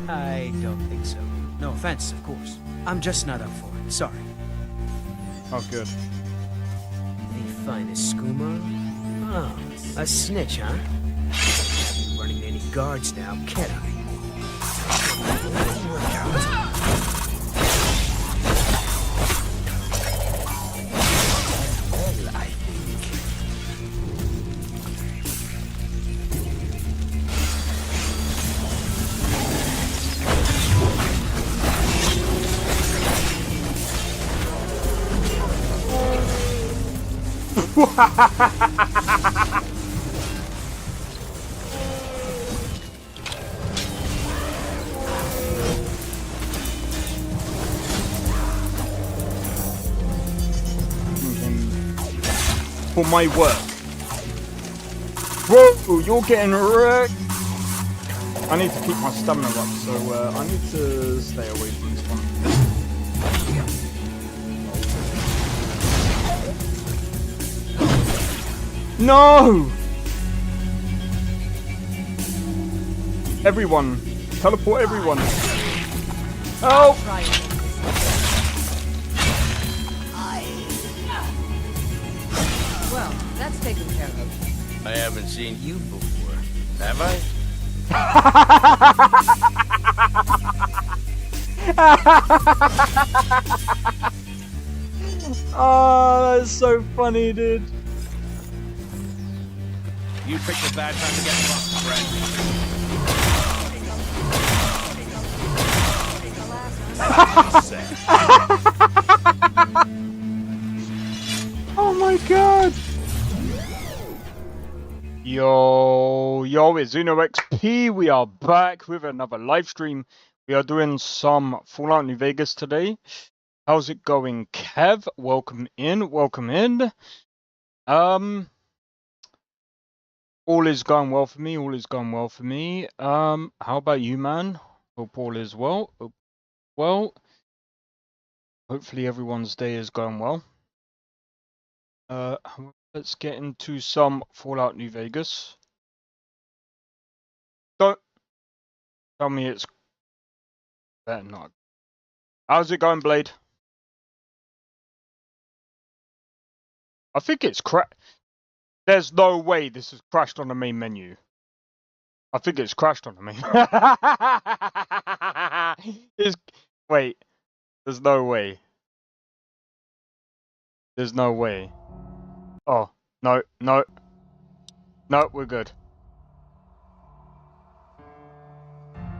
I don't think so. No offense, of course. I'm just not up for it. Sorry. Oh, good. The finest skooma? Oh, a snitch, huh? Can't be running any guards now, can I? Work out. Well, I think. For my work. Whoa, you're getting wrecked. I need to keep my stamina up, so I need to stay away from this one. No! Everyone, teleport everyone. Help! Well, that's taken care of. I haven't seen you before, have I? Oh, that's so funny, dude. You picked a bad time to get fucked, friend. Oh my god! Yo, it's Uno XP. We are back with another live stream. We are doing some Fallout New Vegas today. How's it going, Kev? Welcome in, welcome in. All is going well for me, all is going well for me. How about you, man? Hope all is well. Well, hopefully everyone's day is going well. Let's get into some Fallout New Vegas. Don't tell me it's better not. How's it going, Blade? I think it's There's no way this has crashed on the main menu. I think it's crashed on the main. Wait, there's no way. There's no way. Oh, no, no. No, we're good.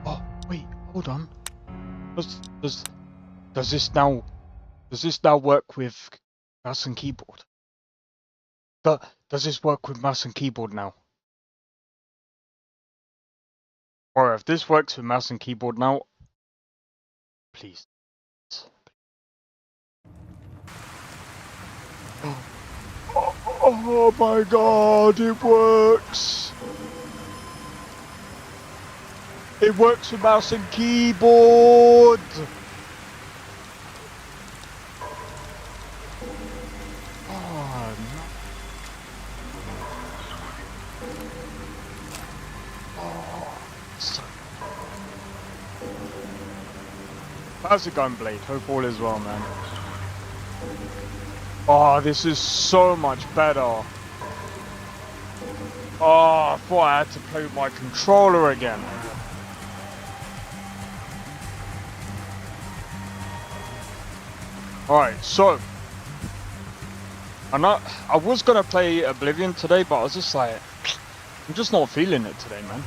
Oh, wait, hold on. Does this now work with mouse and keyboard? Does this work with mouse and keyboard now? Or if this works with mouse and keyboard now, please. Oh my god, it works! It works with mouse and keyboard! Oh no. Oh, so... How's it going, Blade? Hope all is well, man. Oh, this is so much better. Oh, I thought I had to play with my controller again. Alright, so I was gonna play Oblivion today, but I was just like, I'm just not feeling it today, man.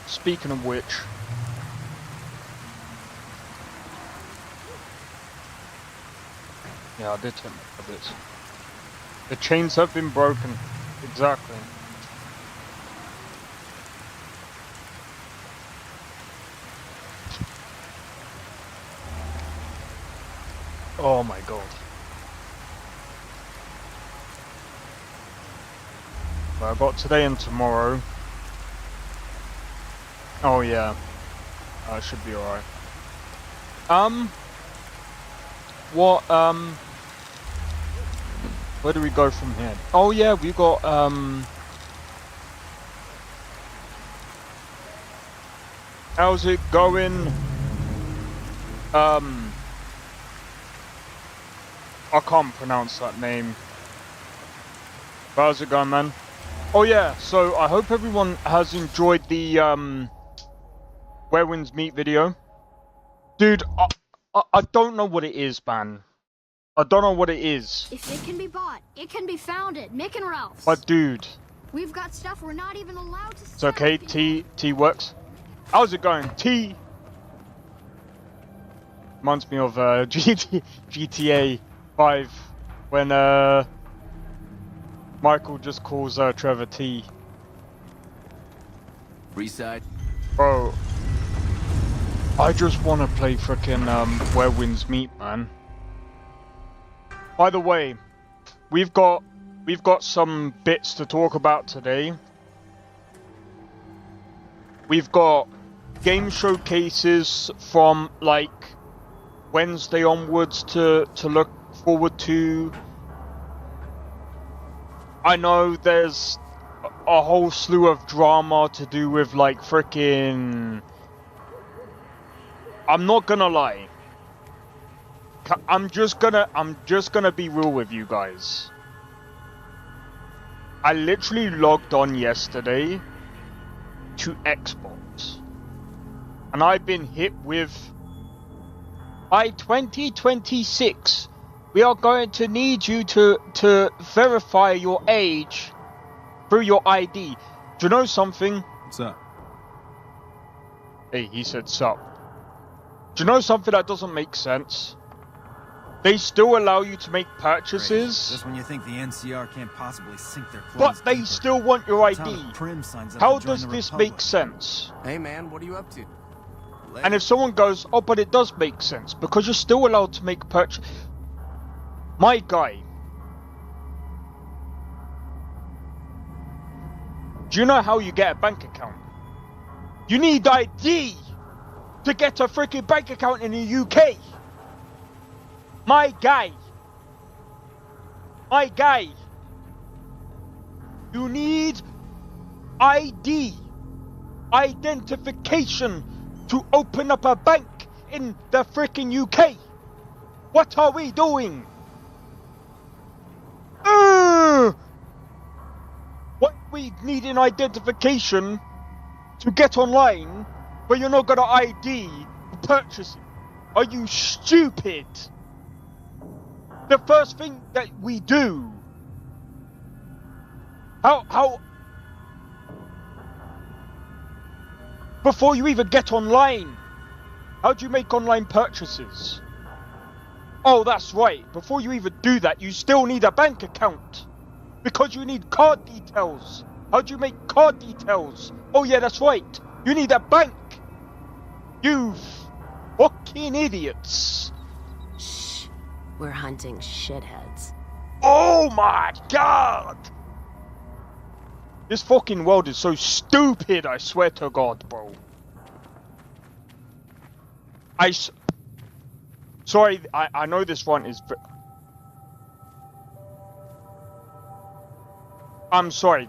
Speaking of which, yeah, I did turn my tablets. The chains have been broken. Exactly. Oh my god. Well, I've got today and tomorrow. Oh yeah. I should be alright. Where do we go from here? Oh yeah, we got how's it going? I can't pronounce that name. How's it going, man? Oh yeah, so I hope everyone has enjoyed the Where Winds Meet video. Dude, I don't know what it is, man. I don't know what it is. If it can be bought, it can be found at Mick and Ralph's. But dude, We've got stuff we're not even allowed to it's okay. T works. How's it going? T reminds me of GTA 5 when Michael just calls Trevor T. Reside. Bro, I just want to play frickin' Where Winds Meet, man. By the way, we've got some bits to talk about today. We've got game showcases from like Wednesday onwards to look forward to. I know there's a whole slew of drama to do with like frickin'. I'm not gonna lie. I'm just gonna be real with you guys. I literally logged on yesterday to Xbox, and I've been hit with, by 2026, we are going to need you to verify your age through your ID. Do you know something? What's up? Hey, he said sup. Do you know something that doesn't make sense? They still allow you to make purchases, Just when you think the NCR can't possibly sink their claws but they deeper. still want your ID. Town of Prim signs up How to join does the this Republic. make sense? Hey man, what are you up to? And if someone goes, oh, but it does make sense, because you're still allowed to make purchase. My guy. Do you know how you get a bank account? You need ID to get a freaking bank account in the UK. My guy. My guy. You need ID. Identification to open up a bank in the freaking UK. What are we doing? What we need an identification to get online, but you're not gonna ID to purchase it. Are you stupid? The first thing that we do. How before you even get online, how do you make online purchases? Oh, that's right. Before you even do that, you still need a bank account. Because you need card details. How do you make card details? Oh yeah, that's right. You need a bank. You fucking idiots. Shh. We're hunting shitheads. Oh my god. This fucking world is so stupid, I swear to God, bro. Sorry, I know this one is... I'm sorry.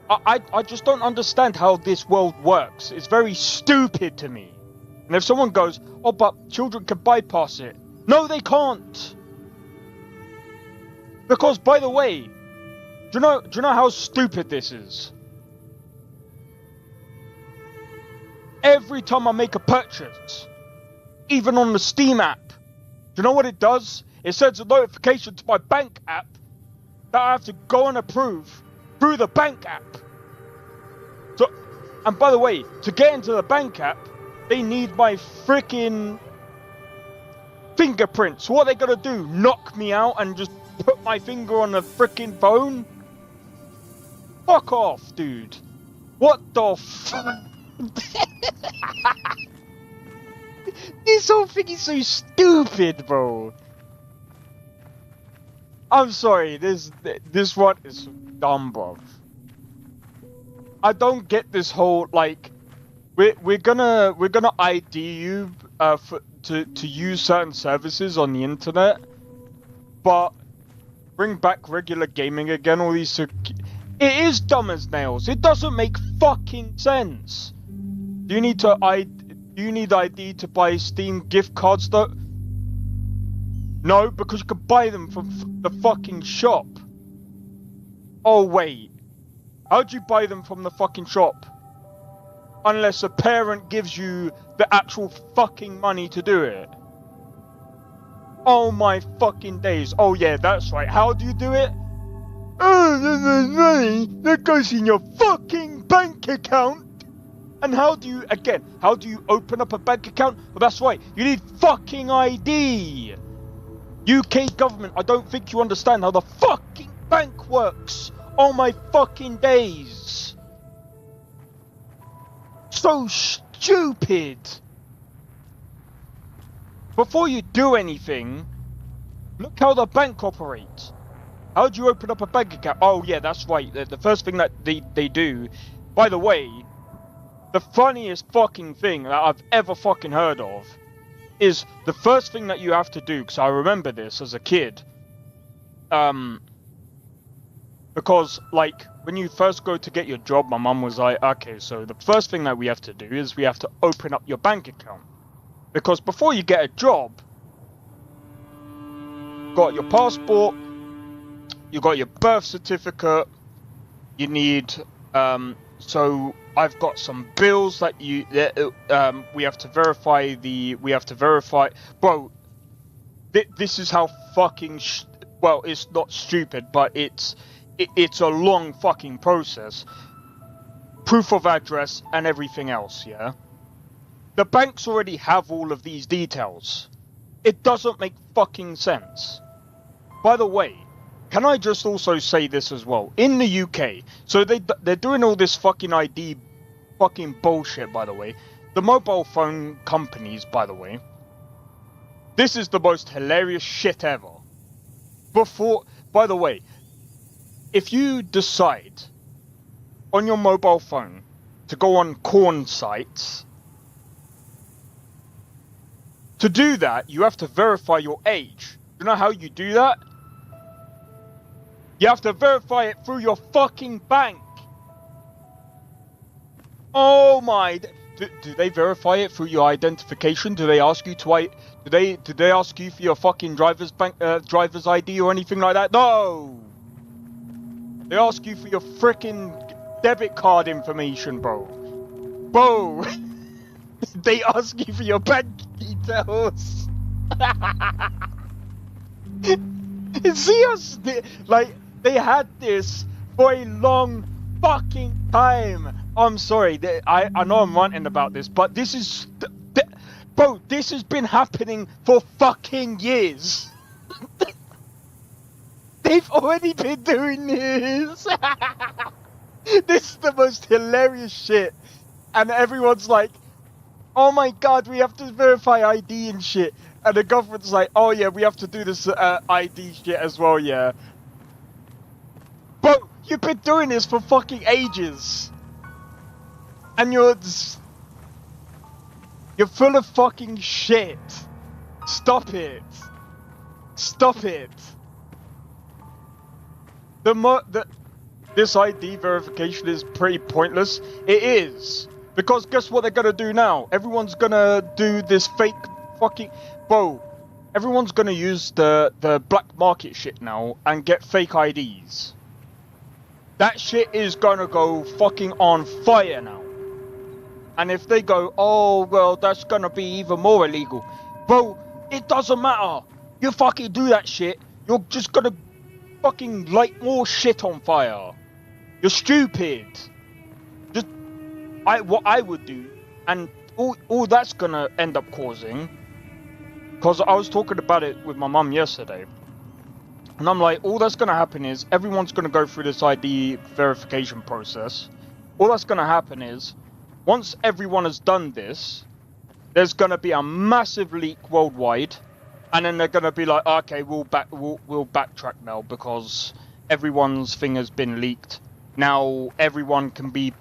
I just don't understand how this world works. It's very stupid to me. And if someone goes, oh, but children can bypass it. No, they can't. Because, by the way, do you know how stupid this is? Every time I make a purchase, even on the Steam app, do you know what it does? It sends a notification to my bank app that I have to go and approve through the bank app. So, and by the way, to get into the bank app, they need my freaking fingerprints. What are they gonna do? Knock me out and just put my finger on the freaking phone? Fuck off, dude. What the fuck? This whole thing is so stupid, bro. I'm sorry, this one is dumb, bro. I don't get this whole like we're gonna ID you to use certain services on the internet, but bring back regular gaming again. All these, it is dumb as nails. It doesn't make fucking sense. Do you need ID to buy Steam gift cards though? No, because you can buy them from the fucking shop. Oh wait, how do you buy them from the fucking shop? Unless a parent gives you the actual fucking money to do it. Oh my fucking days. Oh yeah, that's right. How do you do it? Oh, there's money that goes in your fucking bank account. And how do you open up a bank account? Well, that's right. You need fucking ID. UK government, I don't think you understand how the fucking bank works. Oh my fucking days. So stupid. Before you do anything, look how the bank operates. How do you open up a bank account? Oh yeah, that's right. The first thing that they do, by the way, the funniest fucking thing that I've ever fucking heard of is the first thing that you have to do, because I remember this as a kid. Because, like, when you first go to get your job, my mum was like, okay, so the first thing that we have to do is we have to open up your bank account. Because before you get a job, you got your passport, you got your birth certificate, you need, so I've got some bills that we have to verify, bro, this is how fucking, well, it's not stupid, but it's a long fucking process. Proof of address and everything else, yeah? The banks already have all of these details. It doesn't make fucking sense. By the way, can I just also say this as well? In the UK, so they're doing all this fucking ID fucking bullshit, by the way. The mobile phone companies, by the way. This is the most hilarious shit ever. By the way, if you decide on your mobile phone to go on corn sites, to do that, you have to verify your age. You know how you do that? You have to verify it through your fucking bank. Oh my! Do they verify it through your identification? Do they ask you to do they ask you for your fucking driver's ID or anything like that? No. They ask you for your frickin' debit card information, bro. Bro. They ask you for your bank details. See us, like, they had this for a long fucking time. I'm sorry, I know I'm ranting about this, but this is, bro, this has been happening for fucking years. They've already been doing this. This is the most hilarious shit. And everyone's like, oh my god, we have to verify ID and shit. And the government's like, oh yeah, we have to do this ID shit as well, yeah. Bro, you've been doing this for fucking ages. And you're full of fucking shit. Stop it. Stop it. This ID verification is pretty pointless. It is. Because guess what they're gonna do now? Everyone's gonna do this fake fucking... Bro, everyone's gonna use the black market shit now and get fake IDs. That shit is gonna go fucking on fire now. And if they go, oh, well, that's gonna be even more illegal. Bro, it doesn't matter. You fucking do that shit, you're just gonna fucking light more shit on fire. You're stupid. Just... what I would do, and all that's gonna end up causing, because I was talking about it with my mum yesterday, and I'm like, all that's gonna happen is everyone's gonna go through this ID verification process. All that's gonna happen is, once everyone has done this, there's gonna be a massive leak worldwide, and then they're gonna be like, okay, we'll backtrack now because everyone's thing has been leaked. Now everyone can be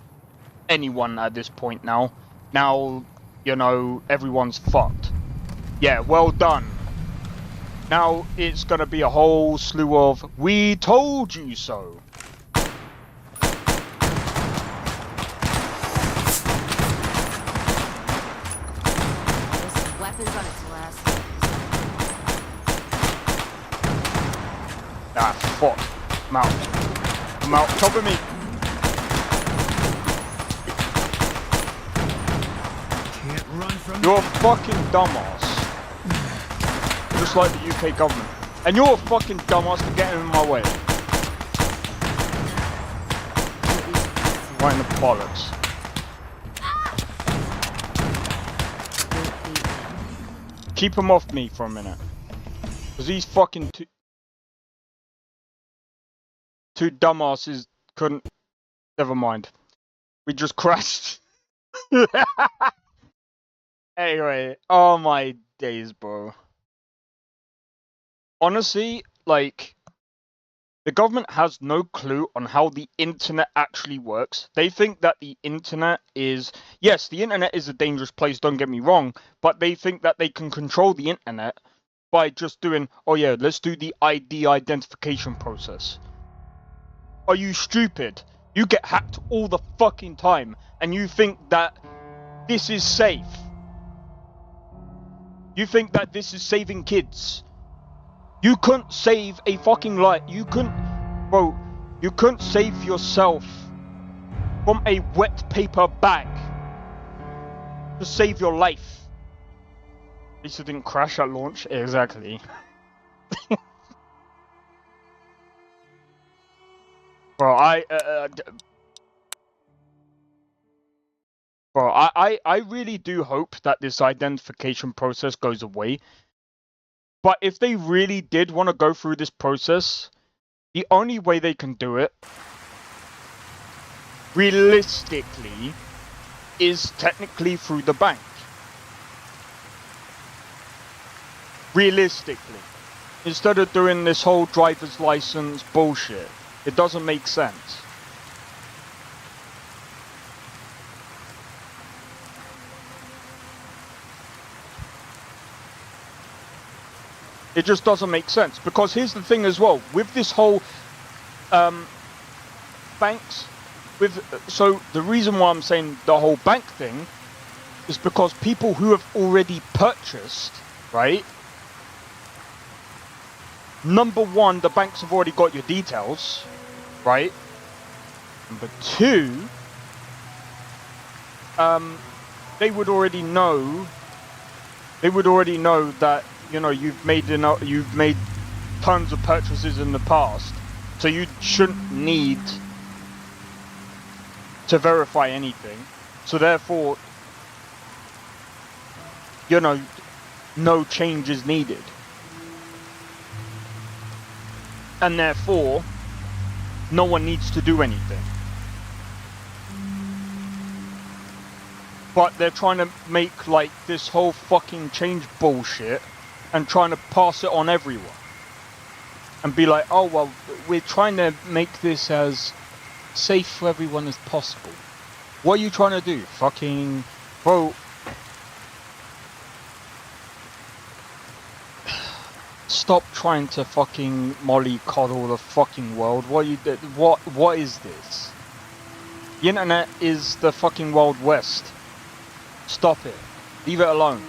anyone at this point now. Now you know, everyone's fucked. Yeah, well done. Now it's gonna be a whole slew of, we told you so. This weapon's on its last legs. Ah, fuck. I'm out. I'm out. Cover me. Can't run from You're a fucking dumbass. Just like the UK government. And you're a fucking dumbass for getting in my way. Right in the bollocks. Keep him off me for a minute. Because these fucking two dumbasses couldn't... Never mind. We just crashed. Anyway, oh my days, bro. Honestly, like, the government has no clue on how the internet actually works. They think that the internet is... Yes, the internet is a dangerous place, don't get me wrong, but they think that they can control the internet by just doing, oh yeah, let's do the ID identification process. Are you stupid? You get hacked all the fucking time, and you think that this is safe. You think that this is saving kids. You couldn't save a fucking life. You couldn't, bro, you couldn't save yourself from a wet paper bag to save your life. At least it didn't crash at launch. Exactly. Bro, I really do hope that this identification process goes away. But if they really did want to go through this process, the only way they can do it, realistically, is technically through the bank. Realistically. Instead of doing this whole driver's license bullshit. It doesn't make sense. It just doesn't make sense. Because here's the thing as well. With this whole banks, so the reason why I'm saying the whole bank thing is because people who have already purchased, right? Number one, the banks have already got your details, right? Number two, they would already know that, you know, you've made tons of purchases in the past, so you shouldn't need to verify anything. So therefore, you know, no change is needed. And therefore, no one needs to do anything. But they're trying to make like this whole fucking change bullshit and trying to pass it on everyone. And be like, oh well, we're trying to make this as safe for everyone as possible. What are you trying to do? Fucking... Bro... Stop trying to fucking mollycoddle the fucking world. What is this? The internet is the fucking Wild West. Stop it. Leave it alone.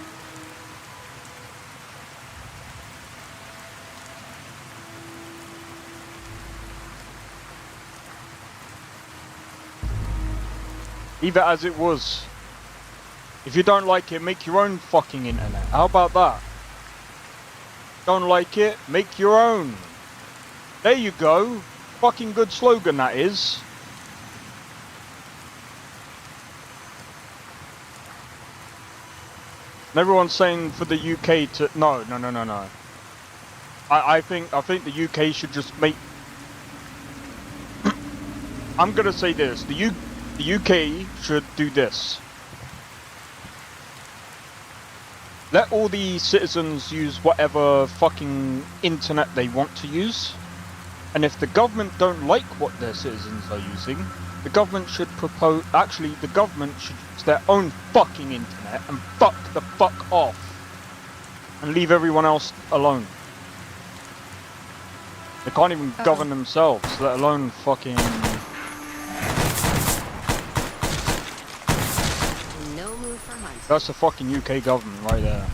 Leave it as it was. If you don't like it, make your own fucking internet. How about that? Don't like it, make your own. There you go. Fucking good slogan that is. And everyone's saying for the UK to no. I think the UK should just make. I'm gonna say this. The UK should do this. Let all the citizens use whatever fucking internet they want to use. And if the government don't like what their citizens are using, the government should propose... Actually, the government should use their own fucking internet and fuck the fuck off. And leave everyone else alone. They can't even govern themselves, let alone fucking... No move for Hunt. That's the fucking UK government right there.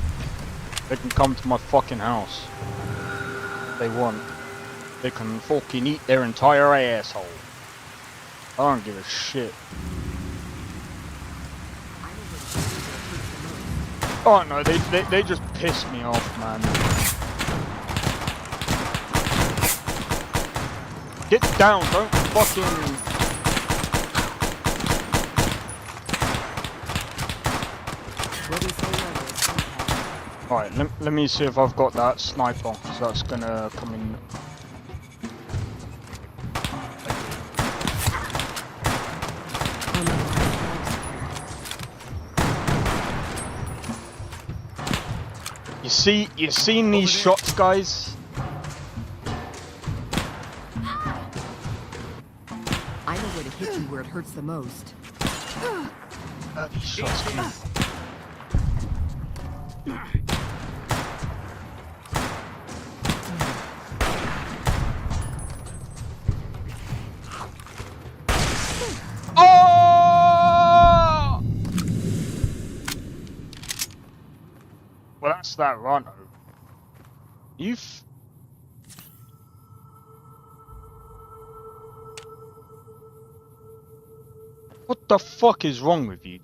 They can come to my fucking house. If they want. They can fucking eat their entire asshole. I don't give a shit. Oh no, they just piss me off, man. Get down, don't fucking... Alright, let me see if I've got that sniper, so that's gonna come in. You seen these shots, guys? I know where to hit you where it hurts the most. These shots, man. Oh! Well, that's that run. What the fuck is wrong with you?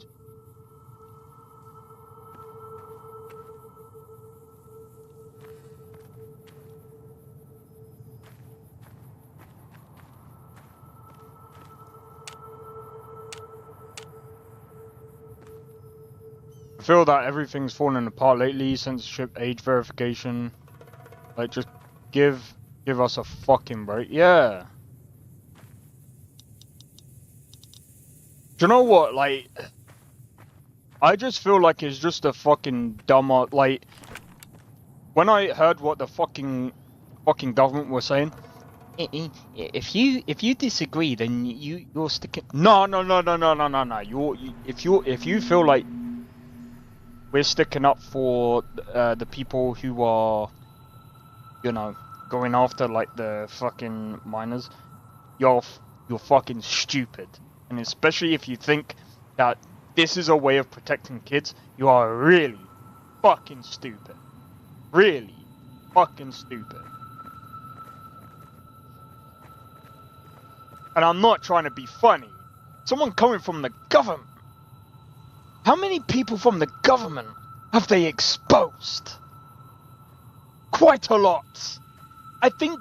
I feel that everything's fallen apart lately. Censorship, age verification. Like, just give us a fucking break. Yeah. Do you know what? Like, I just feel like it's just a fucking dumber. Like, when I heard what the fucking government was saying, if you disagree, then you're sticking. No. If you feel like we're sticking up for the people who are, you know, going after like the fucking minors, you're fucking stupid. And especially if you think that this is a way of protecting kids, you are really fucking stupid. Really fucking stupid. And I'm not trying to be funny. Someone coming from the government. How many people from the government have they exposed? Quite a lot. I think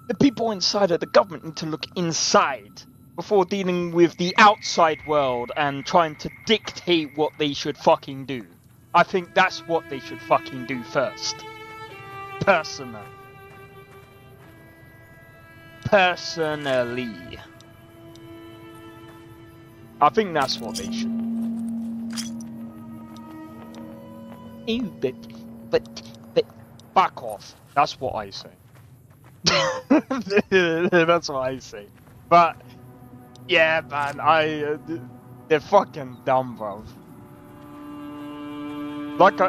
the people inside of the government need to look inside before dealing with the outside world and trying to dictate what they should fucking do. I think that's what they should fucking do first. Personally. I think that's what they should do. But back off. That's what I say. That's what I say. But yeah, man, they're fucking dumb, bro. Like,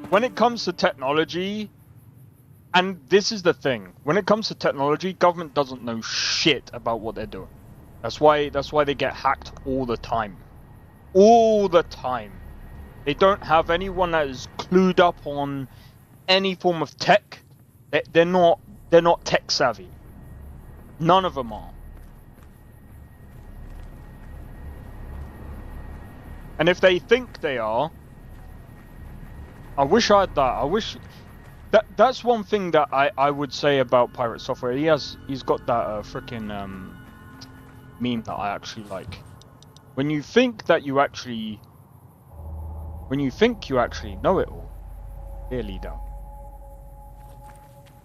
when it comes to technology, and this is the thing, when it comes to technology, government doesn't know shit about what they're doing. That's why they get hacked all the time. All the time. They don't have anyone that is clued up on any form of tech. They're not tech savvy. None of them are. And if they think they are, I wish I had that. I wish that's one thing that I would say about Pirate Software. He's got that freaking meme that I actually like. When you think you actually know it all, clearly don't.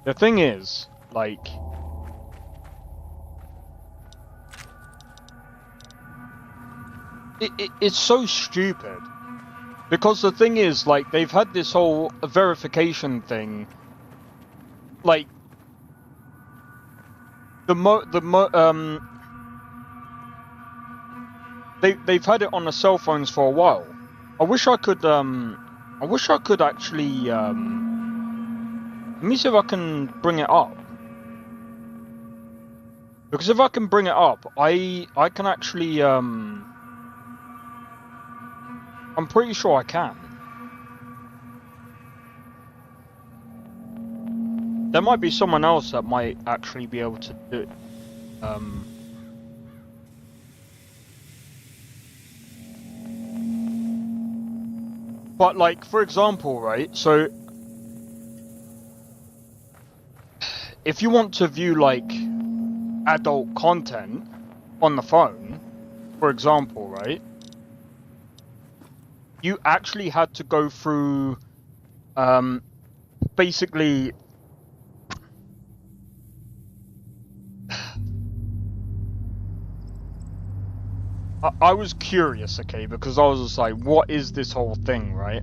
The thing is, like, it's so stupid. Because the thing is, like, they've had this whole verification thing. Like, they've had it on the cell phones for a while. I wish I could actually let me see if I can bring it up. Because if I can bring it up, I can actually I'm pretty sure I can. There might be someone else that might actually be able to do it. But like, for example, right? So if you want to view like adult content on the phone, for example, right? You actually had to go through basically I was curious, okay, because I was just like, what is this whole thing, right?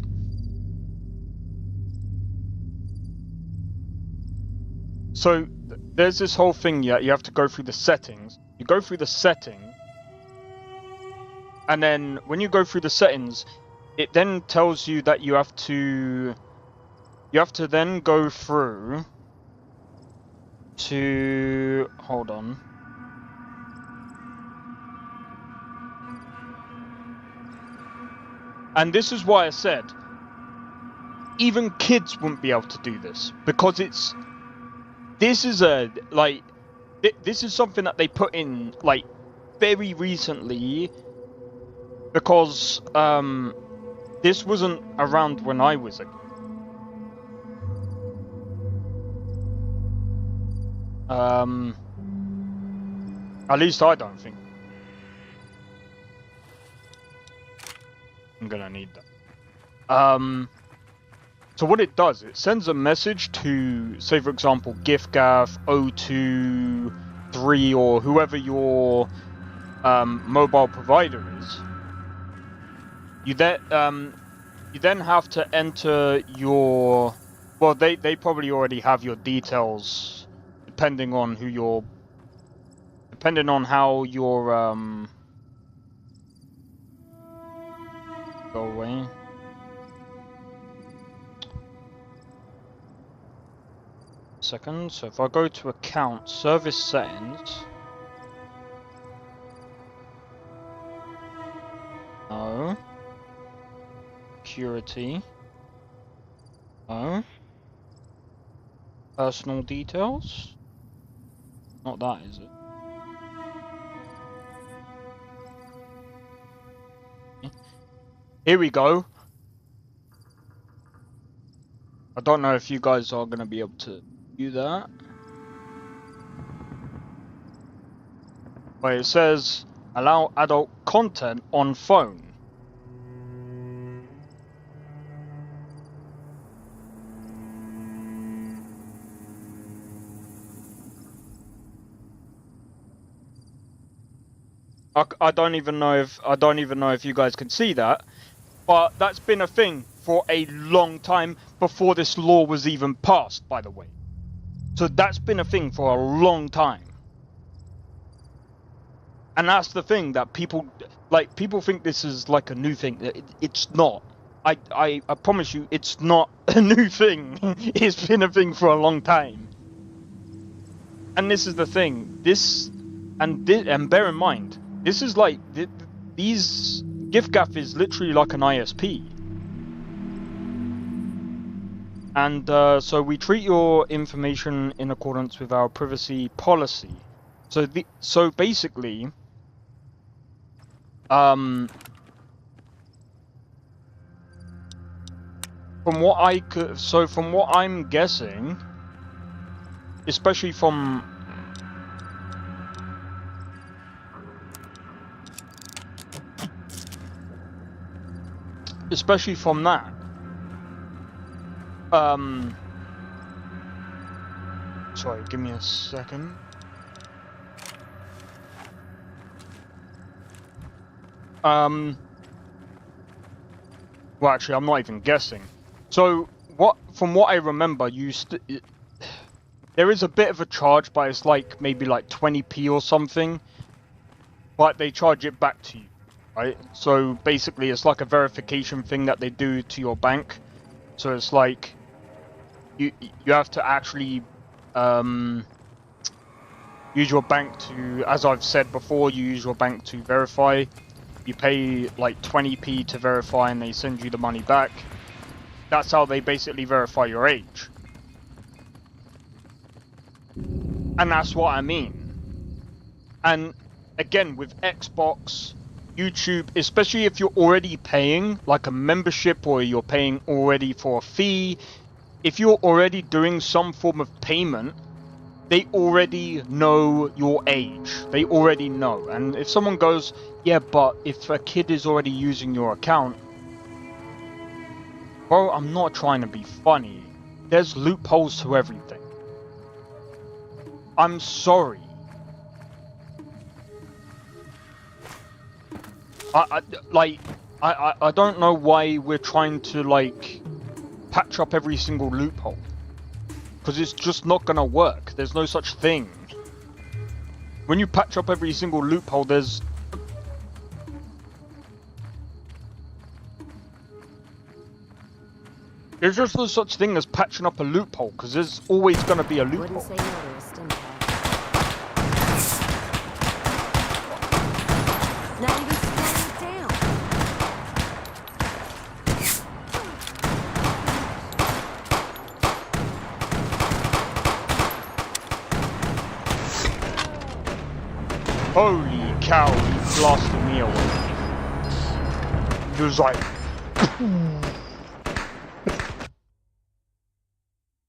So there's this whole thing, yeah, you have to go through the settings. You go through the setting, and then when you go through the settings, it then tells you that you have to then go through to, hold on. And this is why I said, even kids wouldn't be able to do this, because this is something that they put in, like, very recently, because, this wasn't around when I was a kid. At least I don't think. I'm gonna need that. So what it does, it sends a message to, say for example, giffgaff, O2, 3, or whoever your mobile provider is. You then have to enter your, well, they probably already have your details, depending on how your go away. Second, so if I go to account, service settings. No. Security. No. Personal details. Not that, is it? Here we go. I don't know if you guys are going to be able to do that. But it says, allow adult content on phone. I don't even know if you guys can see that. But that's been a thing for a long time before this law was even passed, by the way. So that's been a thing for a long time. And that's the thing that people think this is like a new thing. It's not. I promise you, it's not a new thing. It's been a thing for a long time. And this is the thing. And bear in mind, this is like these. giffgaff is literally like an ISP. And so we treat your information in accordance with our privacy policy. So basically, from what I'm guessing, especially from that. Sorry, give me a second. Well, actually, I'm not even guessing. So, from what I remember, there is a bit of a charge, but it's like maybe like 20p or something. But they charge it back to you, right? So basically, it's like a verification thing that they do to your bank. So it's like you have to actually use your bank to, as I've said before, you use your bank to verify. You pay like 20p to verify, and they send you the money back. That's how they basically verify your age. And that's what I mean. And again, with Xbox, YouTube, especially if you're already paying like a membership or you're paying already for a fee, if you're already doing some form of payment, they already know your age. They already know. And if someone goes, yeah, but if a kid is already using your account, bro, I'm not trying to be funny. There's loopholes to everything. I'm sorry. I don't know why we're trying to like patch up every single loophole, because it's just not gonna work. There's no such thing. When you patch up every single loophole, there's just no such thing as patching up a loophole, because there's always gonna be a Wouldn't loophole. say no to a stim pack. Not even slowing it down. Holy cow, he blasted me away. He was like...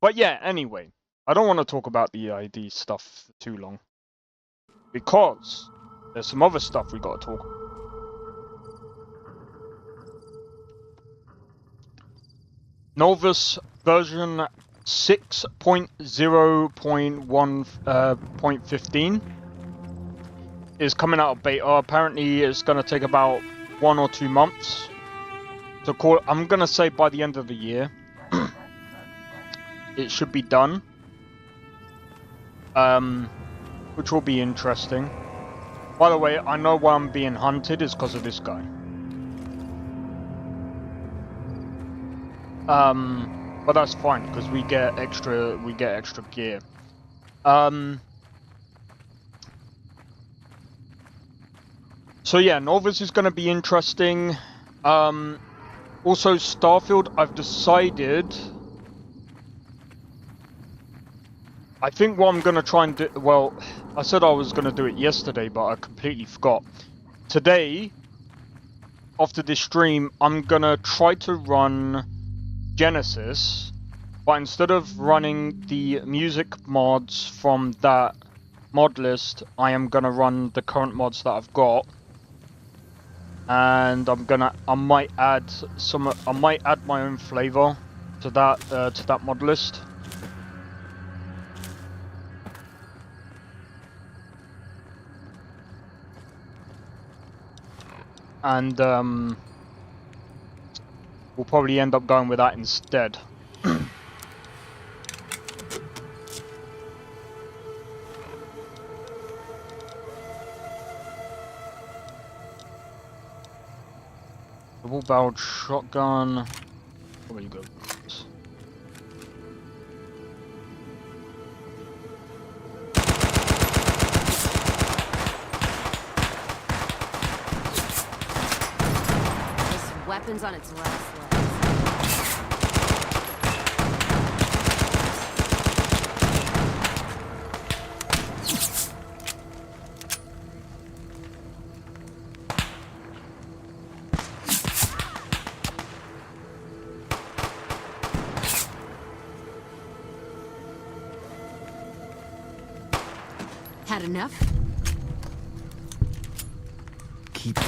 But yeah, anyway, I don't want to talk about the ID stuff for too long, because there's some other stuff we got to talk about. Novus version 6.0.1.15 is coming out of beta. Apparently it's going to take about 1 or 2 months. So I'm going to say by the end of the year it should be done. Which will be interesting. By the way, I know why I'm being hunted is because of this guy. But that's fine because we get extra gear. So yeah, Novus is going to be interesting. Also Starfield, I've decided. I think what I'm going to try and do, well, I said I was going to do it yesterday, but I completely forgot. Today, after this stream, I'm going to try to run Genesis, but instead of running the music mods from that mod list, I am going to run the current mods that I've got. And I might add my own flavor to that mod list. And we'll probably end up going with that instead. Double-barreled shotgun. Probably go with this. This weapon's on its last legs. Had enough? Keep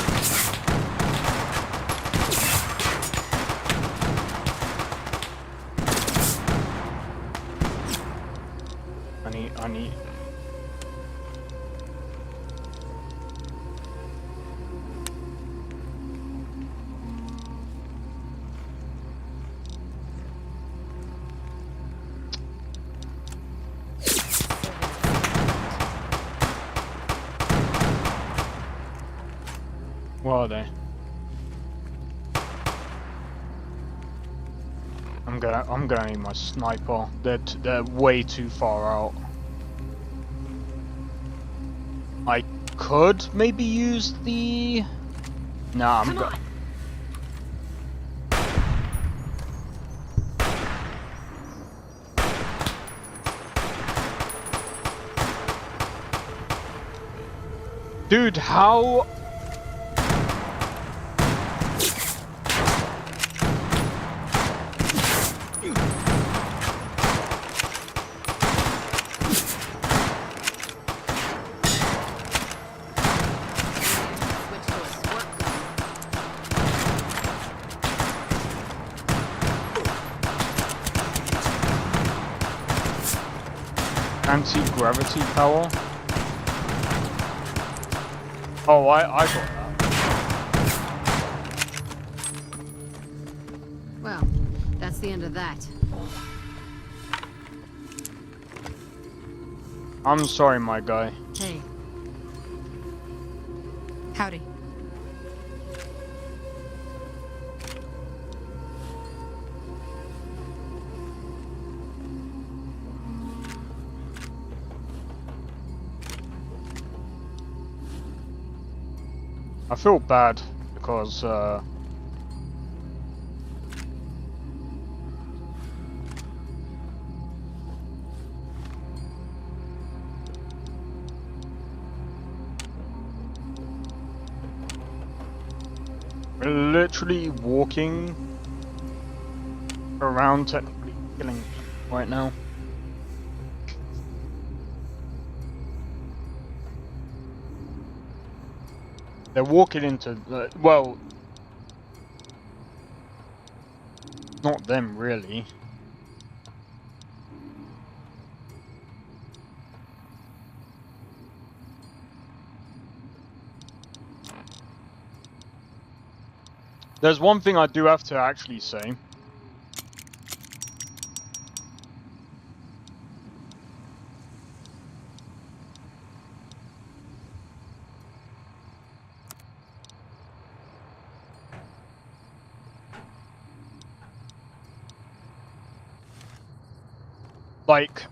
I need. Where are they? I'm gonna need my sniper. They're way too far out. I could maybe use the. Nah, I'm good. Dude, how? Switch to a squirt gun. Anti-gravity power? Oh, I got that. Well, that's the end of that. I'm sorry, my guy. Hey. Howdy. I feel bad because we're literally walking around technically killing right now. They're walking into well, not them really. There's one thing I do have to actually say. Like,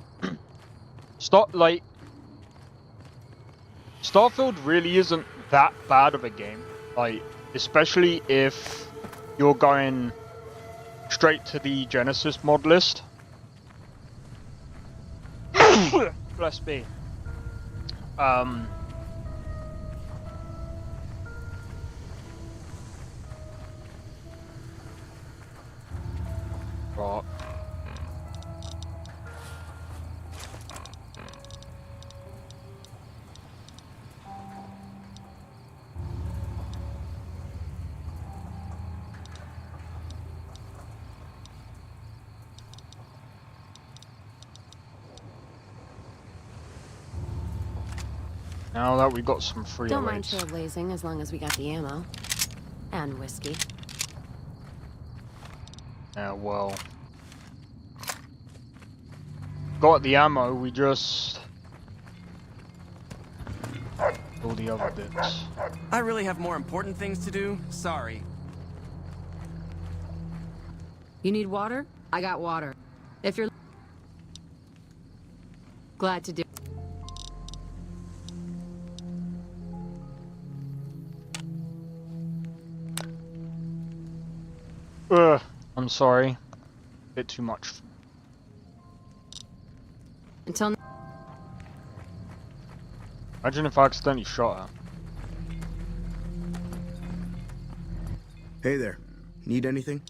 Starfield really isn't that bad of a game. Like, especially if you're going straight to the Genesis mod list. Bless me. Right. Now that we got some free Don't mind rates. trailblazing as long as we got the ammo. And whiskey. Yeah, well. Got the ammo, we just... all the other bits. I really have more important things to do. Sorry. You need water? I got water. If you're glad to do. I'm sorry. Bit too much. Until Imagine if I accidentally shot her. Hey there. Need anything?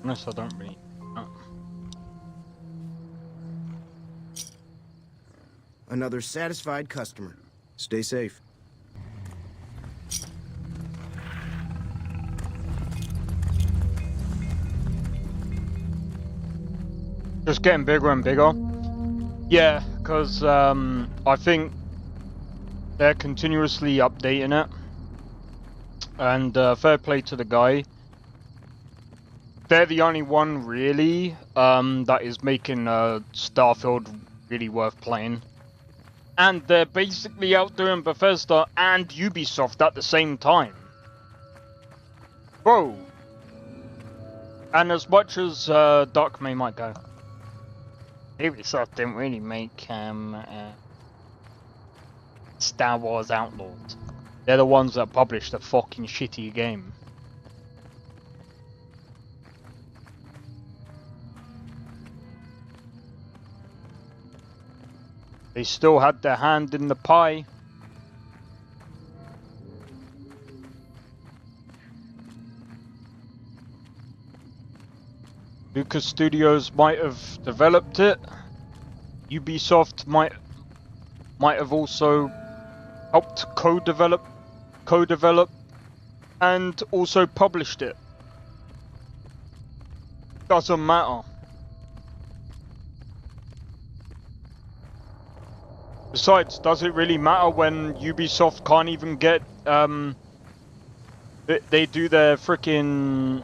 Honest, I don't really. Another satisfied customer. Stay safe. Just getting bigger and bigger. Yeah, because I think they're continuously updating it. And fair play to the guy. They're the only one really that is making Starfield really worth playing. And they're basically outdoing Bethesda and Ubisoft at the same time. Bro! And as much as Doc May might go, Ubisoft didn't really make Star Wars Outlaws. They're the ones that published the fucking shitty game. They still had their hand in the pie. Lucas Studios might have developed it. Ubisoft might have also helped co-develop, and also published it. Doesn't matter. Besides, does it really matter when Ubisoft can't even get they do their freaking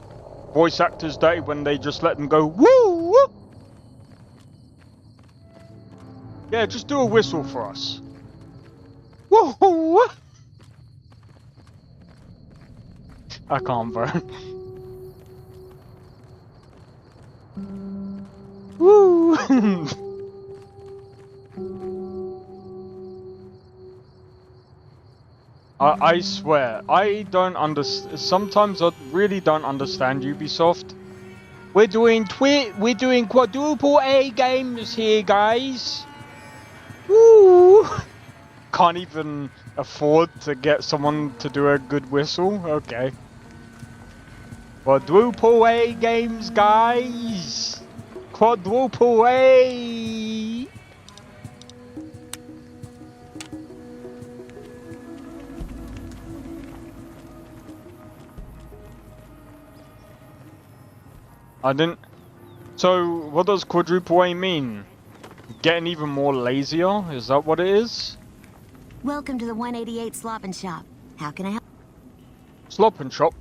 voice actors day when they just let them go woo, woo? Yeah, just do a whistle for us. Woo, woo. I can't, bro. Woo. I swear, I don't understand. Sometimes I really don't understand Ubisoft. We're doing quadruple A games here, guys. Woo! Can't even afford to get someone to do a good whistle. Okay. Quadruple A games, guys. Quadruple A. I didn't. So, what does quadruple A mean? Getting even more lazier? Is that what it is? Welcome to the 188 Slop and Shop. How can I help? Slop and Shop?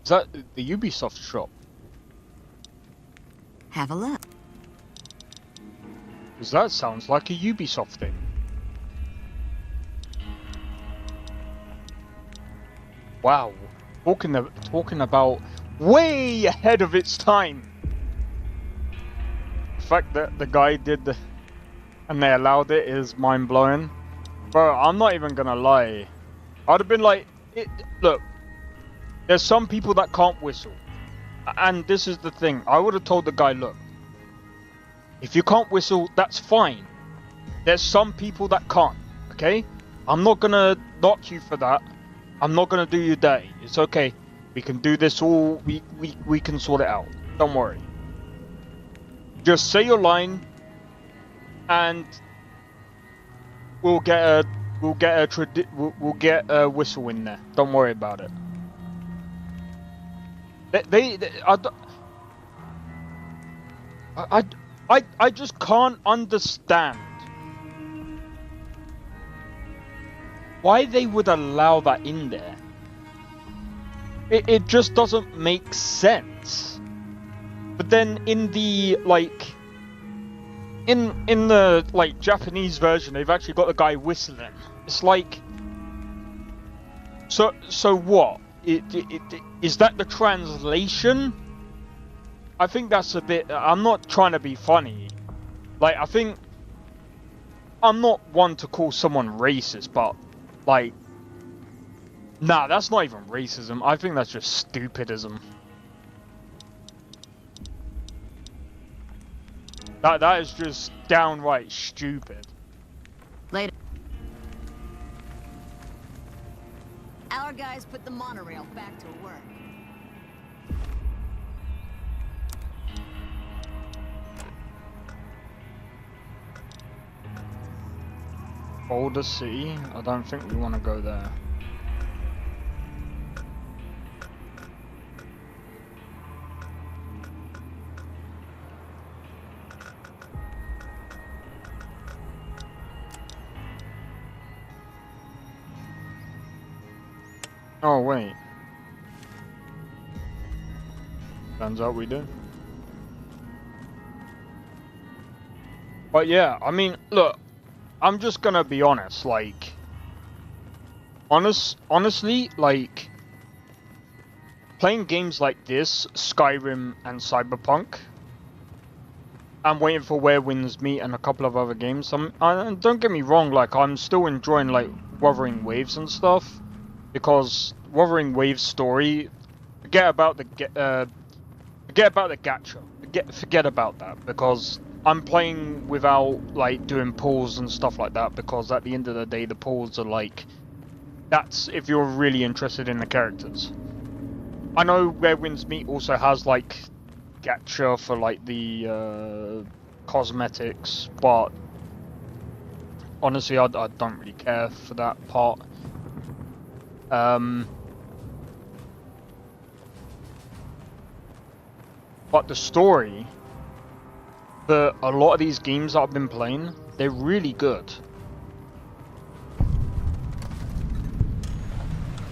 Is that the Ubisoft shop? Have a look. Because that sounds like a Ubisoft thing. Wow. Talking about way ahead of its time. The fact that the guy did the and they allowed it is mind-blowing. Bro, I'm not even gonna lie. I'd have been like, look, there's some people that can't whistle. And this is the thing. I would have told the guy, look, if you can't whistle, that's fine. There's some people that can't, okay? I'm not gonna knock you for that. I'm not gonna do you dirty. It's okay. We can do this all, we can sort it out. Don't worry. Just say your line and we'll get a whistle in there. Don't worry about it. I just can't understand why they would allow that in there. It just doesn't make sense. But then in the in the Japanese version, they've actually got the guy whistling. It's like, so what? Is that the translation? I think that's a bit. I'm not trying to be funny. Like, I think I'm not one to call someone racist, but like, nah, that's not even racism. I think that's just stupidism. That is just downright stupid. Later. Our guys put the monorail back to work. Boulder City? I don't think we want to go there. Oh, wait. Turns out we do. But yeah, I mean, look, I'm just gonna be honest, like, honestly, like, playing games like this, Skyrim and Cyberpunk, I'm waiting for Where Winds Meet and a couple of other games. Don't get me wrong, like, I'm still enjoying, like, Wuthering Waves and stuff, because Wuthering Waves story, forget about the gacha. Forget about that, because I'm playing without, like, doing pulls and stuff like that, because at the end of the day, the pulls are, like, that's if you're really interested in the characters. I know Where Winds Meet also has, like, gacha for, like, the cosmetics, but honestly, I don't really care for that part. But the story, a lot of these games that I've been playing, they're really good.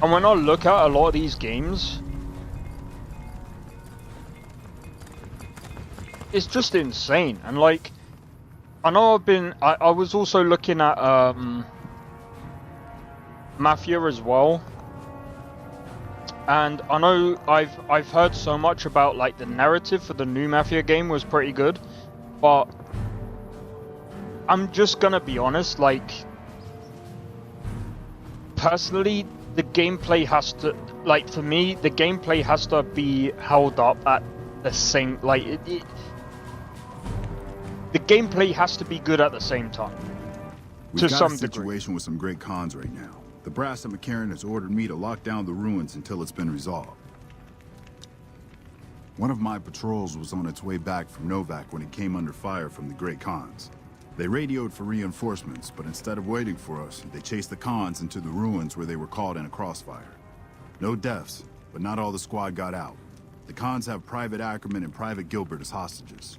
And when I look at a lot of these games, it's just insane. And like, I know I was also looking at Mafia as well. And I know I've heard so much about, like, the narrative for the new Mafia game was pretty good, but I'm just gonna be honest, like, personally, the gameplay has to, like, for me, the gameplay has to be held up at the same, like, the gameplay has to be good at the same time. We've to got some a situation degree. with some great cons right now. The brass at McCarran has ordered me to lock down the ruins until it's been resolved. One of my patrols was on its way back from Novak when it came under fire from the Great Khans. They radioed for reinforcements, but instead of waiting for us, they chased the Khans into the ruins where they were caught in a crossfire. No deaths, but not all the squad got out. The Khans have Private Ackerman and Private Gilbert as hostages.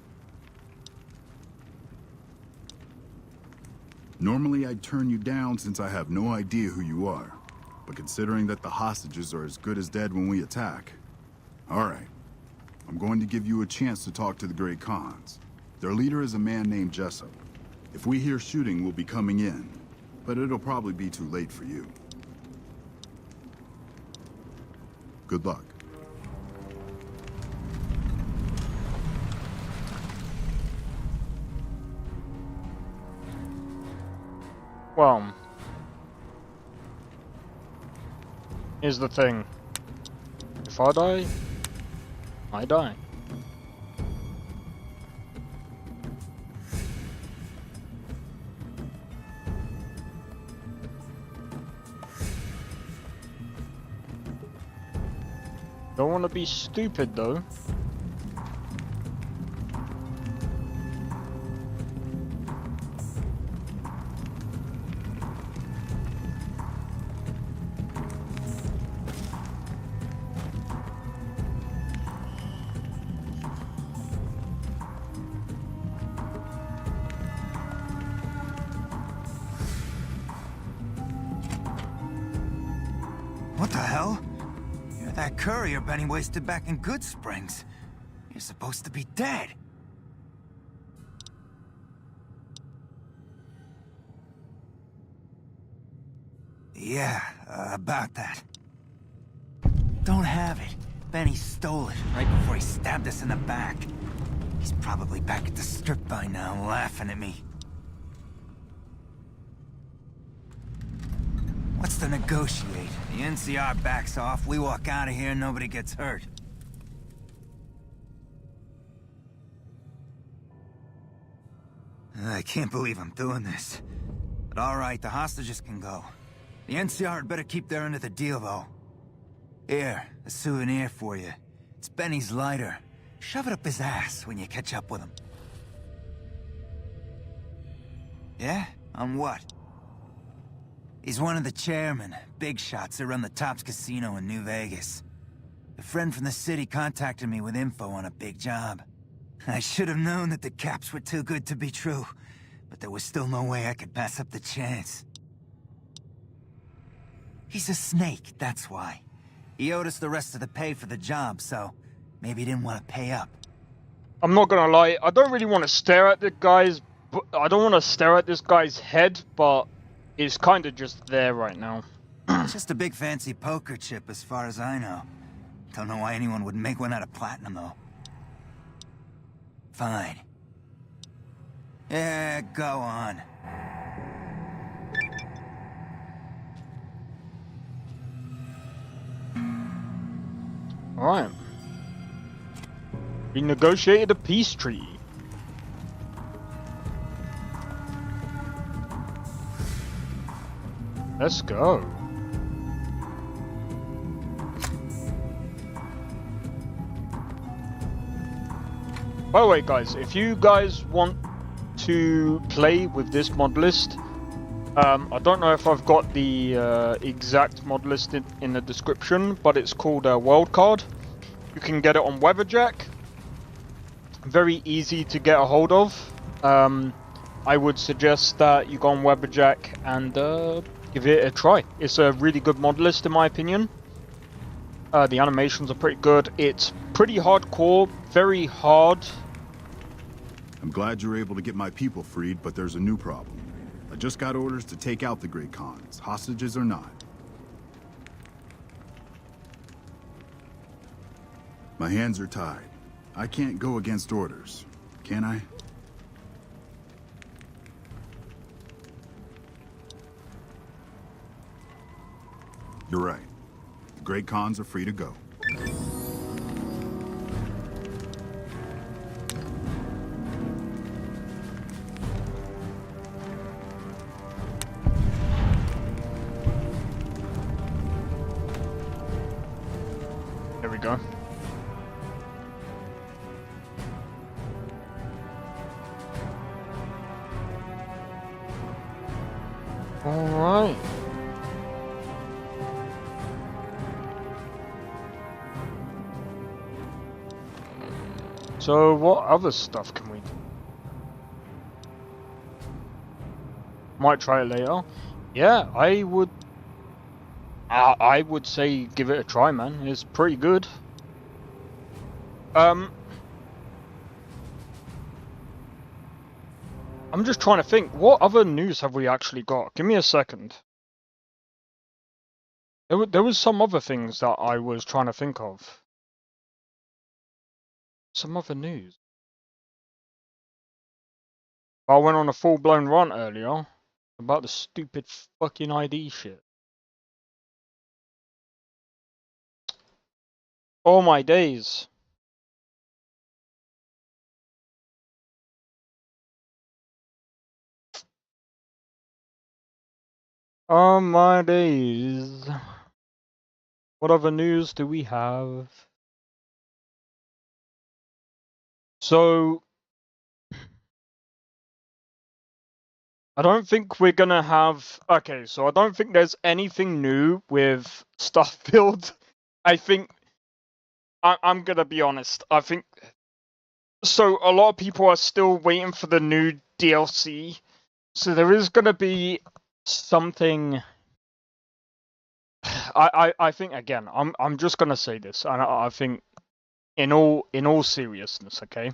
Normally I'd turn you down since I have no idea who you are. But considering that the hostages are as good as dead when we attack... Alright. I'm going to give you a chance to talk to the Great Khans. Their leader is a man named Jessup. If we hear shooting, we'll be coming in. But it'll probably be too late for you. Good luck. Well, here's the thing. If I die, I die. Don't want to be stupid though. What the hell? You're that courier Benny wasted back in Good Springs. You're supposed to be dead. Yeah, about that. Don't have it. Benny stole it right before he stabbed us in the back. He's probably back at the strip by now, laughing at me. What's to negotiate? The NCR backs off, we walk out of here, nobody gets hurt. I can't believe I'm doing this. But alright, the hostages can go. The NCR had better keep their end of the deal, though. Here, a souvenir for you. It's Benny's lighter. Shove it up his ass when you catch up with him. Yeah? On what? He's one of the chairmen, big shots that run the Tops Casino in New Vegas. A friend from the city contacted me with info on a big job. I should have known that the caps were too good to be true, but there was still no way I could pass up the chance. He's a snake, that's why. He owed us the rest of the pay for the job, so maybe he didn't want to pay up. I'm not gonna lie, I don't really want to stare at the guy's... I don't want to stare at this guy's head, but it's kind of just there right now. It's just a big fancy poker chip as far as I know. Don't know why anyone would make one out of platinum, though. Fine. Yeah, go on. Alright. We negotiated a peace treaty. Let's go. By the way, guys, if you guys want to play with this mod list, I don't know if I've got the exact mod list in the description, but it's called World Card. You can get it on Weatherjack. Very easy to get a hold of. I would suggest that you go on Weatherjack and give it a try. It's a really good mod list in my opinion. The animations are pretty good. It's pretty hardcore, very hard. I'm glad you're able to get my people freed, but there's a new problem. I just got orders to take out the Great Khans, hostages or not. My hands are tied. I can't go against orders, can I? You're right. The Great Khans are free to go. There we go. All right. So what other stuff can we do? Might try it later. Yeah, I would say give it a try, man. It's pretty good. I'm just trying to think, what other news have we actually got? Give me a second. There was some other things that I was trying to think of. Some other news. I went on a full-blown rant earlier about the stupid fucking ID shit. Oh my days. Oh my days. What other news do we have? So, I don't think we're gonna have... Okay, so I don't think there's anything new with Starfield. I think... I'm gonna be honest. I think... So, a lot of people are still waiting for the new DLC. So there is gonna be something... I think, again, I'm just gonna say this. And I think, in all seriousness, okay?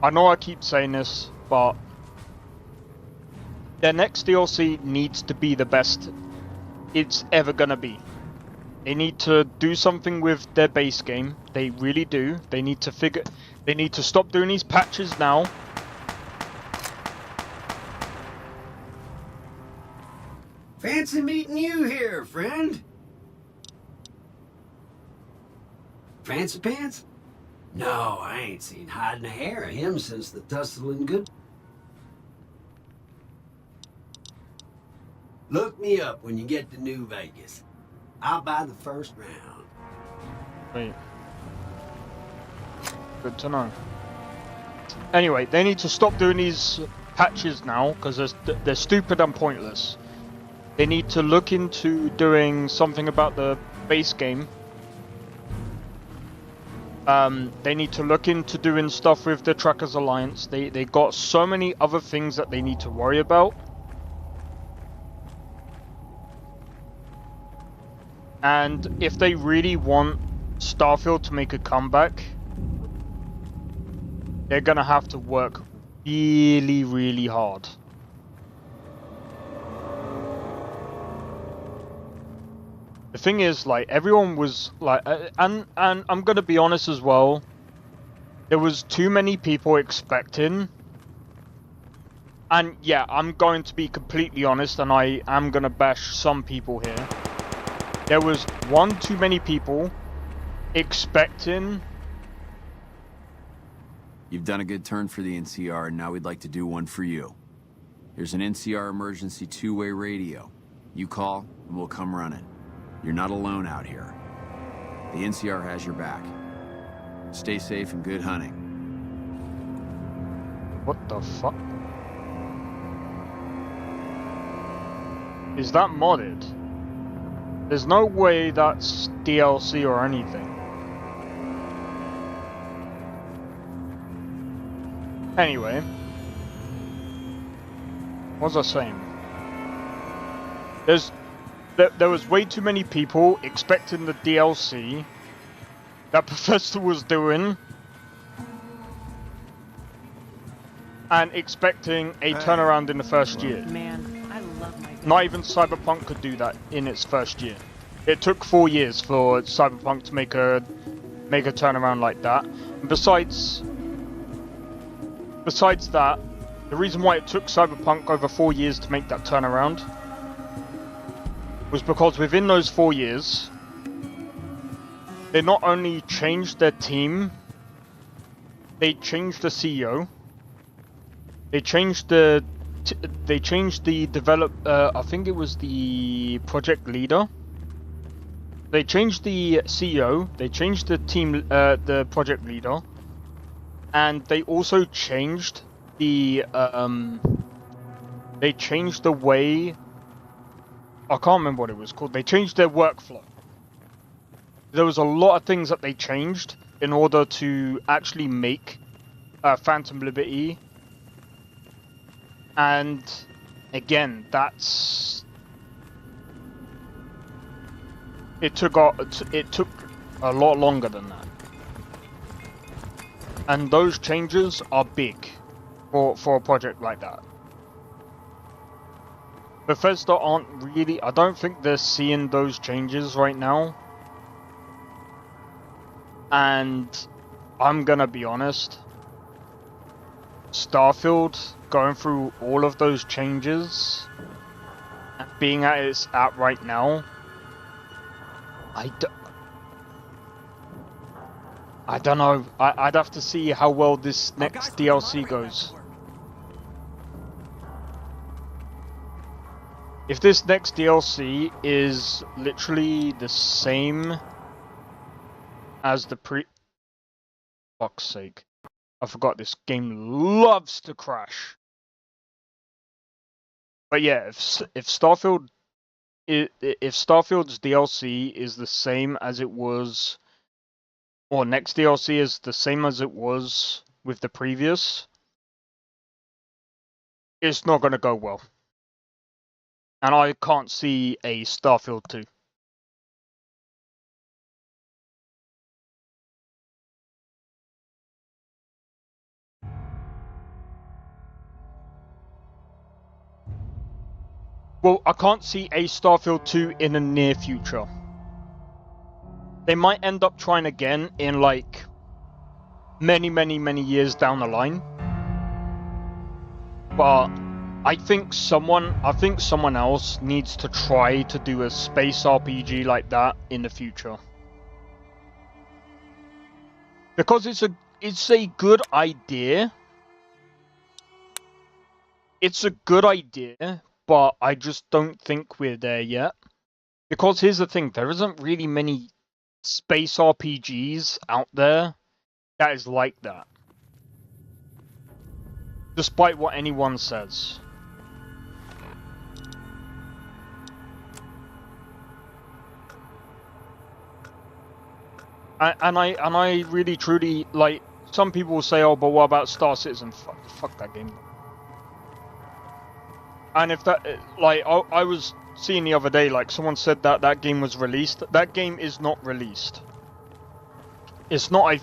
I know I keep saying this, but their next DLC needs to be the best it's ever gonna be. They need to do something with their base game. They really do. They need to stop doing these patches now. Fancy meeting you here, friend. Fancy Pants? No, I ain't seen hide and hair of him since the tussle and good. Look me up when you get to New Vegas. I'll buy the first round. Wait. Good to know. Anyway, they need to stop doing these patches now because they're stupid and pointless. They need to look into doing something about the base game. They need to look into doing stuff with the Truckers Alliance. They got so many other things that they need to worry about. And if they really want Starfield to make a comeback, they're gonna have to work really, really hard. The thing is, like, everyone was like, and I'm gonna be honest as well, there was too many people expecting, and yeah, I'm going to be completely honest, and I am gonna bash some people here. There was one too many people expecting. You've done a good turn for the NCR, and now we'd like to do one for you. Here's an NCR emergency two-way radio. You call, and we'll come running. You're not alone out here. The NCR has your back. Stay safe and good hunting. What the fuck? Is that modded? There's no way that's DLC or anything. Anyway. What was I saying? There was way too many people expecting the DLC that Bethesda was doing and expecting a turnaround in the first year. Man, I love my Not even Cyberpunk could do that in its first year. It took 4 years for Cyberpunk to make a turnaround like that. And besides that, the reason why it took Cyberpunk over 4 years to make that turnaround was because within those 4 years, they not only changed their team, they changed the CEO, they changed the I think it was the project leader. They changed the CEO, they changed the team, the project leader, and they also changed the way. I can't remember what it was called. They changed their workflow. There was a lot of things that they changed in order to actually make Phantom Liberty. And again, it took a lot longer than that. And those changes are big for a project like that. Bethesda aren't really, I don't think they're seeing those changes right now. And I'm gonna be honest, Starfield going through all of those changes and being at its at right now, I don't know. I'd have to see how well this next DLC goes. If this next DLC is literally the same as the fuck's sake. I forgot this game loves to crash. But yeah, if Starfield's DLC is the same as it was, or next DLC is the same as it was with the previous, it's not going to go well. And I can't see a Starfield 2. Well, I can't see a Starfield 2 in the near future. They might end up trying again in like many years down the line. But I think someone else needs to try to do a space RPG like that in the future. Because it's a good idea. It's a good idea, but I just don't think we're there yet. Because here's the thing, there isn't really many space RPGs out there that is like that. despite what anyone says. And I really truly like. Some people will say, "Oh, but what about Star Citizen?" Fuck that game. And if that, like, I was seeing the other day, like, someone said that that game was released. That game is not released. It's not a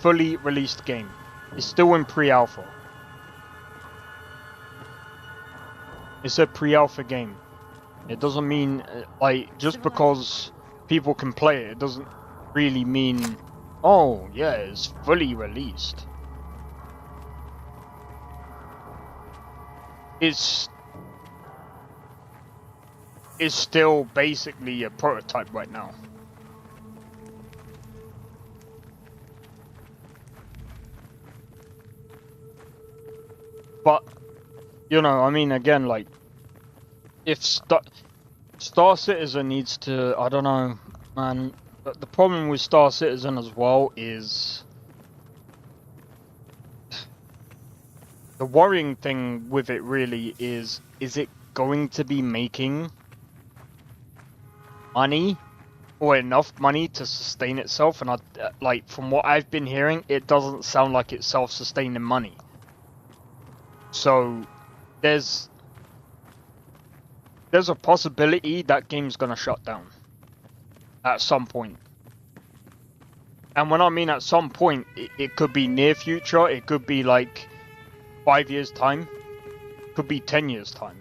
fully released game. It's still in pre-alpha. It's a pre-alpha game. It doesn't mean, like, just because people can play it, it doesn't really mean, oh, yeah, it's fully released. It's still basically a prototype right now. But, you know, I mean, again, like, if Star Citizen needs to, I don't know, man, but the problem with Star Citizen as well is the worrying thing with it really is it going to be making money or enough money to sustain itself? And like, from what I've been hearing, it doesn't sound like it's self-sustaining money. So there's a possibility that game's gonna shut down at some point. And when I mean at some point, it could be near future, it could be like 5 years time, it could be 10 years time.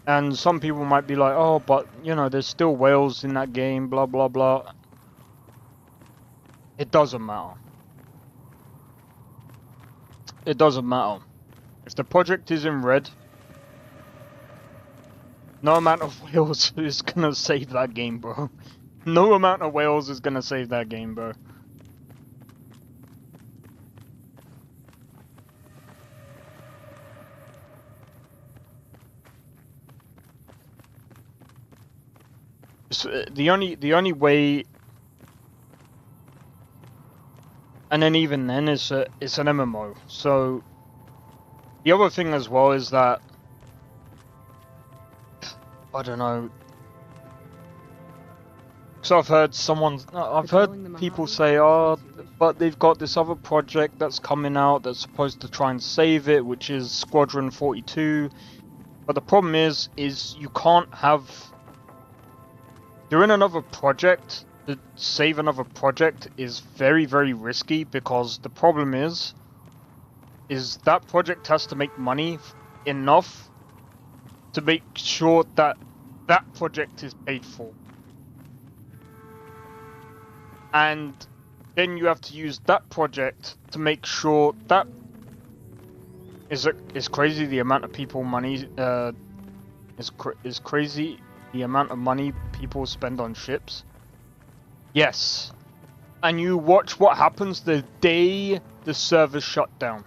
And some people might be like, oh, but, you know, there's still whales in that game, blah, blah, blah. It doesn't matter. It doesn't matter. If the project is in red, no amount of whales is gonna save that game, bro. No amount of whales is gonna save that game, bro. The only way, and then even then, it's an MMO. So the other thing as well is that, I don't know. So I've heard people say, oh, but they've got this other project that's coming out that's supposed to try and save it, which is Squadron 42. But the problem is you can't have. Doing another project to save another project is very, very risky, because the problem is that project has to make money enough to make sure that that project is paid for. And then you have to use that project to make sure that is crazy the amount of people money is crazy. The amount of money people spend on ships? Yes. And you watch what happens the day the servers shut down.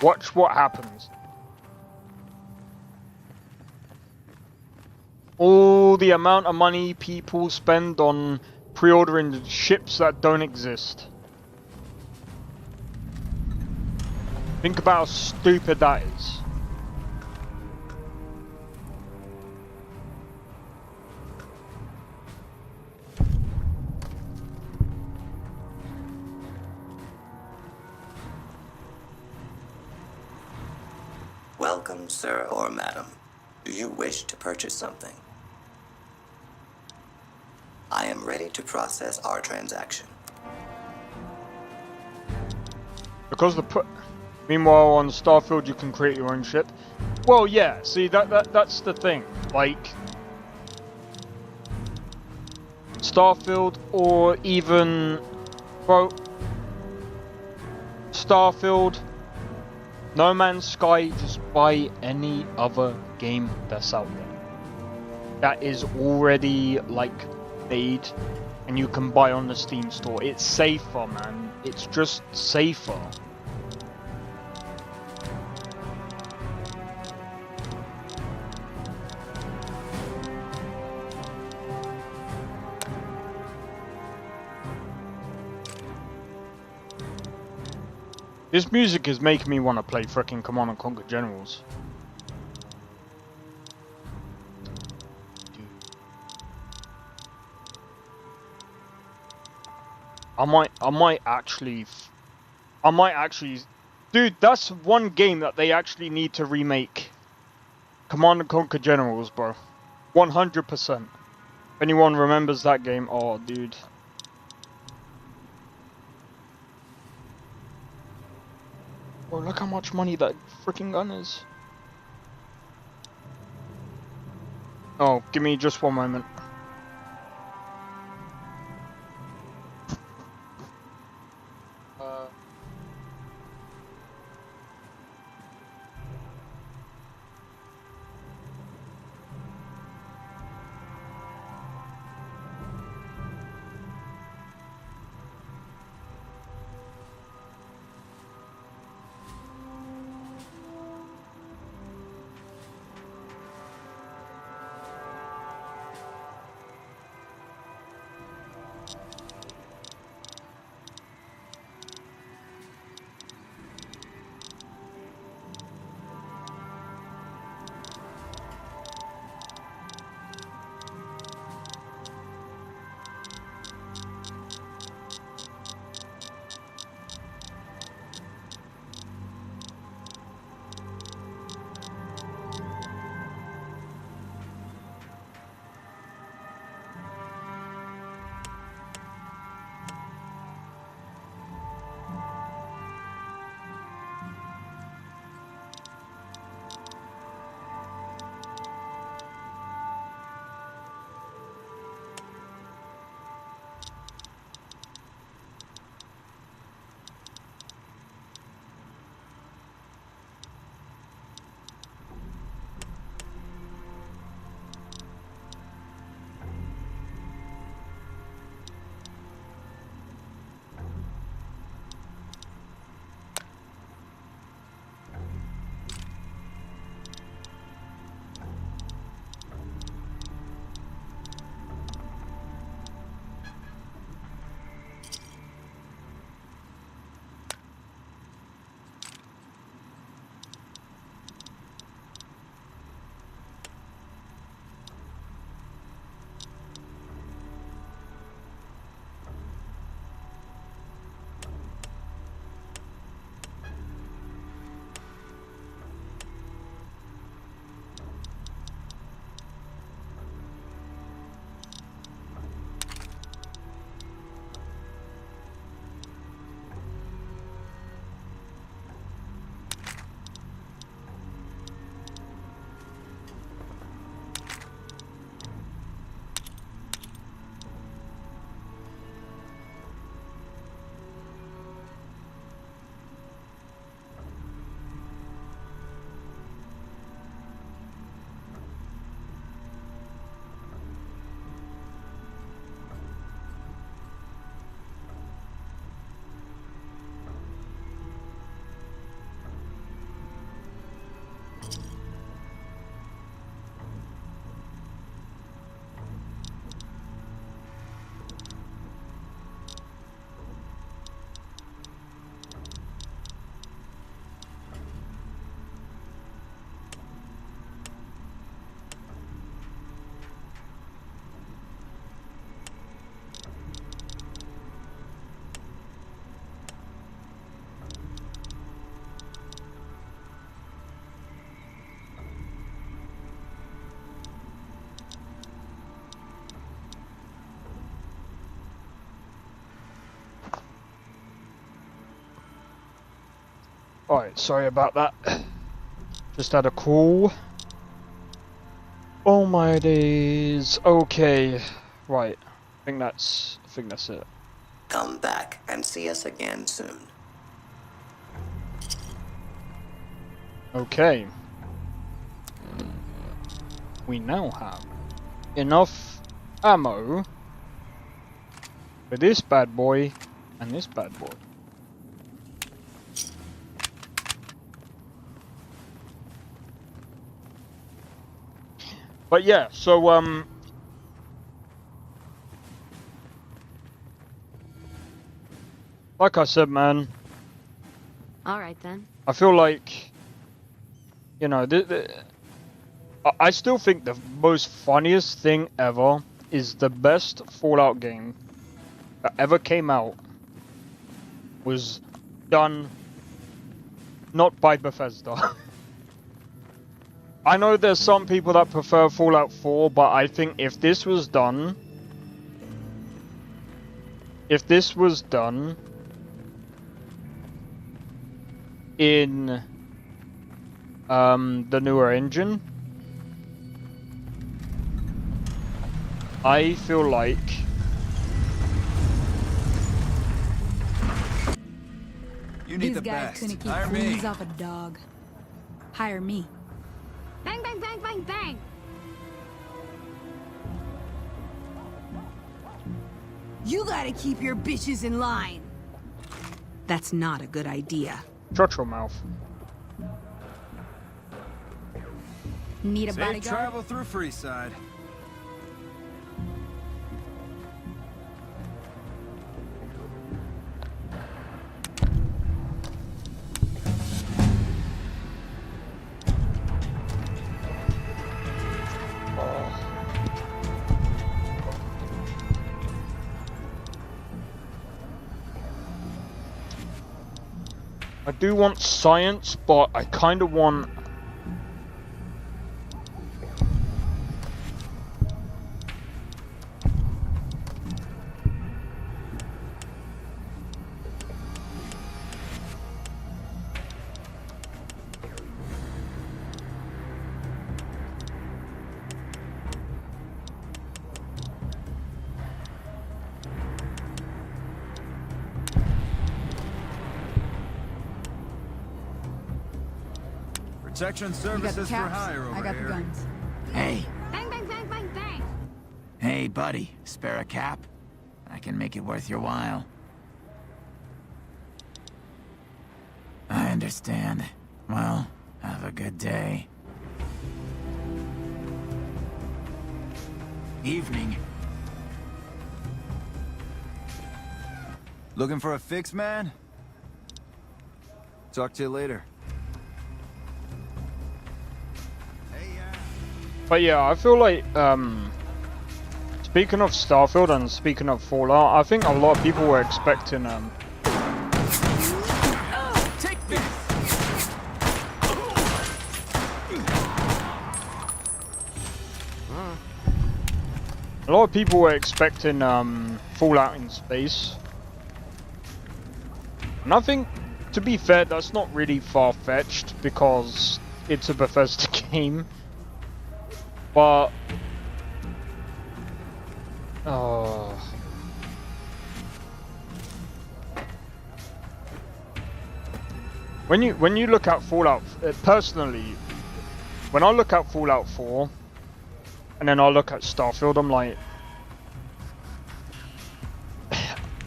Watch what happens. All the amount of money people spend on pre-ordering ships that don't exist. Think about how stupid that is. Welcome, sir or madam. Do you wish to purchase something? I am ready to process our transaction. Because meanwhile on Starfield you can create your own ship. Well, yeah. See, that's the thing. Like Starfield, or even, bro, Starfield, No Man's Sky, just buy any other game that's out there that is already like made and you can buy on the Steam store. It's safer, man. It's just safer. This music is making me want to play frickin' Command and Conquer Generals. Dude. I might actually, dude, that's one game that they actually need to remake. Command and Conquer Generals, bro. 100%. If anyone remembers that game, oh, dude. Bro, look how much money that freaking gun is. Oh, give me just one moment. Alright, sorry about that. Just had a call. Oh my days. Okay. Right. I think that's it. Come back and see us again soon. Okay. We now have enough ammo for this bad boy and this bad boy. But yeah, so like I said, man, All right then. I feel like, you know, I still think the most funniest thing ever is the best Fallout game that ever came out was done not by Bethesda. I know there's some people that prefer Fallout 4, but I think if this was done in the newer engine, I feel like You need This the guy best. couldn't keep Hire me. fleas off a dog. Hire me. Bang, bang, bang, bang, bang. You gotta keep your bitches in line. That's not a good idea. shut your mouth. Need a Safe bodyguard? travel through Freeside. I do want science, but I kind of want... Protection You got the services for caps. hire over I got here. the guns. Hey, Bang, bang, bang, bang, bang. hey, buddy. Spare a cap? I can make it worth your while. I understand. Well, have a good day. Evening. Looking for a fix, man? Talk to you later. But yeah, I feel like, speaking of Starfield and speaking of Fallout, I think a lot of people were expecting, Take this! a lot of people were expecting, Fallout in space. And I think, to be fair, that's not really far-fetched, because it's a Bethesda game. But... When you look at Fallout, personally, when I look at Fallout 4, and then I look at Starfield, I'm like...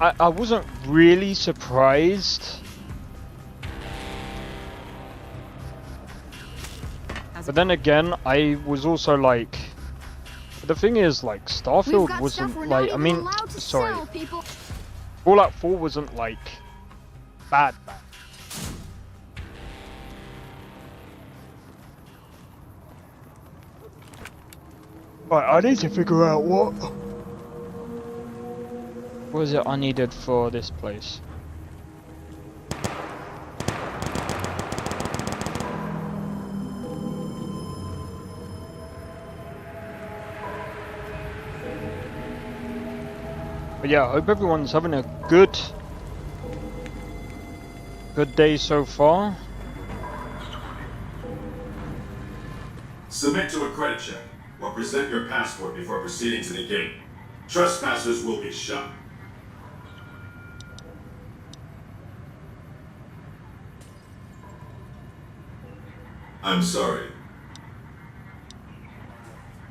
I wasn't really surprised. But then again, I was also like... The thing is, like, We've Starfield got wasn't stuff we're like... not I even mean, allowed to sorry. sell, people. Fallout 4 wasn't, like, bad. Right, I need to figure out what was it I needed for this place. But yeah, I hope everyone's having a good day so far. Submit to a credit check or present your passport before proceeding to the gate. Trespassers will be shot. I'm sorry.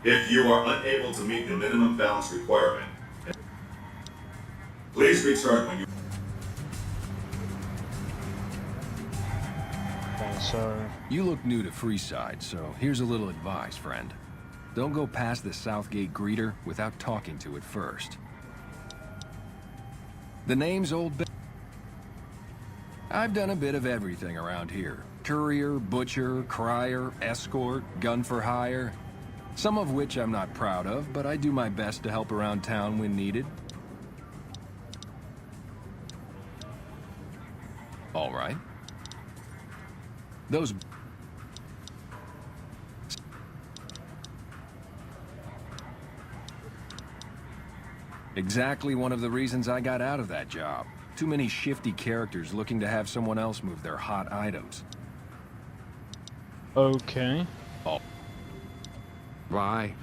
If you are unable to meet the minimum balance requirement, please return when you... Okay, so... You look new to Freeside, so here's a little advice, friend. Don't go past the Southgate greeter without talking to it first. The name's Old Ben. I've done a bit of everything around here. Courier, butcher, crier, escort, gun for hire. Some of which I'm not proud of, but I do my best to help around town when needed. All right. Those... Exactly one of the reasons I got out of that job. Too many shifty characters looking to have someone else move their hot items. Okay. Oh. Bye.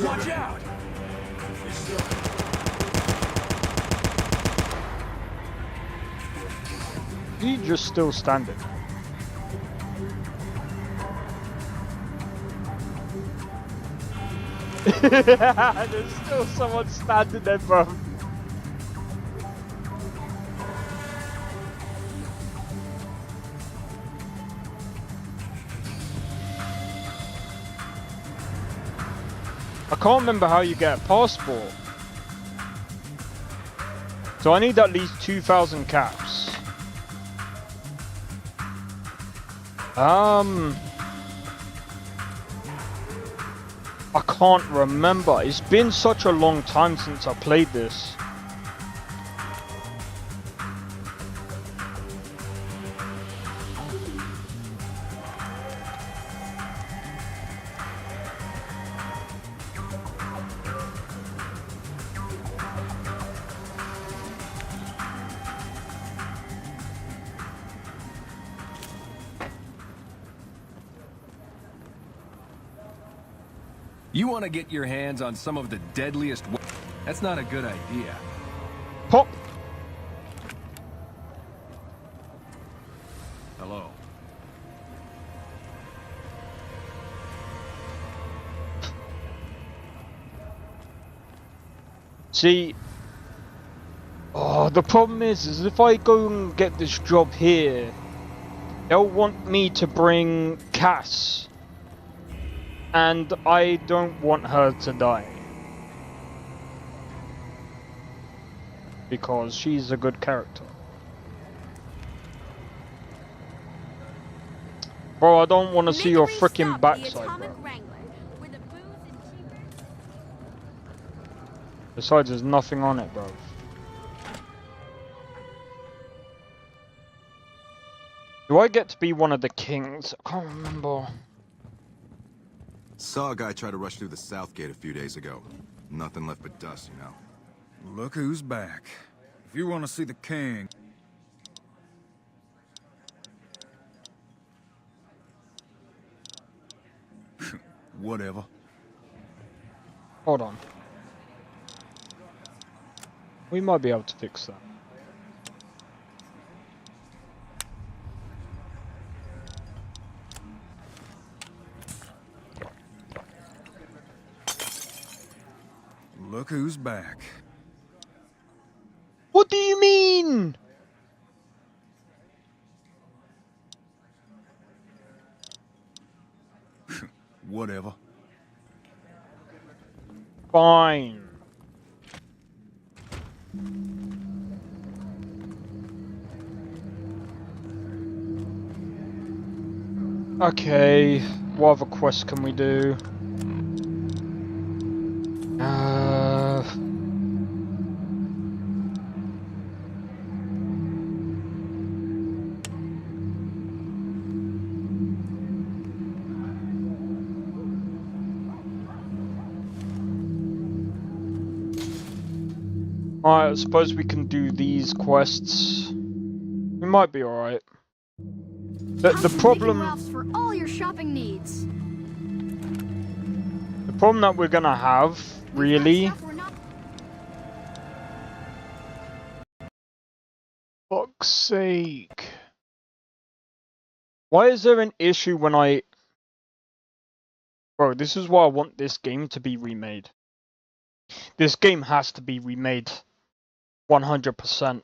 Watch out! Is he just still standing? There's still someone standing there, bro. I can't remember how you get a passport. So I need at least 2,000 caps. I can't remember. It's been such a long time since I played this. You want to get your hands on some of the deadliest... That's not a good idea. Pop! Hello. See... Oh, the problem is if I go and get this job here, they'll want me to bring Cass. And I don't want her to die. Because she's a good character. Bro, I don't want to see your freaking backside, bro. Besides, there's nothing on it, bro. Do I get to be one of the kings? I can't remember. Saw a guy try to rush through the south gate a few days ago. Nothing left but dust, you know. Look who's back. If you want to see the king... Whatever. Hold on. We might be able to fix that. Look who's back. What do you mean? Whatever. Fine. Okay, what other quests can we do? Alright, I suppose we can do these quests. We might be alright. The problem... Ralph's for all your shopping needs. The problem that we're gonna have, really... Fuck's sake. Why is there an issue when I... Bro, this is why I want this game to be remade. This game has to be remade. 100%.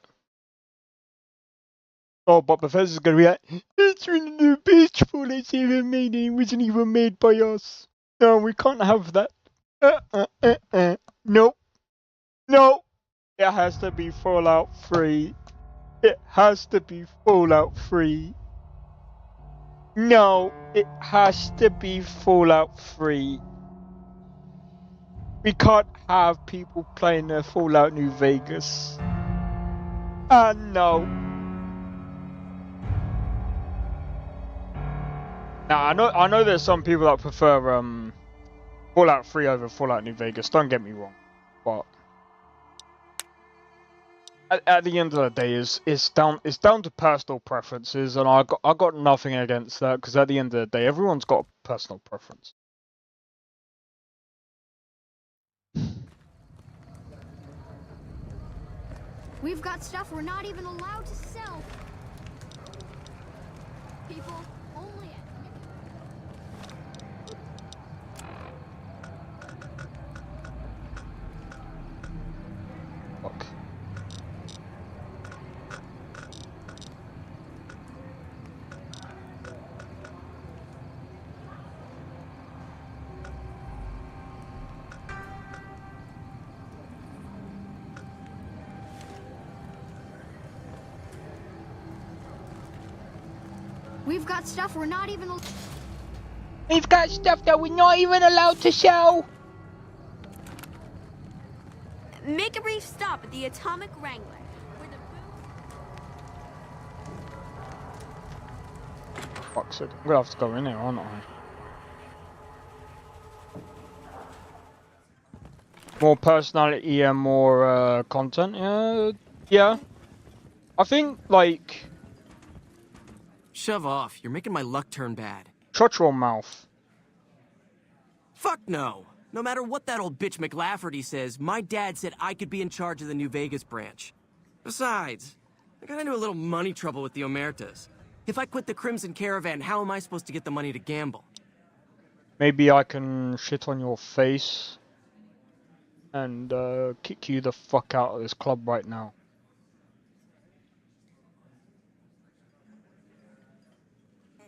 Oh, but Bethesda's gonna be like, it's one of the best Fallout's ever made and it wasn't even made by us. No, we can't have that. Nope. No. It has to be Fallout 3. It has to be Fallout 3. No, it has to be Fallout 3. We can't have people playing their Fallout New Vegas. No. Now I know there's some people that prefer Fallout 3 over Fallout New Vegas. Don't get me wrong, but at the end of the day, it's down to personal preferences, and I got nothing against that because at the end of the day, everyone's got a personal preference. We've got stuff we're not even allowed to sell. People only at Fuck. We've got stuff we're not even. We've got stuff that we're not even allowed to sell. Make a brief stop at the Atomic Wrangler. Fuck's sake. I'm gonna have to go in here, aren't I? More personality and more content. Yeah. I think like. Shove off. You're making my luck turn bad. Shut your mouth. Fuck no. No matter what that old bitch McLafferty says, my dad said I could be in charge of the New Vegas branch. Besides, I got into a little money trouble with the Omertas. If I quit the Crimson Caravan, how am I supposed to get the money to gamble? Maybe I can shit on your face and kick you the fuck out of this club right now.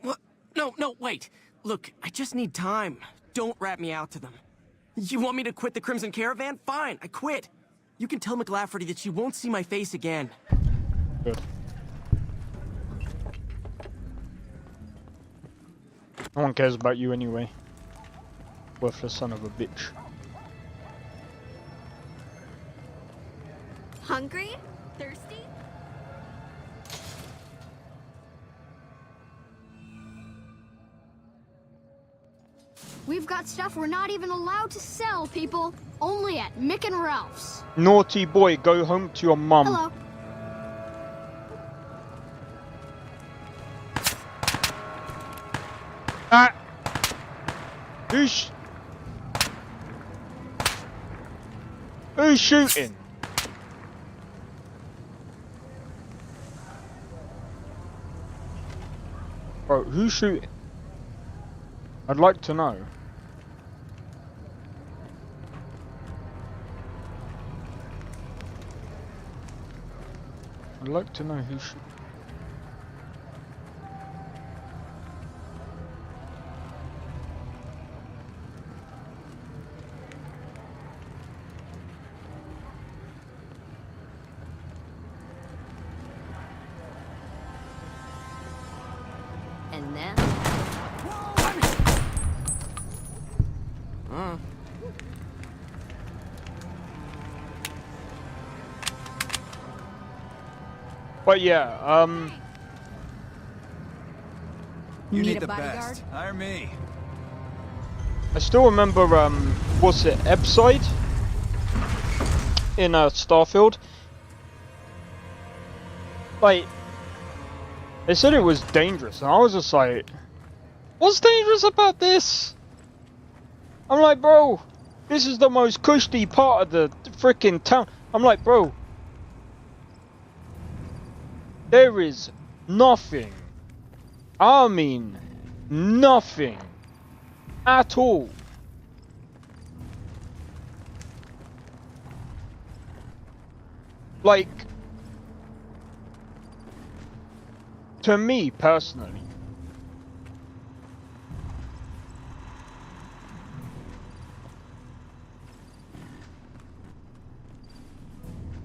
What? No, wait. Look, I just need time. Don't rat me out to them. You want me to quit the Crimson Caravan? Fine, I quit. You can tell McLafferty that she won't see my face again. Good. No one cares about you anyway. Worthless son of a bitch. Hungry? Thirsty? We've got stuff we're not even allowed to sell, people. Only at Mick and Ralph's. Naughty boy, go home to your mum. Hello. Ah! Who's shooting? Bro, who's shooting? I'd like to know. I'd like to know who's shooting. And then... But yeah, You Need need a the bodyguard? best. Hire me. I still remember, what's it, Ebside? In, Starfield? Like, they said it was dangerous, and I was just like, what's dangerous about this? I'm like, bro, this is the most cushy part of the freaking town. I'm like, bro, there is nothing, I mean, nothing at all. Like, to me personally,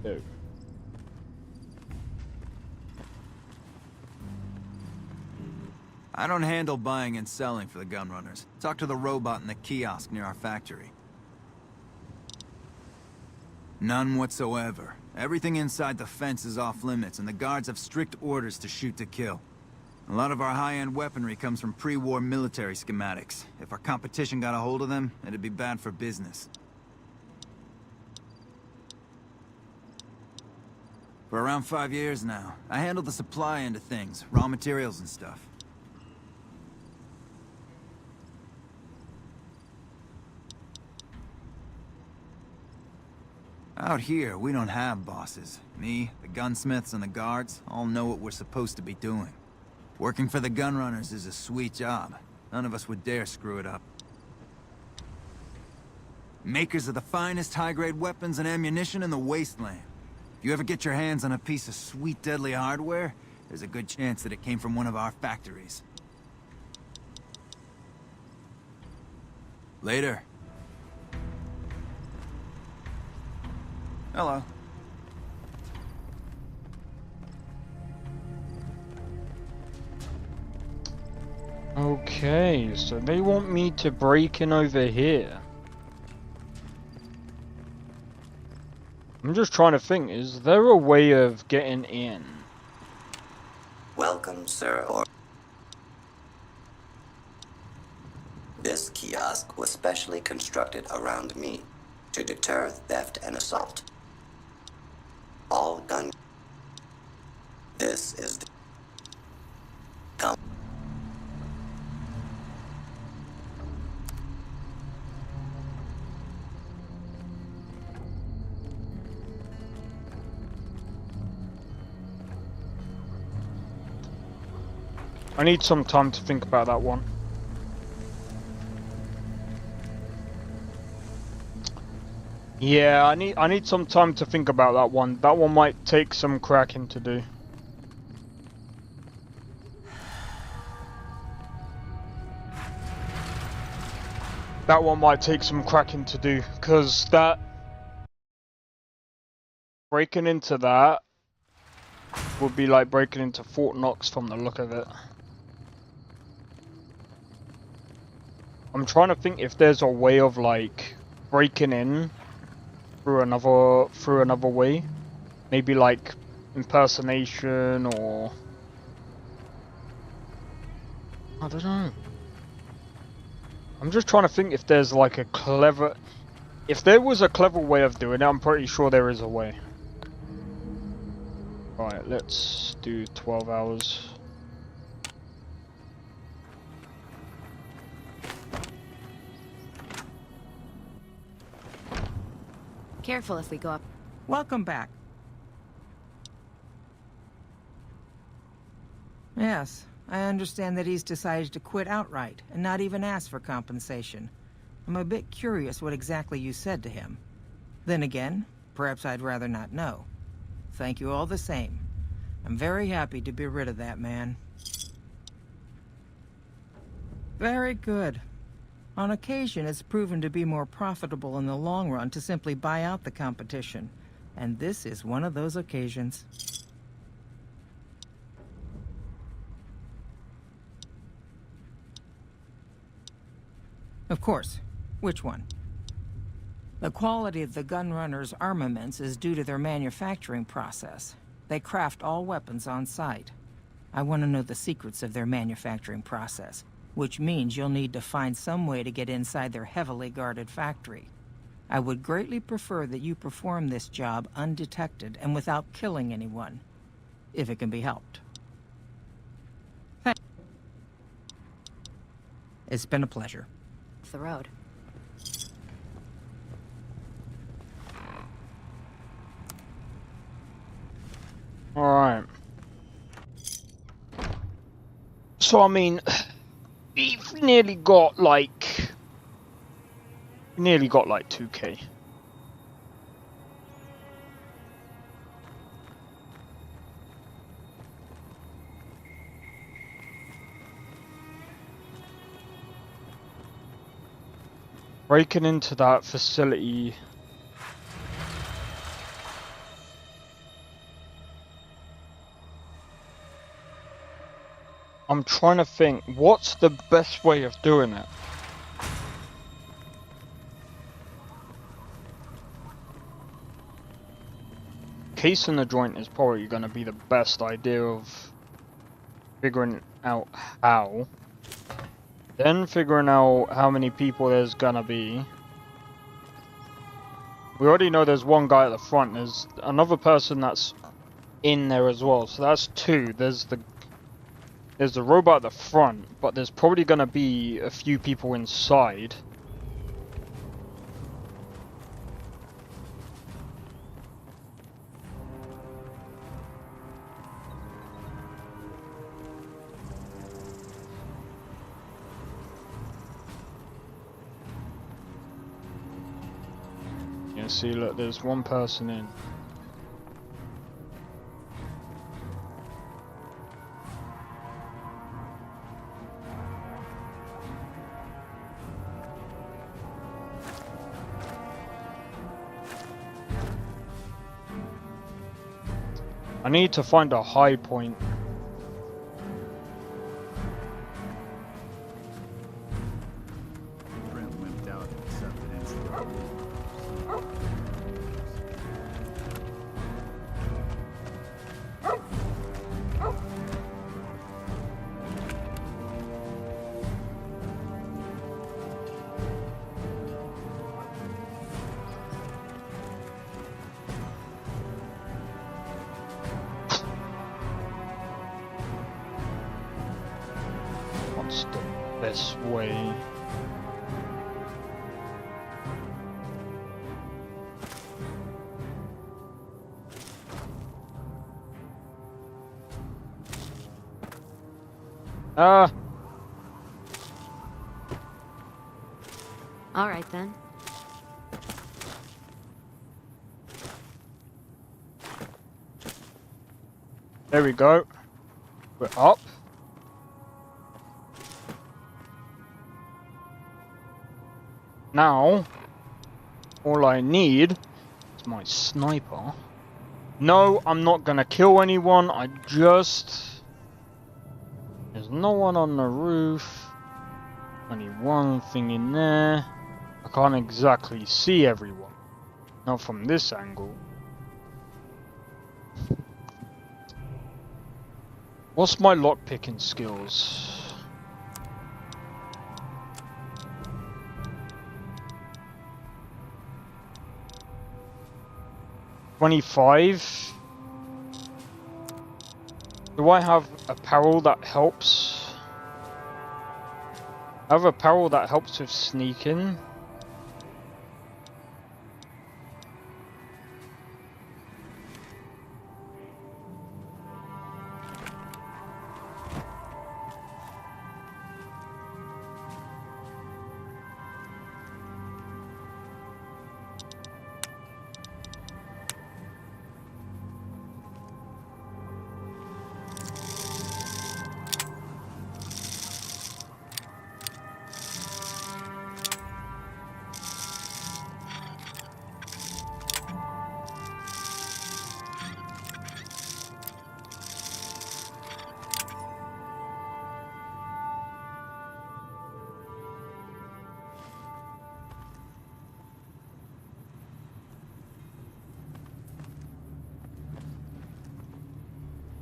do. I don't handle buying and selling for the gun runners. Talk to the robot in the kiosk near our factory. None whatsoever. Everything inside the fence is off limits, and the guards have strict orders to shoot to kill. A lot of our high-end weaponry comes from pre-war military schematics. If our competition got a hold of them, it'd be bad for business. For around 5 years now, I handle the supply end of things, raw materials and stuff. Out here, we don't have bosses. Me, the gunsmiths, and the guards all know what we're supposed to be doing. Working for the gun runners is a sweet job. None of us would dare screw it up. Makers of the finest high-grade weapons and ammunition in the wasteland. If you ever get your hands on a piece of sweet, deadly hardware, there's a good chance that it came from one of our factories. Later. Hello. Okay, so they want me to break in over here. I'm just trying to think, is there a way of getting in? Welcome, sir, or... This kiosk was specially constructed around me to deter theft and assault. All gun... This is the... Come. I need some time to think about that one. Yeah, I need some time to think about that one. That one might take some cracking to do. That one might take some cracking to do, because that... breaking into that would be like breaking into Fort Knox from the look of it. I'm trying to think if there's a way of like breaking in through another way. Maybe like impersonation or... I don't know. I'm just trying to think if there's like a clever... If there was a clever way of doing it, I'm pretty sure there is a way. Right, let's do 12 hours. Careful if we go up. Welcome back. Yes, I understand that he's decided to quit outright and not even ask for compensation. I'm a bit curious what exactly you said to him. Then again, perhaps I'd rather not know. Thank you all the same. I'm very happy to be rid of that man. Very good. On occasion, it's proven to be more profitable in the long run to simply buy out the competition. And this is one of those occasions. Of course. Which one? The quality of the gun runners' armaments is due to their manufacturing process. They craft all weapons on site. I want to know the secrets of their manufacturing process, which means you'll need to find some way to get inside their heavily guarded factory. I would greatly prefer that you perform this job undetected and without killing anyone, if it can be helped. It's been a pleasure. Off the road. Alright. So, I mean, we've nearly got like 2K. Breaking into that facility I'm trying to think, what's the best way of doing it? Casing the joint is probably going to be the best idea of figuring out how. Then figuring out how many people there's going to be. We already know there's one guy at the front. There's another person that's in there as well. So that's two. There's the robot at the front, but there's probably going to be a few people inside. You see, look, there's one person in. I need to find a high point. Brent wimped out and accepted NCR. What's the best way? All right then. There we go. We're up. Now, all I need is my sniper. No, I'm not gonna kill anyone. There's no one on the roof. Only one thing in there. I can't exactly see everyone. Not from this angle. What's my lockpicking skills? $25. Do I have apparel that helps? I have apparel that helps with sneaking.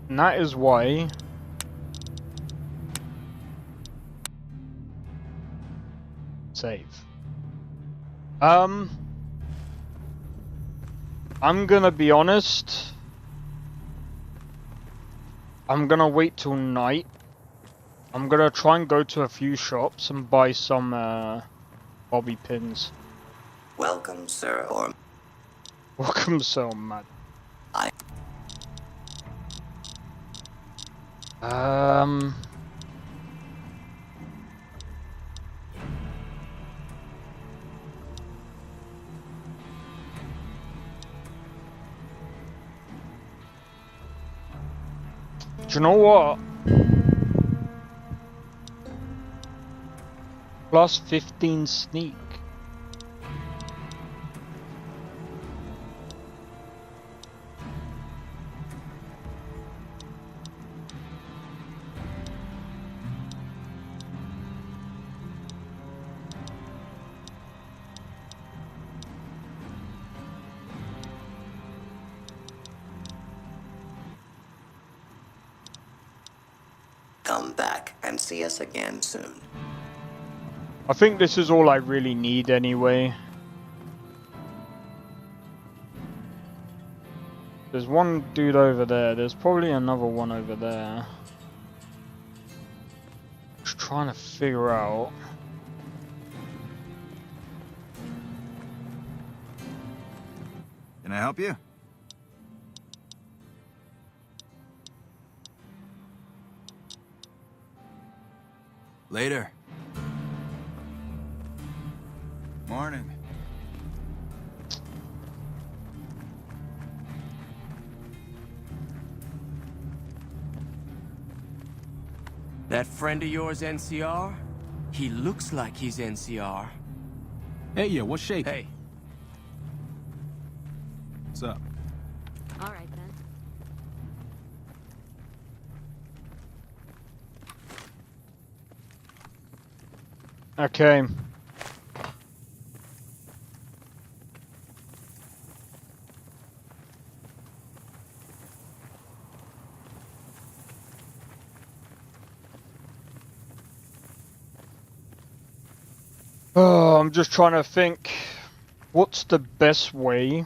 And that is why save. I'm gonna be honest. I'm gonna wait till night. I'm gonna try and go to a few shops and buy some bobby pins. Welcome, sir, or... Welcome, sir, mad. Do you know what? Plus 15 sneak. back and see us again soon. I think this is all I really need anyway. There's one dude over there. There's probably another one over there. Just trying to figure out. Can I help you? Later. Morning. That friend of yours, NCR? He looks like he's NCR. Hey, yeah, what's shaking? Hey. What's up? All right, then. Okay. Oh, I'm just trying to think, what's the best way?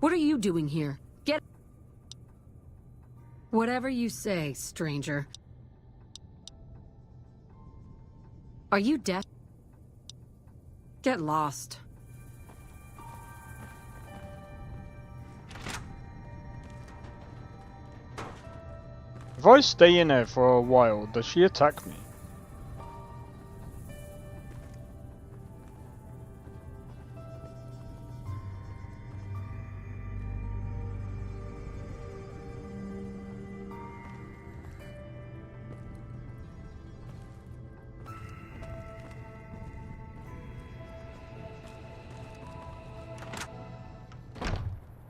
What are you doing here? Get... Whatever you say, stranger. Are you deaf? Get lost. If I stay in there for a while, does she attack me?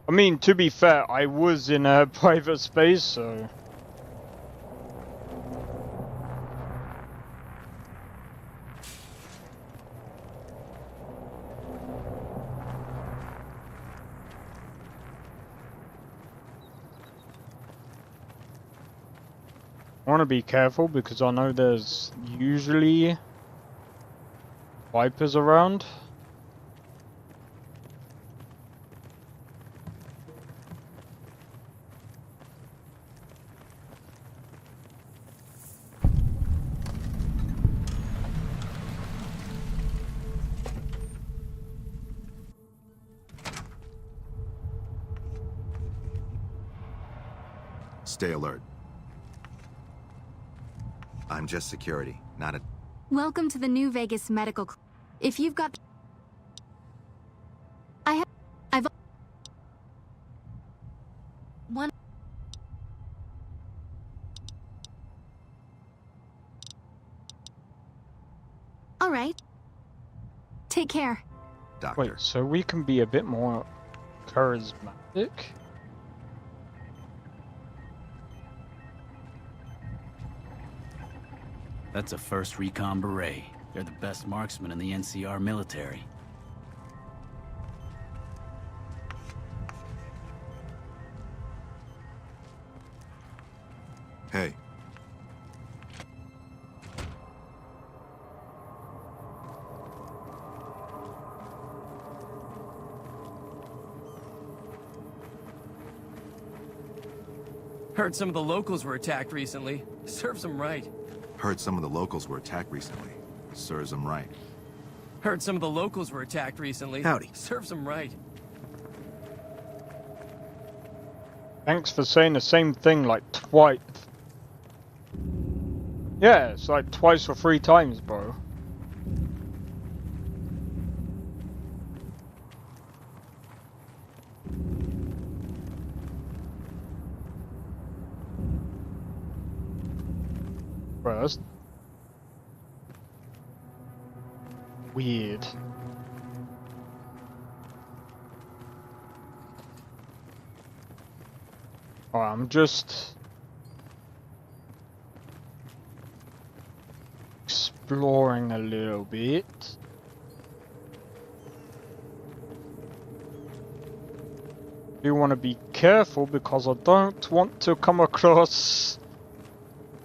I mean, to be fair, I was in a private space, so... I want to be careful because I know there's usually vipers around. Stay alert. I'm just security, not a... Welcome to the New Vegas Medical If you've got... I've... One... All right. Take care. Doctor. Wait, so we can be a bit more charismatic? That's a 1st Recon Beret. They're the best marksmen in the NCR military. Hey. Heard some of the locals were attacked recently. Serves them right. Heard some of the locals were attacked recently. Serves them right. Heard some of the locals were attacked recently. Howdy. Serves them right. Thanks for saying the same thing like twice. Yeah, it's like twice or 3 times, bro. Bro, that's weird. Alright, I'm just exploring a little bit. Do want to be careful because I don't want to come across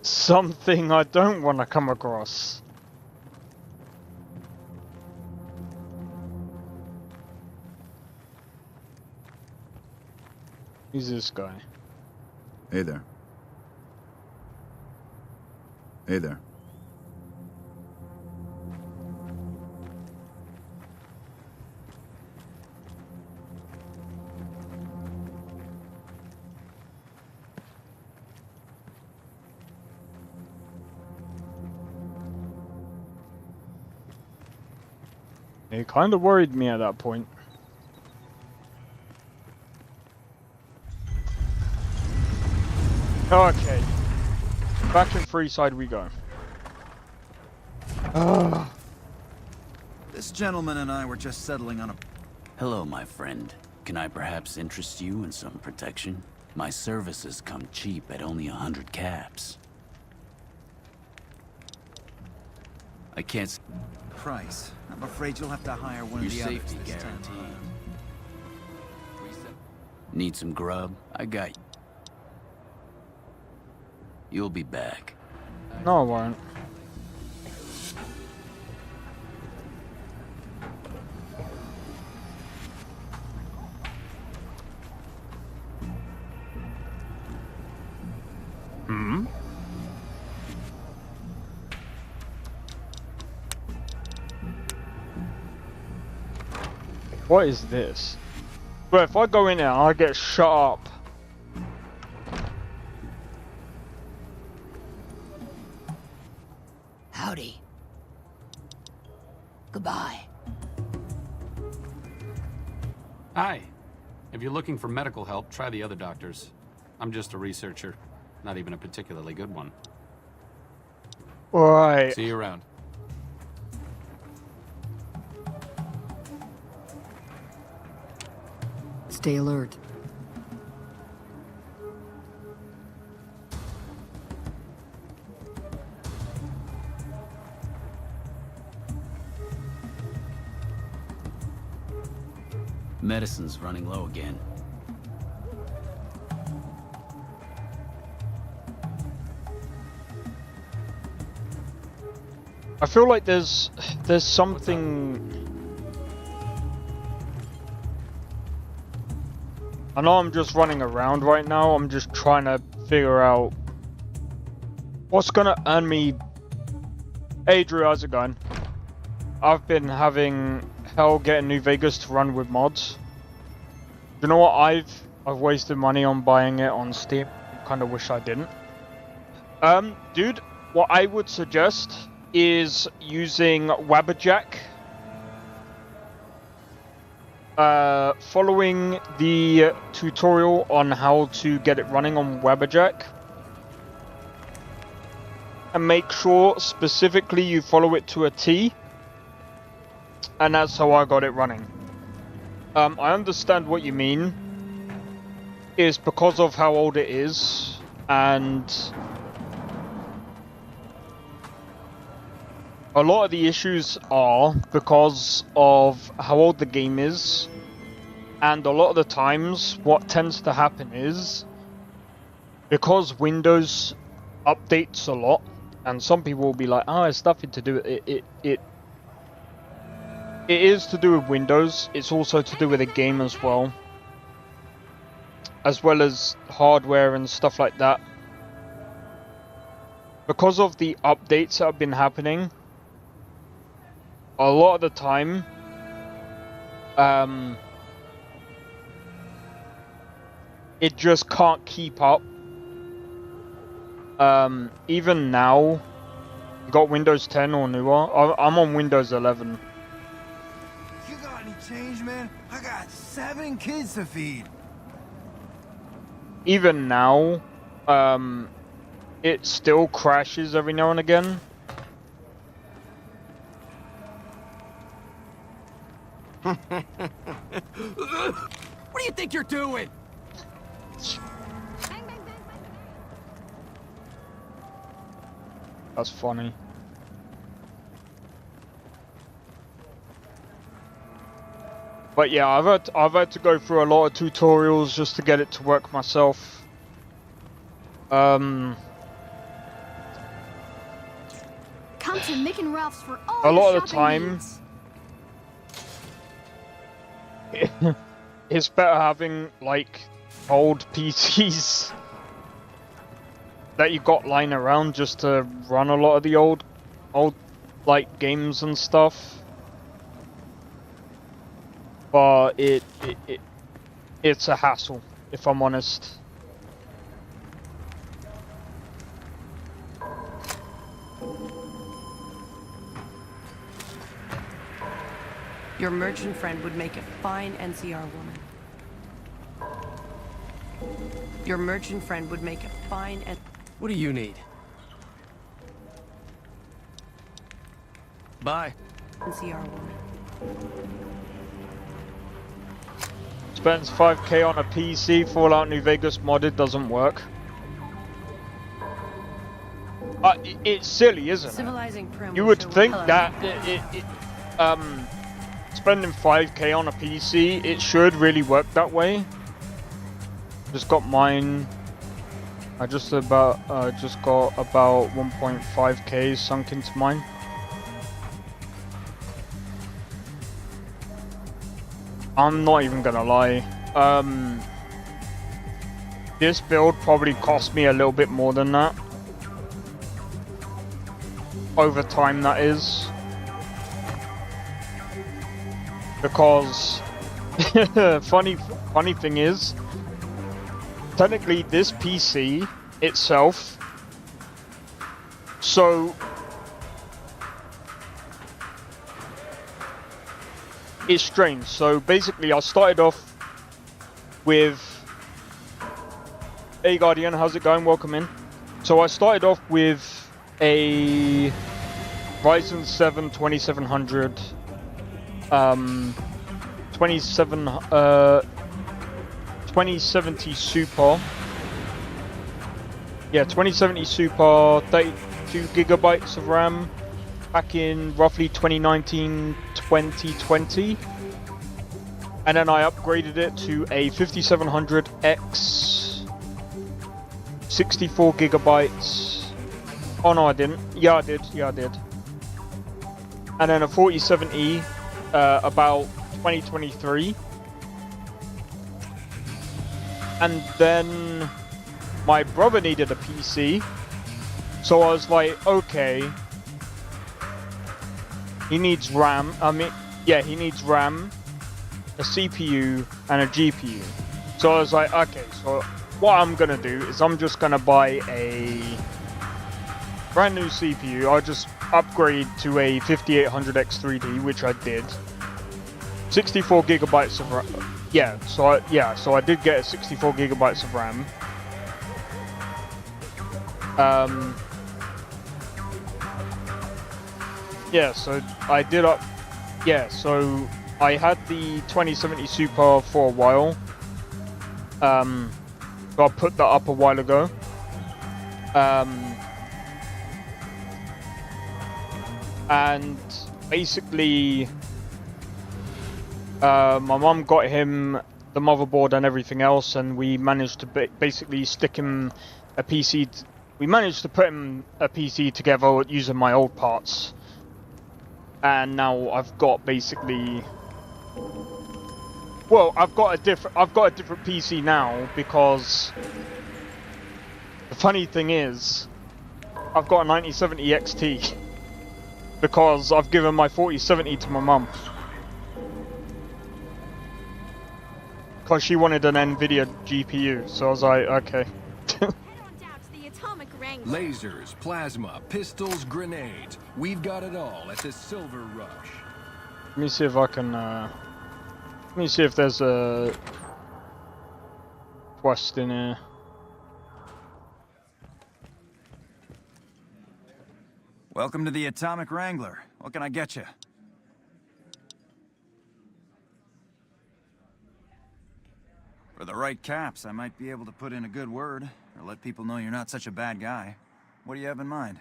something I don't want to come across. Who's this guy? Hey there. Hey there. It kind of worried me at that point. Okay. Back in Freeside we go. This gentleman and I were just settling on a... Hello, my friend. Can I perhaps interest you in some protection? My services come cheap at only 100 caps. I can't... Price. I'm afraid you'll have to hire one Your of the others safety this time. guaranteed. Need some grub? I got you. You'll be back. No, I won't. Hmm? What is this? But if I go in there, I get shut up. Howdy. Goodbye. Hi. If you're looking for medical help, try the other doctors. I'm just a researcher. Not even a particularly good one. Right. See you around. Stay alert. Medicine's running low again. I feel like there's something. I know I'm just running around right now. I'm just trying to figure out what's gonna earn me. Hey Drew, how's it going? I've been having hell getting New Vegas to run with mods. You know what? I've wasted money on buying it on Steam. Kind of wish I didn't. Dude, what I would suggest is using Wabberjack. Following the tutorial on how to get it running on Wabberjack. And make sure specifically you follow it to a T. And that's how I got it running. I understand what you mean. It's because of how old it is. And a lot of the issues are because of how old the game is. And a lot of the times what tends to happen is because Windows updates a lot, and some people will be like, oh, it's nothing to do with it. It is to do with Windows. It's also to do with the game as well as hardware and stuff like that. Because of the updates that have been happening, a lot of the time, it just can't keep up. Even now, you got Windows 10 or newer. I'm on Windows 11. You got any change, man? I got 7 kids to feed. Even now, it still crashes every now and again. What do you think you're doing? That's funny. But yeah, I've had to go through a lot of tutorials just to get it to work myself. Come to Mick and Ralph's for all A lot your of the shopping time, needs. it's better having like old PCs that you got lying around just to run a lot of the old like games and stuff. But it's a hassle, if I'm honest. Your merchant friend would make a fine NCR woman. Your merchant friend would make a fine and... What do you need? Bye. NCR woman. Spends 5k on a PC, Fallout New Vegas modded doesn't work. It's silly, isn't Civilizing it? You would think that spending 5k on a PC, it should really work that way. Just got mine. I just got about 1.5k sunk into mine. I'm not even gonna lie. This build probably cost me a little bit more than that. Over time, that is. Because funny thing is, technically this PC itself, so it's strange. So basically I started off with, hey Guardian, how's it going? Welcome in. So I started off with a Ryzen 7 2700 2070 Super. Yeah, 2070 Super, 32 gigabytes of RAM back in roughly 2019-2020. And then I upgraded it to a 5700X, 64 gigabytes. Oh no, I didn't. Yeah, I did. And then a 4070, about 2023. And then my brother needed a PC, so I was like, okay, he needs RAM. He needs RAM, a CPU, and a GPU. So I was like, okay, so what I'm gonna do is I'm just gonna buy a brand new CPU. I'll just upgrade to a 5800X3D, which I did. 64 gigabytes of RAM. So I did get a 64 gigabytes of RAM. So I did so I had the 2070 Super for a while. So I put that up a while ago. And basically, my mum got him the motherboard and everything else, and we managed to basically stick him a PC. We managed to put him a PC together using my old parts, and now I've got basically. Well, I've got a different PC now, because the funny thing is, I've got a 9070 XT because I've given my 4070 to my mum. because she wanted an NVIDIA GPU, so I was like, okay. Lasers, plasma, pistols, grenades. We've got it all at the Silver Rush. Let me see if I can, let me see if there's a quest in here. Welcome to the Atomic Wrangler. What can I get you? For the right caps, I might be able to put in a good word, or let people know you're not such a bad guy. What do you have in mind?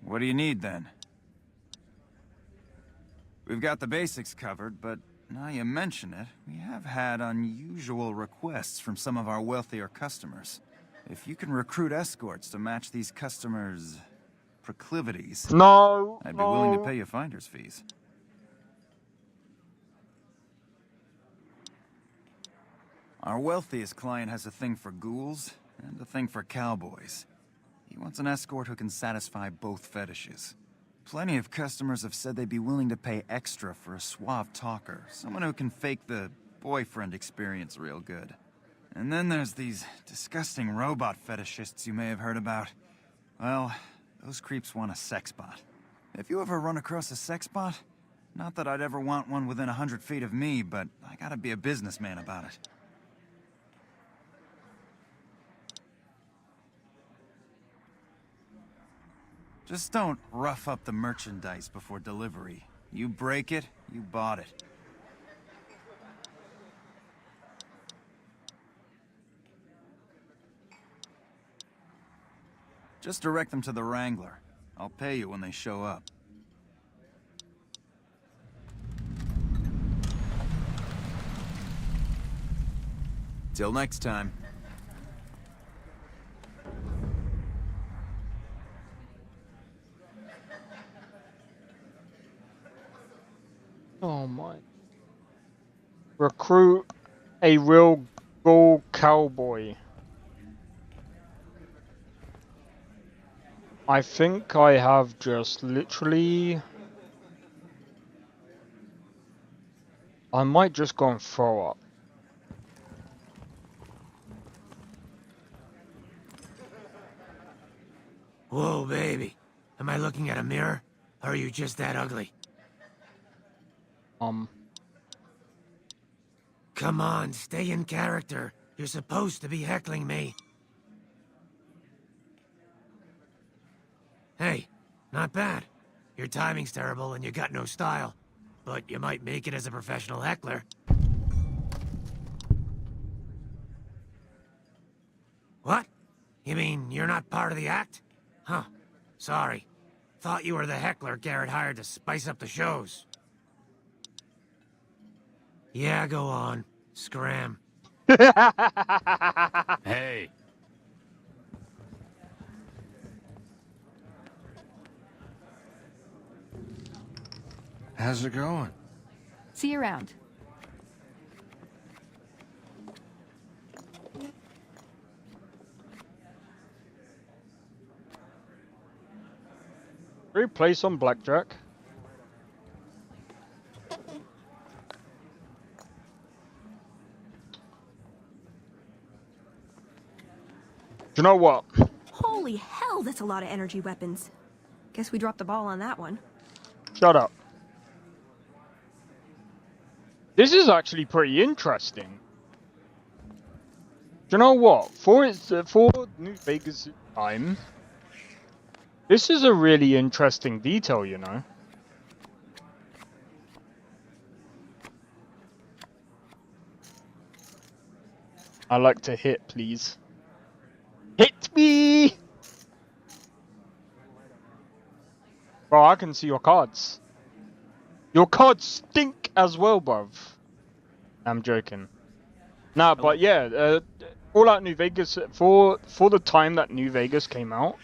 What do you need, then? We've got the basics covered, but now you mention it, we have had unusual requests from some of our wealthier customers. If you can recruit escorts to match these customers' proclivities, I'd be willing to pay you finder's fees. Our wealthiest client has a thing for ghouls and a thing for cowboys. He wants an escort who can satisfy both fetishes. Plenty of customers have said they'd be willing to pay extra for a suave talker, someone who can fake the boyfriend experience real good. And then there's these disgusting robot fetishists you may have heard about. Well, those creeps want a sex bot. If you ever run across a sex bot, not that I'd ever want one within 100 feet of me, but I gotta be a businessman about it. Just don't rough up the merchandise before delivery. You break it, you bought it. Just direct them to the Wrangler. I'll pay you when they show up. Till next time. Oh my. Recruit a real ghoul cowboy. I think I have just literally... I might just go and throw up. Whoa, baby. Am I looking at a mirror? Or are you just that ugly? Come on, stay in character. You're supposed to be heckling me. Hey, not bad. Your timing's terrible and you got no style. But you might make it as a professional heckler. What? You mean you're not part of the act? Huh. Sorry. Thought you were the heckler Garrett hired to spice up the shows. Yeah, go on. Scram. Hey. How's it going? See you around. Replay some blackjack. Do you know what? Holy hell, that's a lot of energy weapons. Guess we dropped the ball on that one. Shut up. This is actually pretty interesting. Do you know what? For New Vegas time, this is a really interesting detail, you know. I like to hit, please. Hit me! Bro, I can see your cards. Your cards stink as well, bruv. I'm joking. Nah, but yeah, Fallout New Vegas, for the time that New Vegas came out,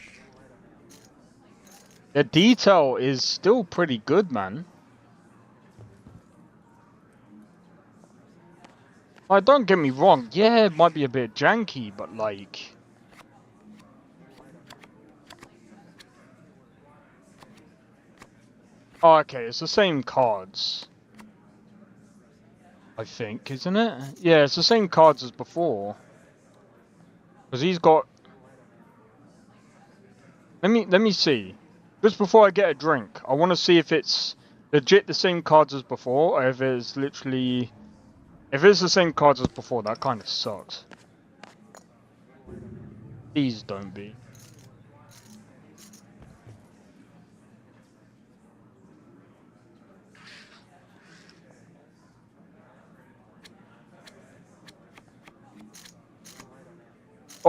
the detail is still pretty good, man. Like, don't get me wrong, yeah, it might be a bit janky, but like... Oh, okay, it's the same cards. I think, isn't it? Yeah, it's the same cards as before. Because he's got... Let me see. Just before I get a drink, I want to see if it's legit the same cards as before, or if it's literally... If it's the same cards as before, that kind of sucks. Please don't be.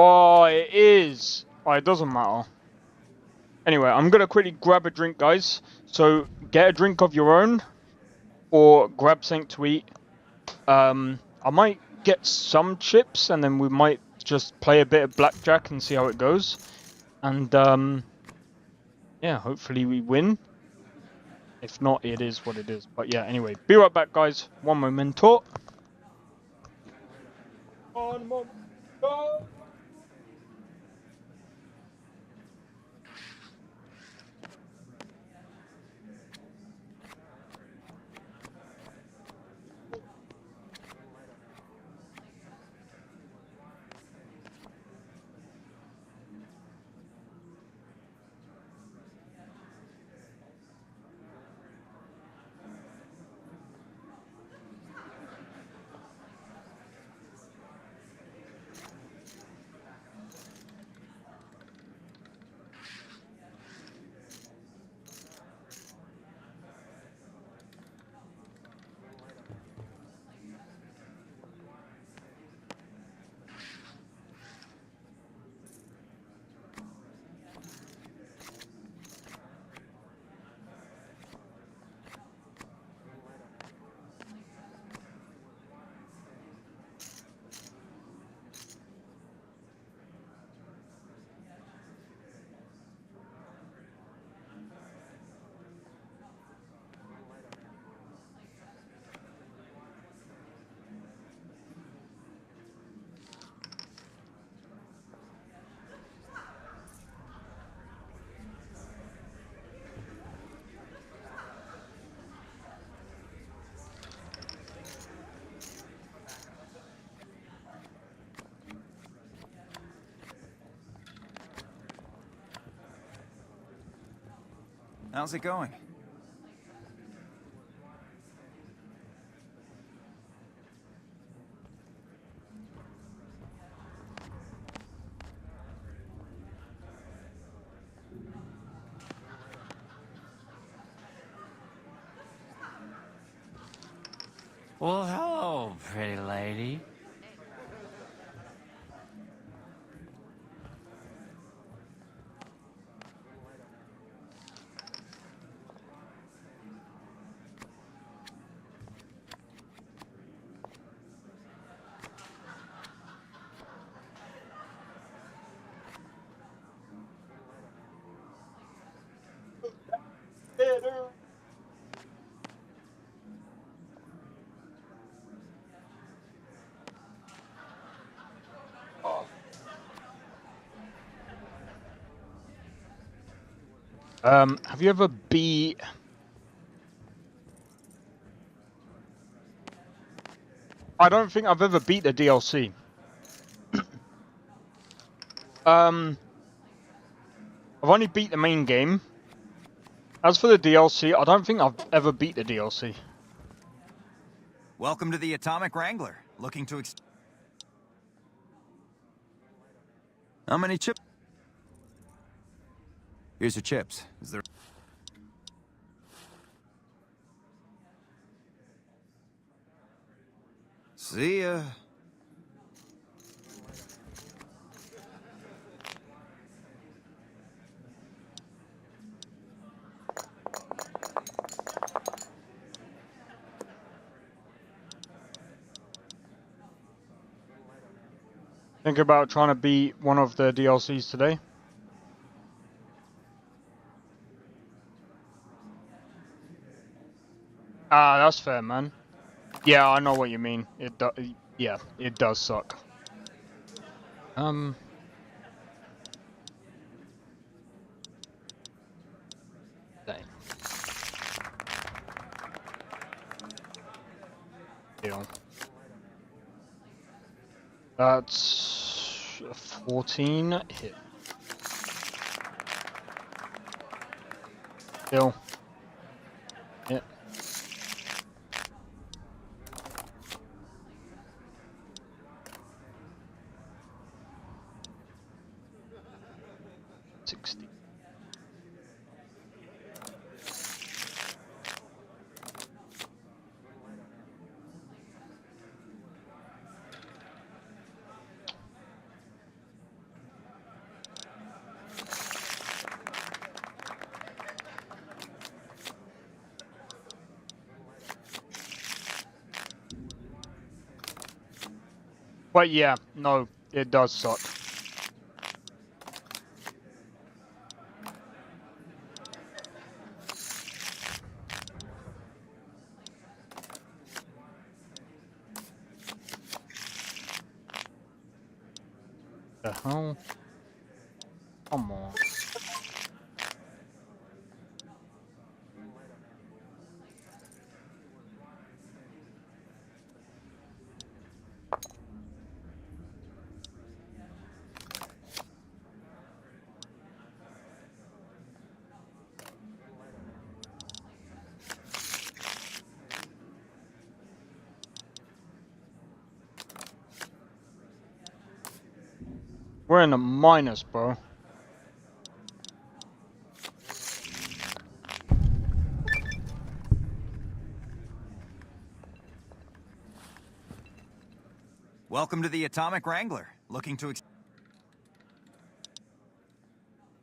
Oh, it is! Oh, it doesn't matter. Anyway, I'm gonna quickly grab a drink, guys. So, get a drink of your own, or grab something to eat. I might get some chips, and then we might just play a bit of blackjack and see how it goes. And, yeah, hopefully we win. If not, it is what it is. But yeah, anyway, be right back, guys. One momento. One momento. How's it going? Well, hello, pretty lady. Have you ever beat... I don't think I've ever beat the DLC. I've only beat the main game. As for the DLC, I don't think I've ever beat the DLC. Welcome to the Atomic Wrangler. Looking to How many chips? Here's your chips. Is there... See ya. Think about trying to beat one of the DLCs today. Ah, that's fair, man. Yeah, I know what you mean. Yeah, it does suck. Dang. Deal. That's a 14 hit. Deal. Hit. But yeah, no, it does suck. The hell? Come on. We're in a minus, bro. Welcome to the Atomic Wrangler. Looking to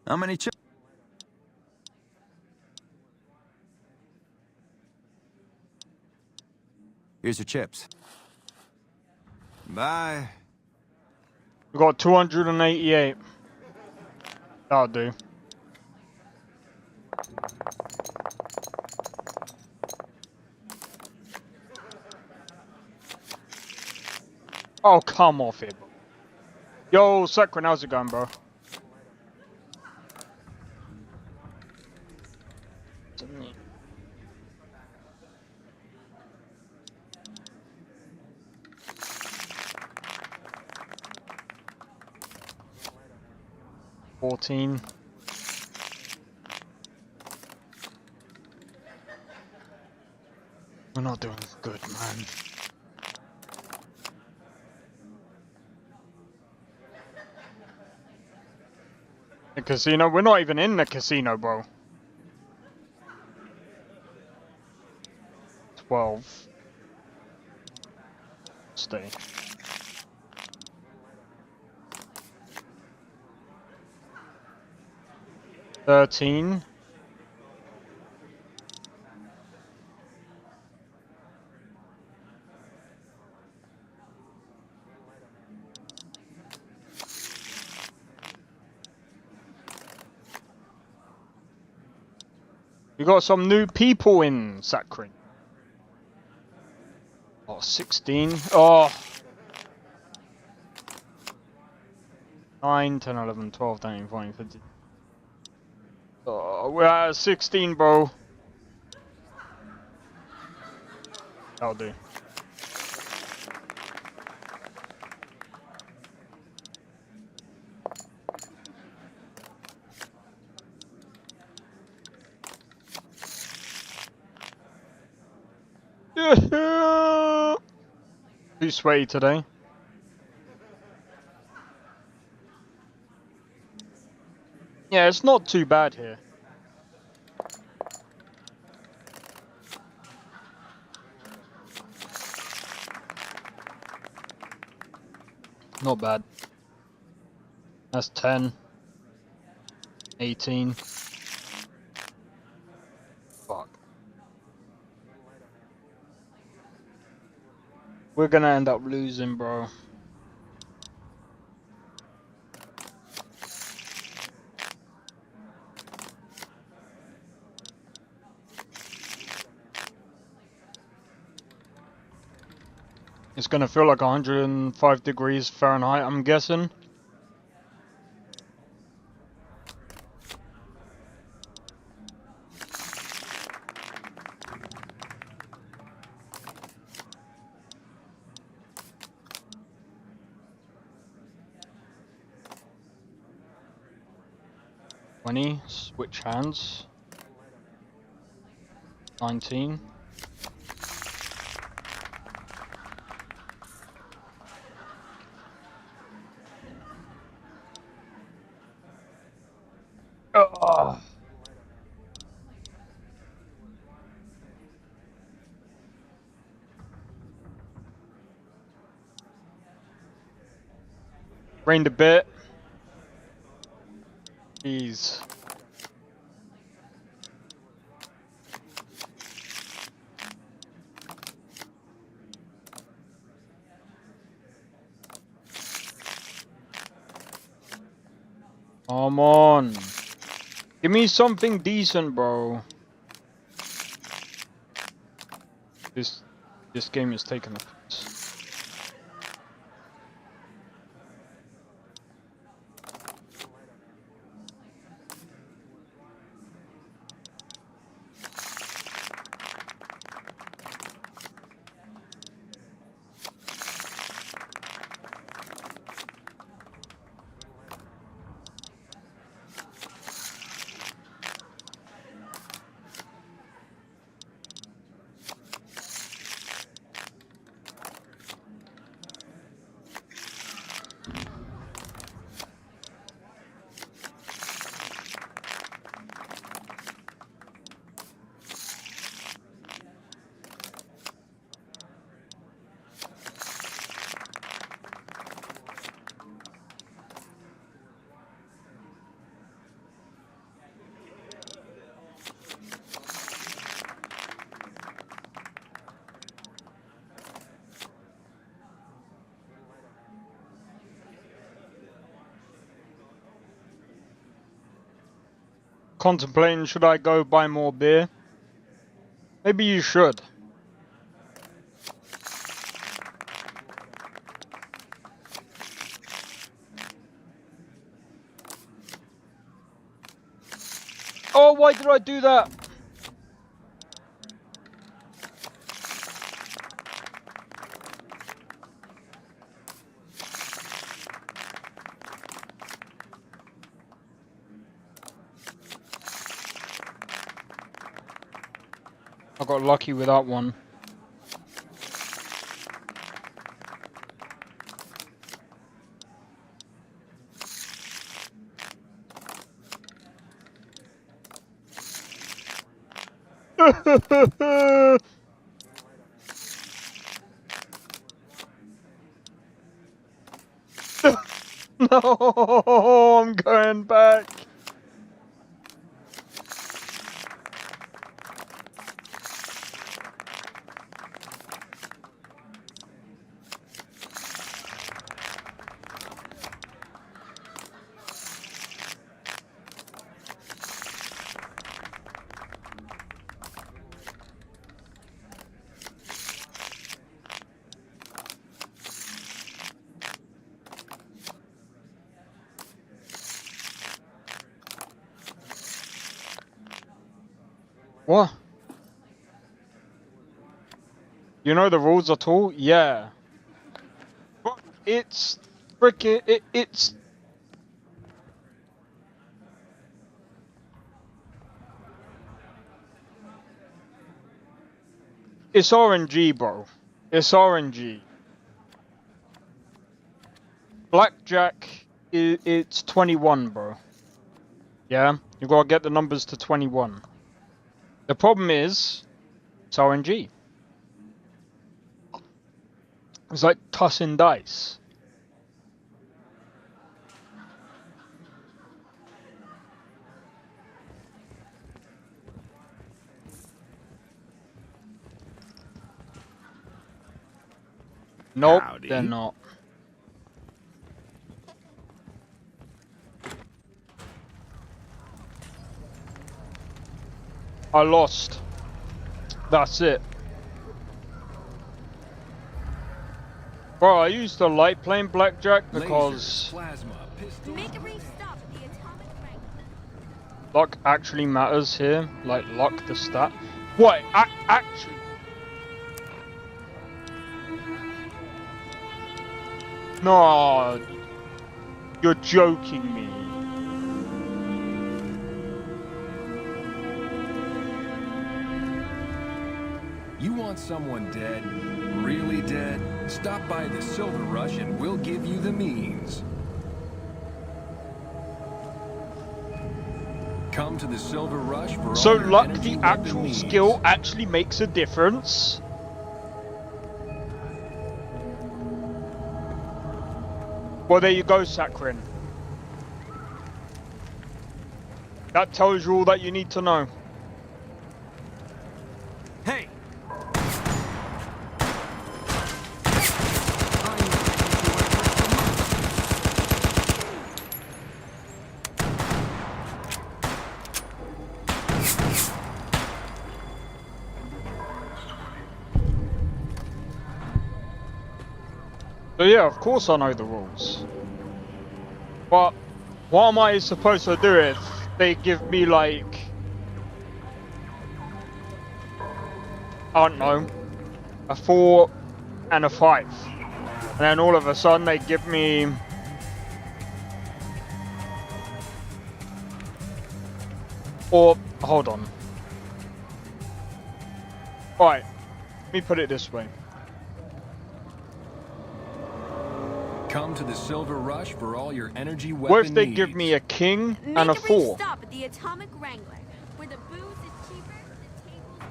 How many chips? Here's your chips. Bye. We got 288. That'll do. Oh, come off it, bro. Yo, Sekron, how's it going, bro? $14. We're not doing good, man. The casino? We're not even in the casino, bro. 12. Stay. 13. You got some new people in Sakrin. Oh, 16. Oh. 9, 10, 11, 12, 13, 14, 15. Oh, we're at 16, bro. That'll do. Too sweaty today. Yeah, it's not too bad here. Not bad. That's 10. 18. Fuck. We're gonna end up losing, bro. It's gonna feel like 105 degrees Fahrenheit, I'm guessing. 20. Switch hands. 19. Ugh. Rained a bit. Jeez. Come on. Give me something decent, bro. This game is taking a piss. Contemplating, should I go buy more beer? Maybe you should. Oh, why did I do that? I got lucky with that one. No, I'm going back. What? You know the rules at all? Yeah. But it's freaking it's RNG, bro. It's RNG. Blackjack it's 21, bro. Yeah, you gotta get the numbers to 21. The problem is, it's RNG. It's like tossing dice. Nope, Howdy. they're not. I lost. That's it. Bro, I used to like playing blackjack because Make a brief stop at the atomic rank. luck actually matters here. Like luck, the stat. What? Actually? No, you're joking me. You want someone dead? Really dead? Stop by the Silver Rush and we'll give you the means. Come to the Silver Rush for So all your luck, energy the weapon actual needs. skill actually makes a difference. Well, there you go, Sakrin. That tells you all that you need to know. Hey! So yeah, of course I know the rules. But what am I supposed to do if they give me like, I don't know, a 4 and a 5, and then all of a sudden they give me or hold on. Alright, let me put it this way. Come to the Silver Rush for all your energy weapon What if they needs. give me a king Make and a a brief 4? stop at the Atomic Wrangler, where the booze is cheaper, the tables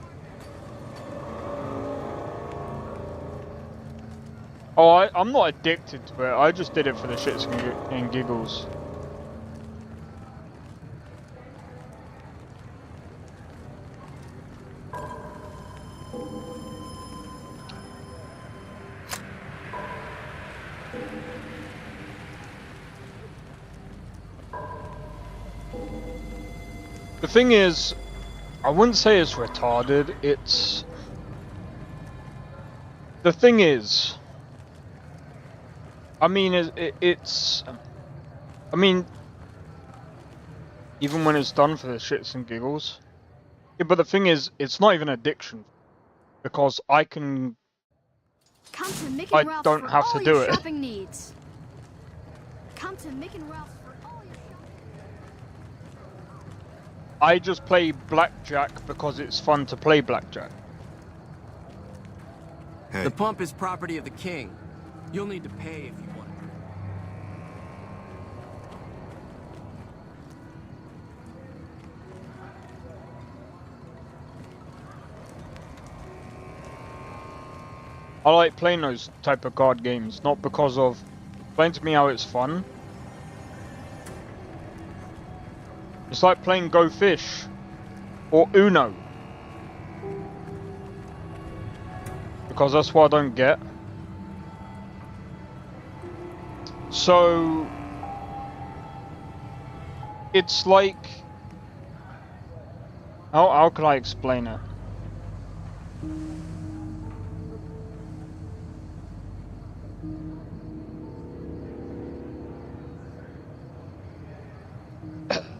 Oh, I'm not addicted to it. I just did it for the shits and giggles. The thing is, I wouldn't say it's retarded, it's... The thing is... I mean, it's... I mean... Even when it's done for the shits and giggles. Yeah, but the thing is, it's not even addiction. Because I can... Come to Mick I and Ralph's don't for have all to your do it. shopping needs. Come to Mick and Ralph's for all your shopping I just play blackjack because it's fun to play blackjack. The pump is property of the king. You'll need to pay if you want it. I like playing those type of card games, not because of... Explain to me how it's fun. It's like playing Go Fish or Uno. Because that's what I don't get. So... It's like... How can I explain it?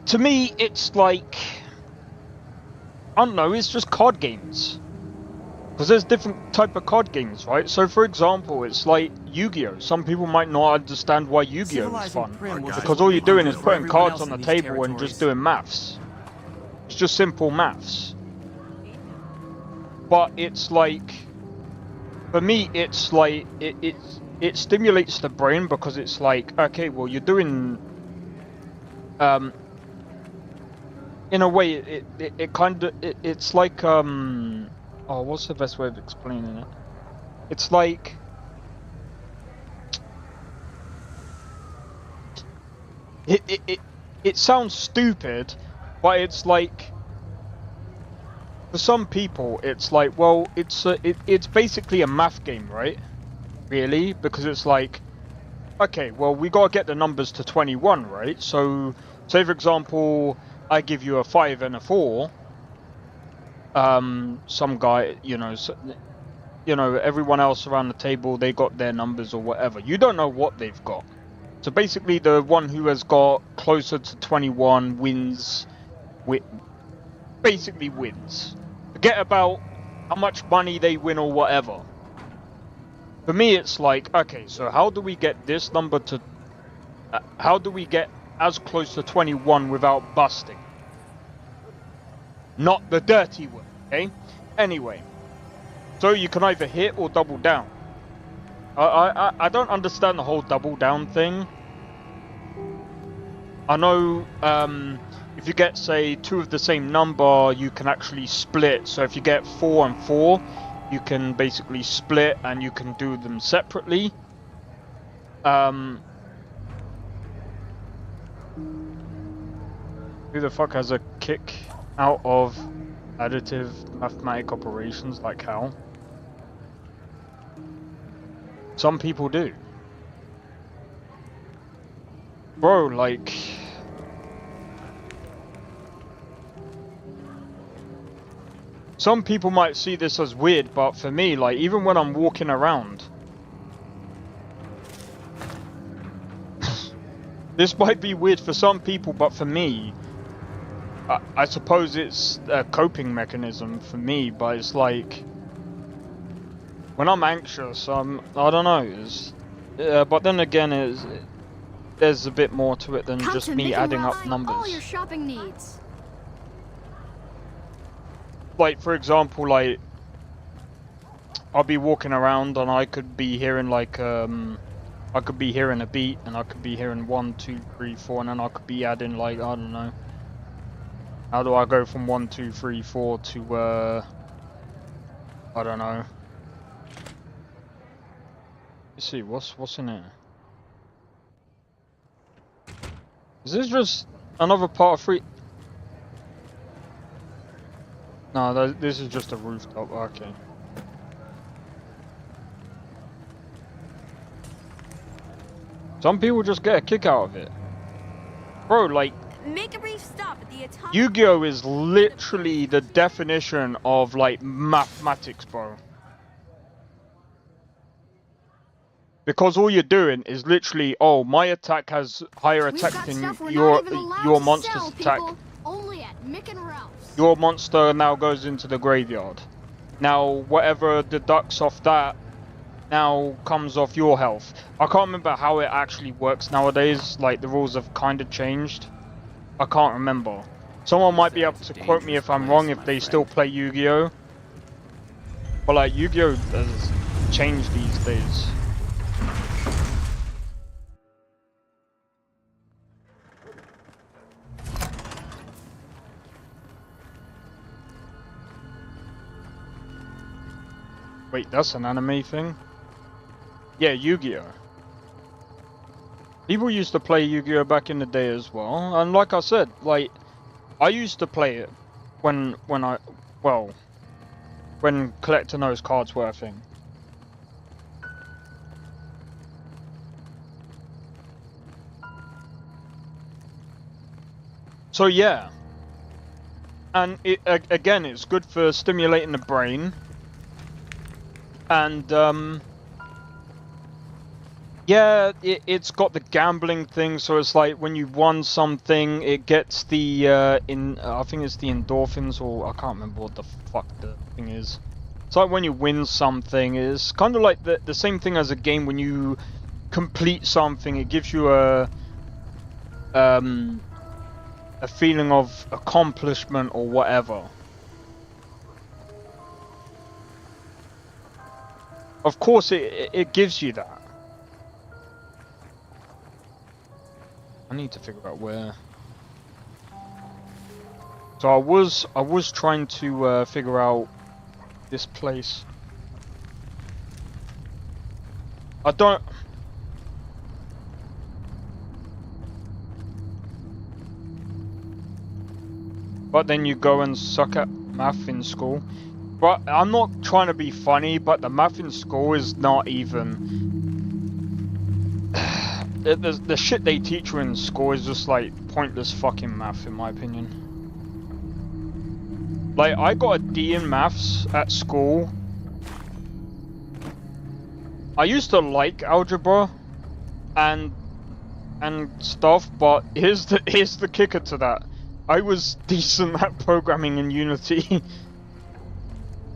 To me, it's like... I don't know, it's just card games. Because there's different type of card games, right? So for example, it's like Yu-Gi-Oh! Some people might not understand why Yu-Gi-Oh! Is fun. Because all you're doing is putting cards on the table and just doing maths. It's just simple maths. But it's like... For me, it's like... It stimulates the brain because it's like, okay, well you're doing... in a way, it kind of... It's like, oh, what's the best way of explaining it? It's like... It sounds stupid, but it's like... For some people, it's like, well, it's basically a math game, right? Really? Because it's like... Okay, well, we gotta get the numbers to 21, right? So, say for example, I give you a 5 and a 4. Some guy, you know, everyone else around the table, they got their numbers or whatever. You don't know what they've got. So basically, the one who has got closer to 21 wins. Basically wins. Forget about how much money they win or whatever. For me, it's like, okay, so how do we get this number to... how do we get as close to 21 without busting? Not the dirty way, okay? Anyway. So you can either hit or double down. I don't understand the whole double down thing. I know if you get, say, 2 of the same number, you can actually split. So if you get 4 and 4, you can basically split and you can do them separately. Who the fuck has a kick out of additive mathematic operations? Like how? Some people do. Bro, like... Some people might see this as weird, but for me, like, even when I'm walking around... This might be weird for some people, but for me... I suppose it's a coping mechanism for me, but it's like... When I'm anxious, I don't know, but then again, there's a bit more to it than just me adding up numbers. All your shopping needs. Like, for example, like, I'll be walking around and I could be hearing like, I could be hearing a beat and I could be hearing 1, 2, 3, 4, and then I could be adding like, I don't know. How do I go from 1, 2, 3, 4 to, I don't know. Let's see, what's in here? Is this just another part of 3? No, this is just a rooftop, okay. Some people just get a kick out of it. Bro, like... Make a brief stop at the atomic... Yu-Gi-Oh! Is literally the definition of, like, mathematics, bro. Because all you're doing is literally, oh, my attack has higher attack than your monster's attack. Only at Mick and Ralph's. Your monster now goes into the graveyard. Now, whatever deducts off that now comes off your health. I can't remember how it actually works nowadays. Like, the rules have kind of changed. I can't remember. Someone might be able to quote me if I'm wrong, if they still play Yu-Gi-Oh! But, like, Yu-Gi-Oh! Has changed these days. Wait, that's an anime thing? Yeah, Yu-Gi-Oh! People used to play Yu-Gi-Oh! Back in the day as well, and like I said, like, I used to play it when collecting those cards were a thing. So yeah, and again, it's good for stimulating the brain. And yeah, it's got the gambling thing, so it's like when you won something, it gets the I think it's the endorphins, or I can't remember what the fuck the thing is. It's like when you win something, it's kind of like the same thing as a game. When you complete something, it gives you a feeling of accomplishment or whatever. Of course, it gives you that. I need to figure out where. So I was trying to figure out this place. I don't. But then you go and suck at math in school. But I'm not trying to be funny, but the math in school is not even... the shit they teach you in school is just like pointless fucking math, in my opinion. Like, I got a D in maths at school. I used to like algebra and stuff, but here's the kicker to that. I was decent at programming in Unity.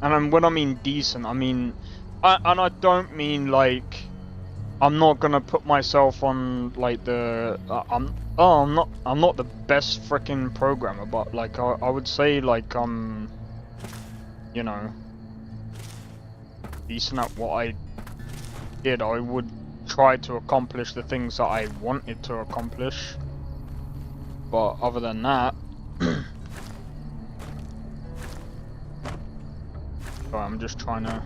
And when I mean decent, I mean, and I don't mean like, I'm not gonna put myself on like the, I'm not the best freaking programmer, but like I would say like you know, decent at what I did, I would try to accomplish the things that I wanted to accomplish. But other than that, sorry, I'm just trying to.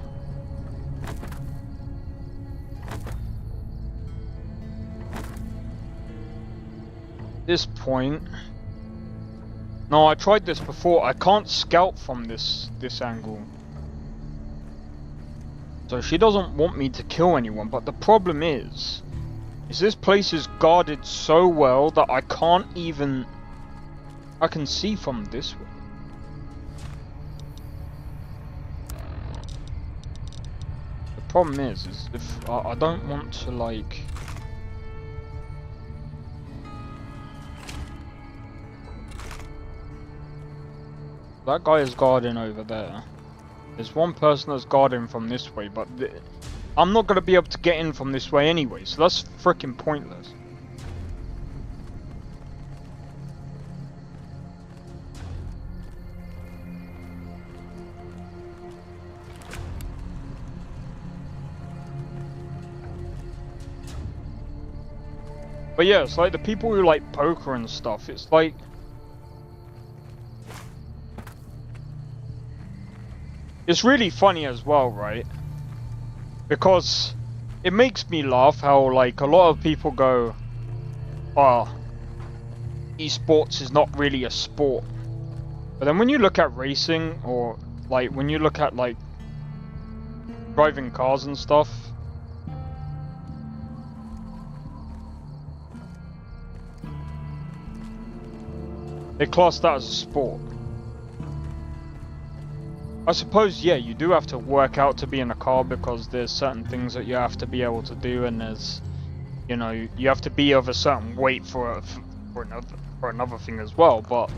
This point. No, I tried this before. I can't scout from this angle. So she doesn't want me to kill anyone, but the problem is this place is guarded so well that I can't even... I can see from this way. The problem is if I don't want to, like... That guy is guarding over there. There's one person that's guarding from this way, but I'm not going to be able to get in from this way anyway, so that's freaking pointless. But yeah, it's like the people who like poker and stuff, it's like... It's really funny as well, right? Because it makes me laugh how, like, a lot of people go, oh, esports is not really a sport. But then when you look at racing, or, like, when you look at, like, driving cars and stuff, they class that as a sport. I suppose, yeah, you do have to work out to be in a car because there's certain things that you have to be able to do, and there's, you know, you have to be of a certain weight for another thing as well. But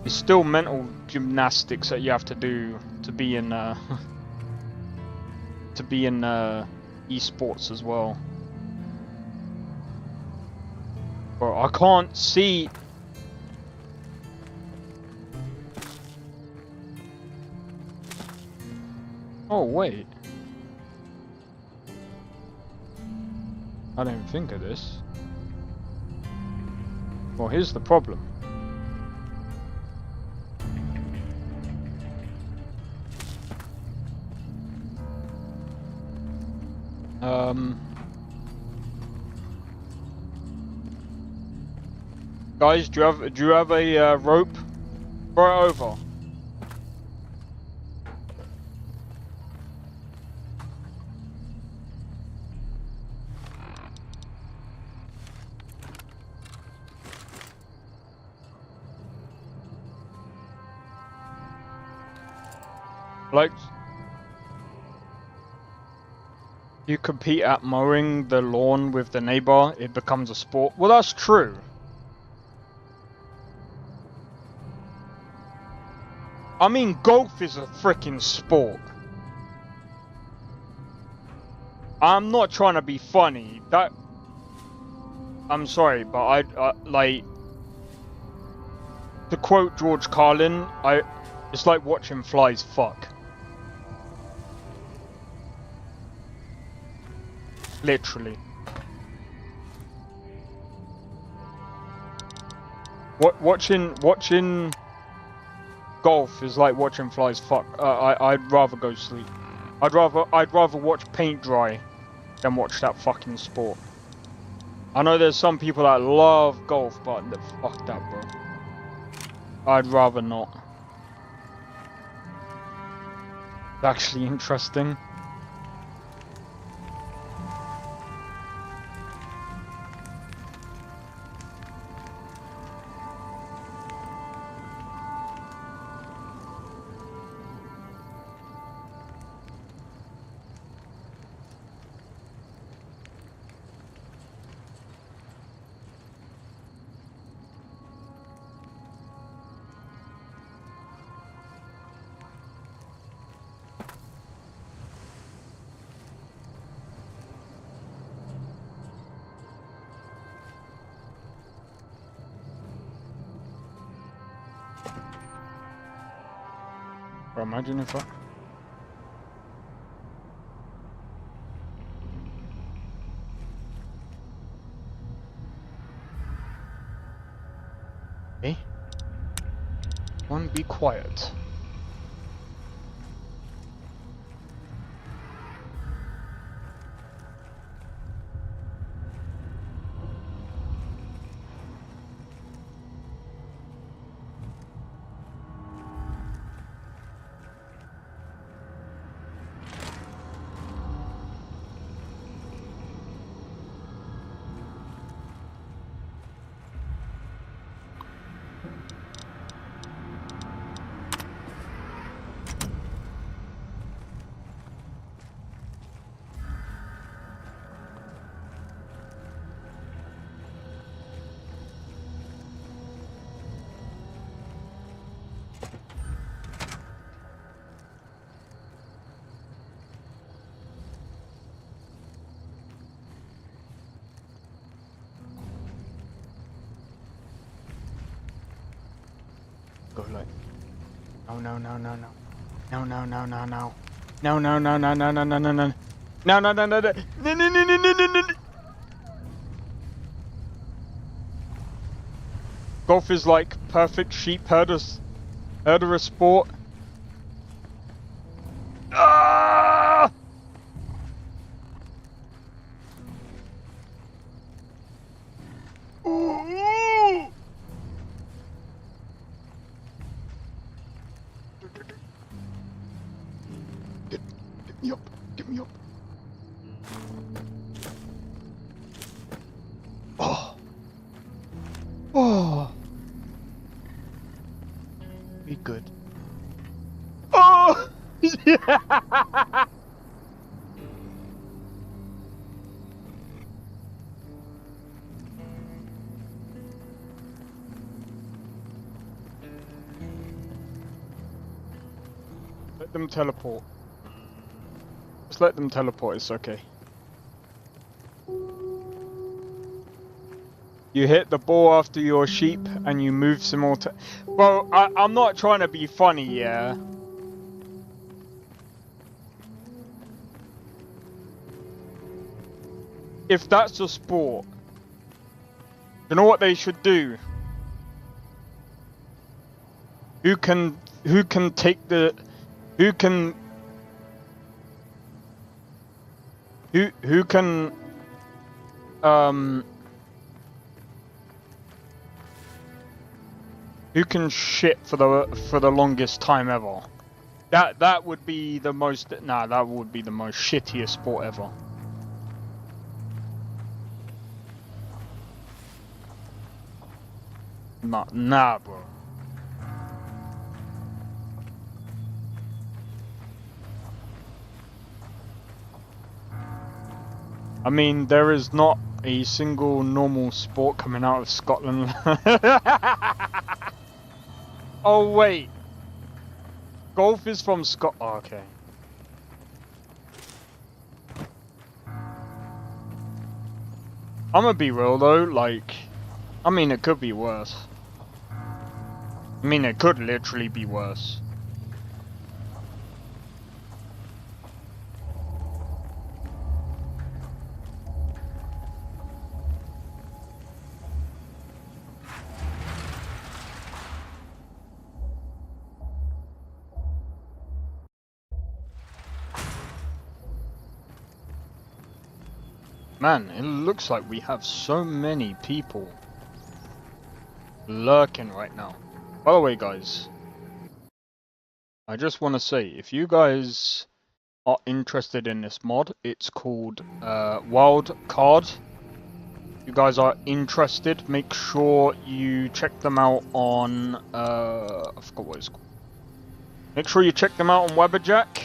it's still mental gymnastics that you have to do to be in esports as well. Bro, I can't see. Oh, wait. I didn't think of this. Well, here's the problem. Guys, do you have a rope? Throw it over. Like, you compete at mowing the lawn with the neighbor, it becomes a sport. Well, that's true. I mean, golf is a freaking sport. I'm not trying to be funny. I'm sorry, but I like, to quote George Carlin, it's like watching flies fuck. Literally. Watching golf is like watching flies fuck. I'd rather go sleep. I'd rather watch paint dry than watch that fucking sport. I know there's some people that love golf, but fuck that, bro. I'd rather not. It's actually interesting. Bro, imagine if I... Okay. One, be quiet. Go like... No, no, no, no, no. No, no, no, no, no. No, no, no, no, no, no, no, no, no. No, no, no, no, no. No, no, no, no, no, no, no. Golf is like perfect sheep herder sport. Ah! Ooh! Get me up. Get me up. Oh. Oh. Be good. Oh! Yeah! Let them teleport. Just let them teleport, it's okay. You hit the ball after your sheep and you move simultaneously. Well, I'm not trying to be funny, yeah. If that's a sport, you know what they should do? Who can take the... Who can shit for the longest time ever? That would be the most that would be the most shittiest sport ever. Nah, bro. I mean, there is not a single normal sport coming out of Scotland. Oh, wait. Golf is from Scotland. Oh, okay. I'm gonna be real, though. Like, I mean, it could be worse. I mean, it could literally be worse. Man, it looks like we have so many people lurking right now. By the way, guys, I just want to say, if you guys are interested in this mod, it's called Wild Card. If you guys are interested, make sure you check them out on I forgot what it's called. Make sure you check them out on Webberjack.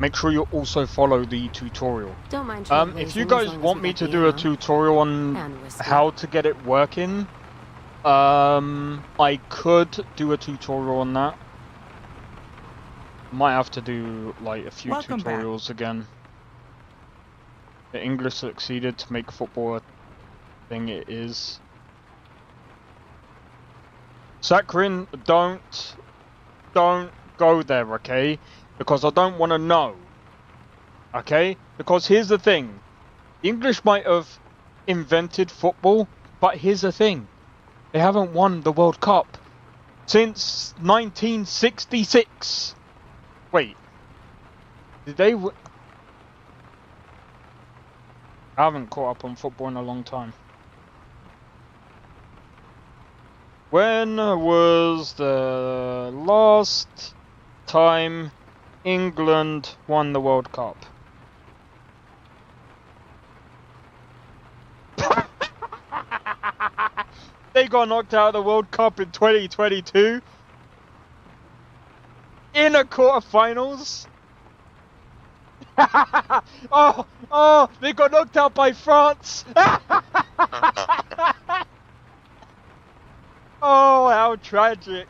Make sure you also follow the tutorial. Don't mind if you guys want me to do a tutorial on how to get it working, I could do a tutorial on that. Might have to do like a few tutorials again. The English succeeded to make football thing it is. Sakharin, don't go there, okay? Because I don't want to know. Okay? Because here's the thing. The English might have invented football, but here's the thing. They haven't won the World Cup since 1966. Wait. Did they I haven't caught up on football in a long time. When was the last time England won the World Cup? They got knocked out of the World Cup in 2022 in a quarterfinals. Oh, they got knocked out by France. Oh, how tragic.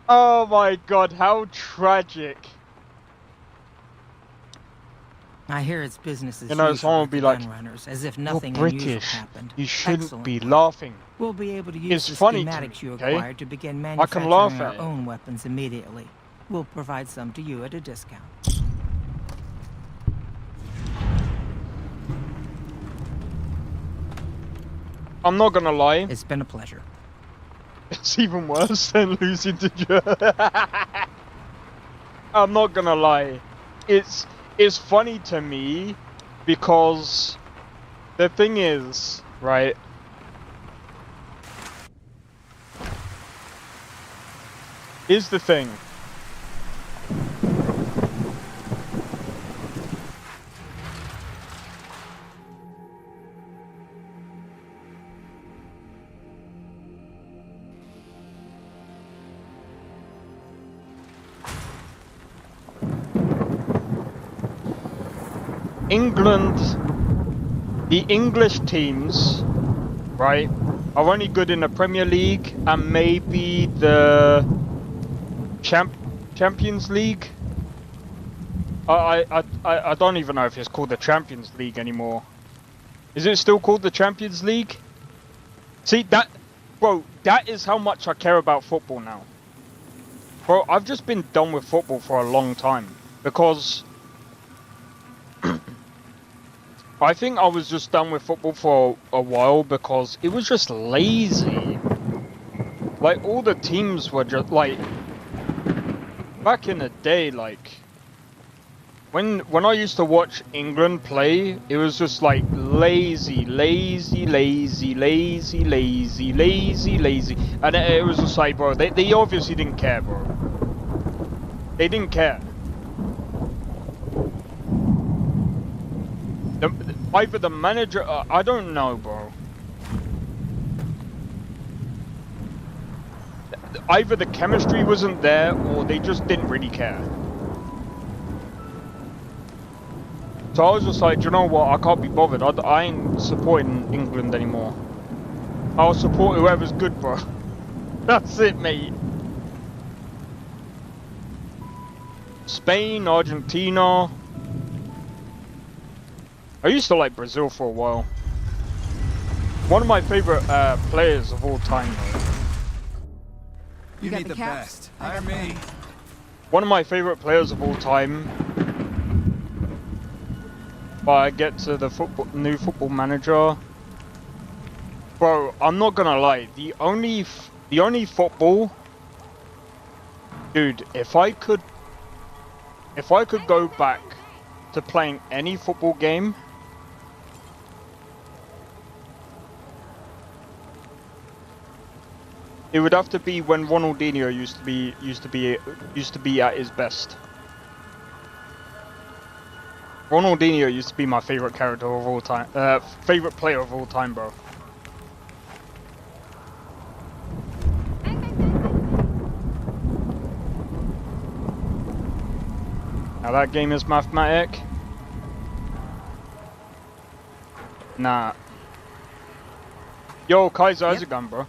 Oh my God, how tragic. I hear it's business as You know, usual someone will with be the like, gun runners, as if "You're nothing unusual British. happened. You shouldn't Excellent be work. laughing." We'll be able to use It's the funny to schematics me, you okay? acquired to begin I can manufacturing laugh our at it. own weapons immediately. We'll provide some to you at a discount. I'm not gonna lie. It's been a pleasure. It's even worse than losing to Germany. I'm not gonna lie. It's funny to me because the thing is, right? Here's the thing. England, the English teams, right, are only good in the Premier League and maybe the Champions League. I don't even know if it's called the Champions League anymore. Is it still called the Champions League? See that, bro, that is how much I care about football now. Bro, I've just been done with football for a long time because I think I was just done with football for a while because it was just lazy. Like, all the teams were just, like, back in the day, like, when I used to watch England play, it was just, like, lazy. And it was just like, bro, they obviously didn't care, bro. They didn't care. Either the manager, I don't know, bro. Either the chemistry wasn't there, or they just didn't really care. So I was just like, you know what, I can't be bothered. I ain't supporting England anymore. I'll support whoever's good, bro. That's it, mate. Spain, Argentina. I used to like Brazil for a while. One of my favorite players of all time, though. You need the best. Hire me. One of my favorite players of all time. But I get to the new football manager. Bro, I'm not gonna lie. The only football, dude. If I could go back to playing any football game, it would have to be when Ronaldinho used to be at his best. Ronaldinho used to be my favorite character of all time, favorite player of all time, bro. Now that game is mathematic. Nah. Yo, Kaiser, how's it going, bro?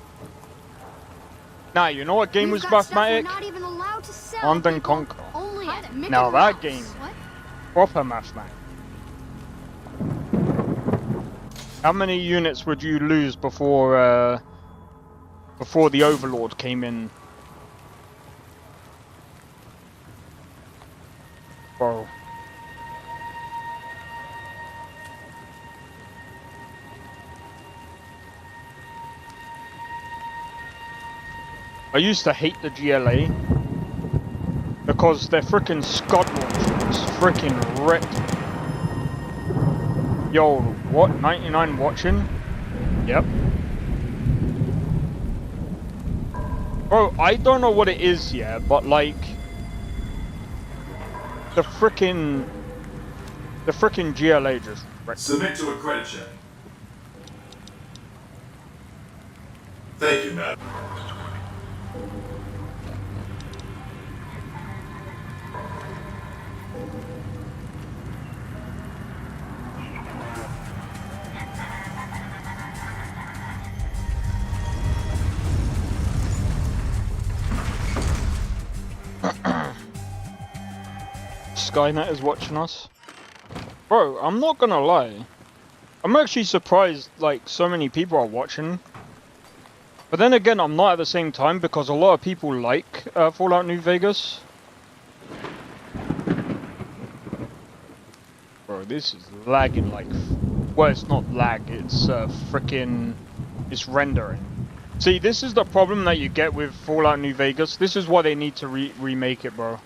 Nah, you know what game was mathematic? Not even allowed to sell Command and people, Conquer. only at Mickey Now that Mouse. game What? Proper math man. How many units would you lose before the Overlord came in? Bro. I used to hate the GLA because their frickin' Scud launcher was frickin' ripped. Yo, what? 99 watching? Yep. Bro, I don't know what it is yet, but like the frickin' GLA just wrecked. Submit to a credit check. Thank you, madam. Skynet is watching us. Bro, I'm not gonna lie. I'm actually surprised like so many people are watching. But then again, I'm not at the same time because a lot of people like Fallout New Vegas. Bro, this is lagging like... Well, it's not lag, it's frickin'... It's rendering. See, this is the problem that you get with Fallout New Vegas. This is why they need to remake it, bro.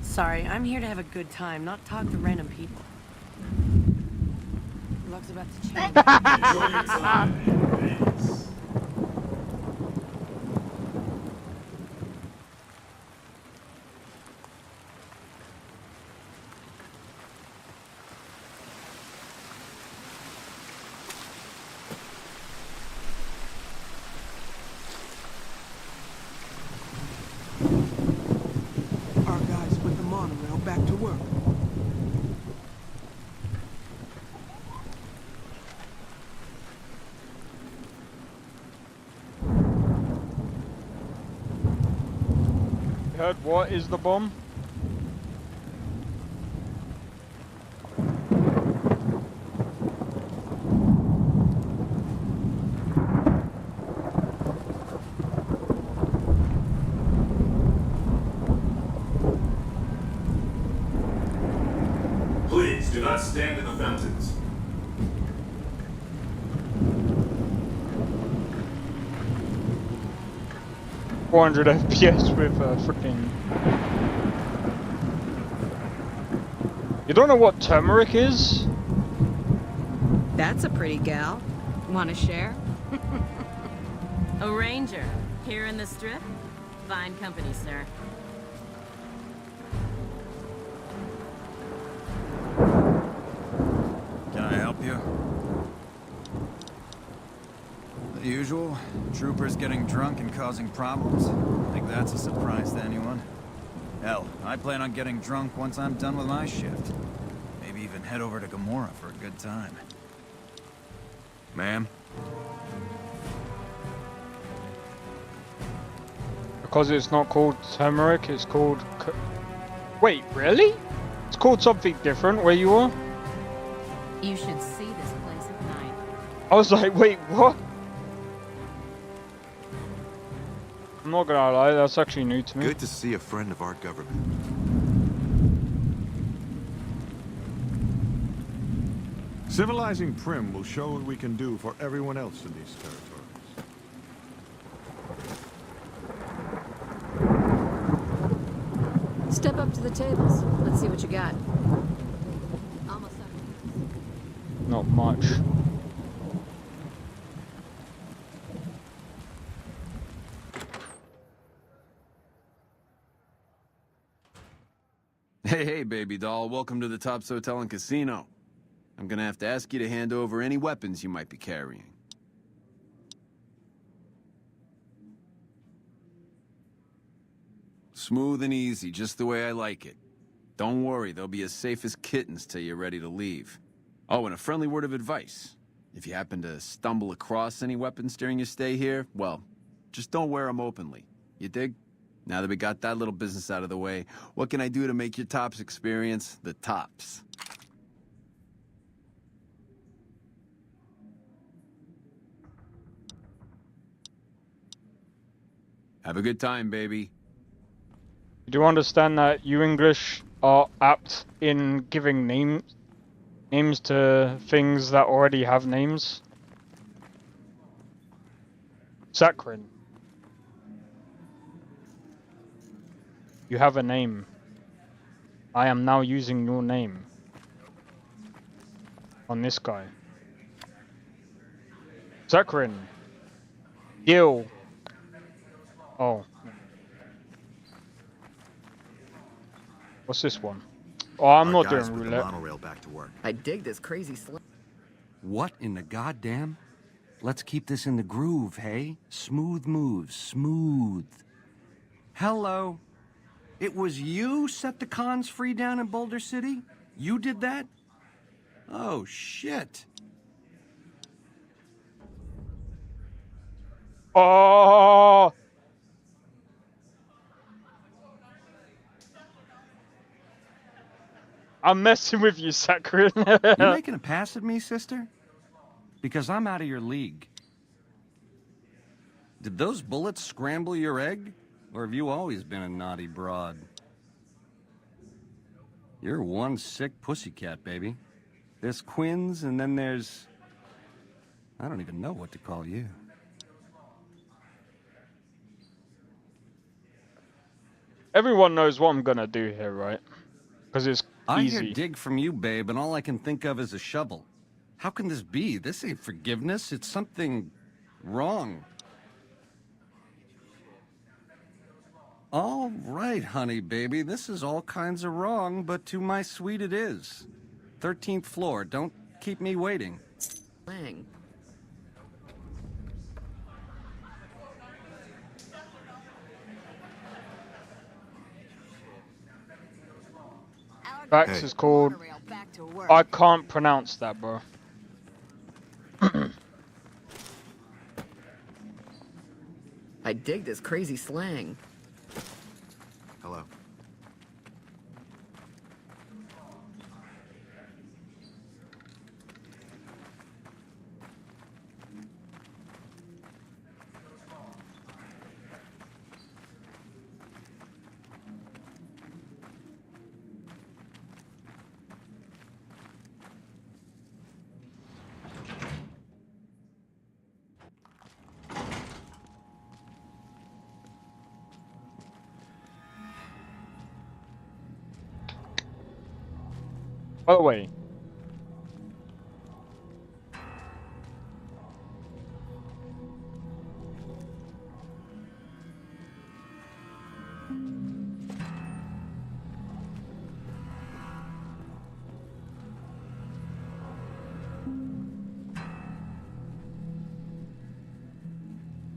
Sorry, I'm here to have a good time, not talk to random people. Luck's about to change. Enjoy your time in Vegas. Our guys put the monorail back to work. Heard what is the bomb? Please do not stand in the fountains. .400 FPS with freaking... You don't know what turmeric is? That's a pretty gal. Want to share? A ranger, here in the strip? Fine company, sir. Can I help you? The usual. Troopers getting drunk and causing problems. I think that's a surprise to anyone. Hell, I plan on getting drunk once I'm done with my shift. Maybe even head over to Gamora for a good time. Ma'am? Because it's not called turmeric, it's called... Wait, really? It's called something different where you are? You should see this place at night. I was like, wait, what? I'm not gonna lie, that's actually new to me. Good to see a friend of our government. Civilizing Prim will show what we can do for everyone else in these territories. Step up to the tables. Let's see what you got. Almost Not much. Hey, baby doll. Welcome to the Tops Hotel and Casino. I'm gonna have to ask you to hand over any weapons you might be carrying. Smooth and easy, just the way I like it. Don't worry, they'll be as safe as kittens till you're ready to leave. Oh, and a friendly word of advice. If you happen to stumble across any weapons during your stay here, well, just don't wear them openly. You dig? Now that we got that little business out of the way, what can I do to make your tops experience the tops? Have a good time, baby. You do understand that you English are apt in giving names to things that already have names? Sakharin. You have a name. I am now using your name on this guy. Sakharin. Gil. Oh. What's this one? Oh, I'm not doing with the roulette. monorail back to work. I dig this crazy slang. What in the goddamn? Let's keep this in the groove, hey? Smooth moves, smooth. Hello. It was you set the cons free down in Boulder City? You did that? Oh, shit. Oh! I'm messing with you, Sakharin. You making a pass at me, sister? Because I'm out of your league. Did those bullets scramble your egg? Or have you always been a naughty broad? You're one sick pussycat, baby. There's Quinn's, and then there's... I don't even know what to call you. Everyone knows what I'm gonna do here, right? Because it's I easy. hear dig from you, babe, and all I can think of is a shovel. How can this be? This ain't forgiveness. It's something wrong. All right, honey, baby. This is all kinds of wrong, but to my suite it is. 13th floor. Don't keep me waiting. Lang. Bax is called... I can't pronounce that, bro. I dig this crazy slang. Hello. By the way,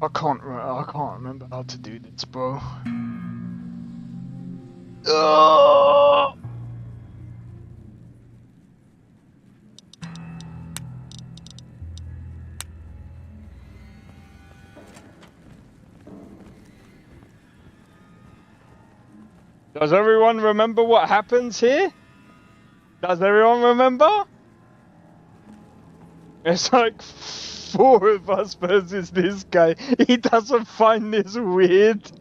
I can't remember how to do this, bro. Oh! Does everyone remember what happens here? Does everyone remember? It's like 4 of us versus this guy. He doesn't find this weird.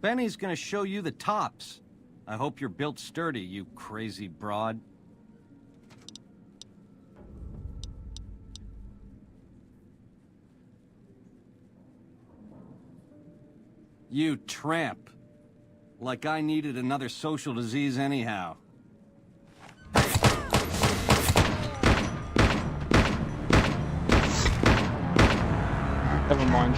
Benny's gonna show you the tops. I hope you're built sturdy, you crazy broad. You tramp. Like I needed another social disease anyhow. Never mind.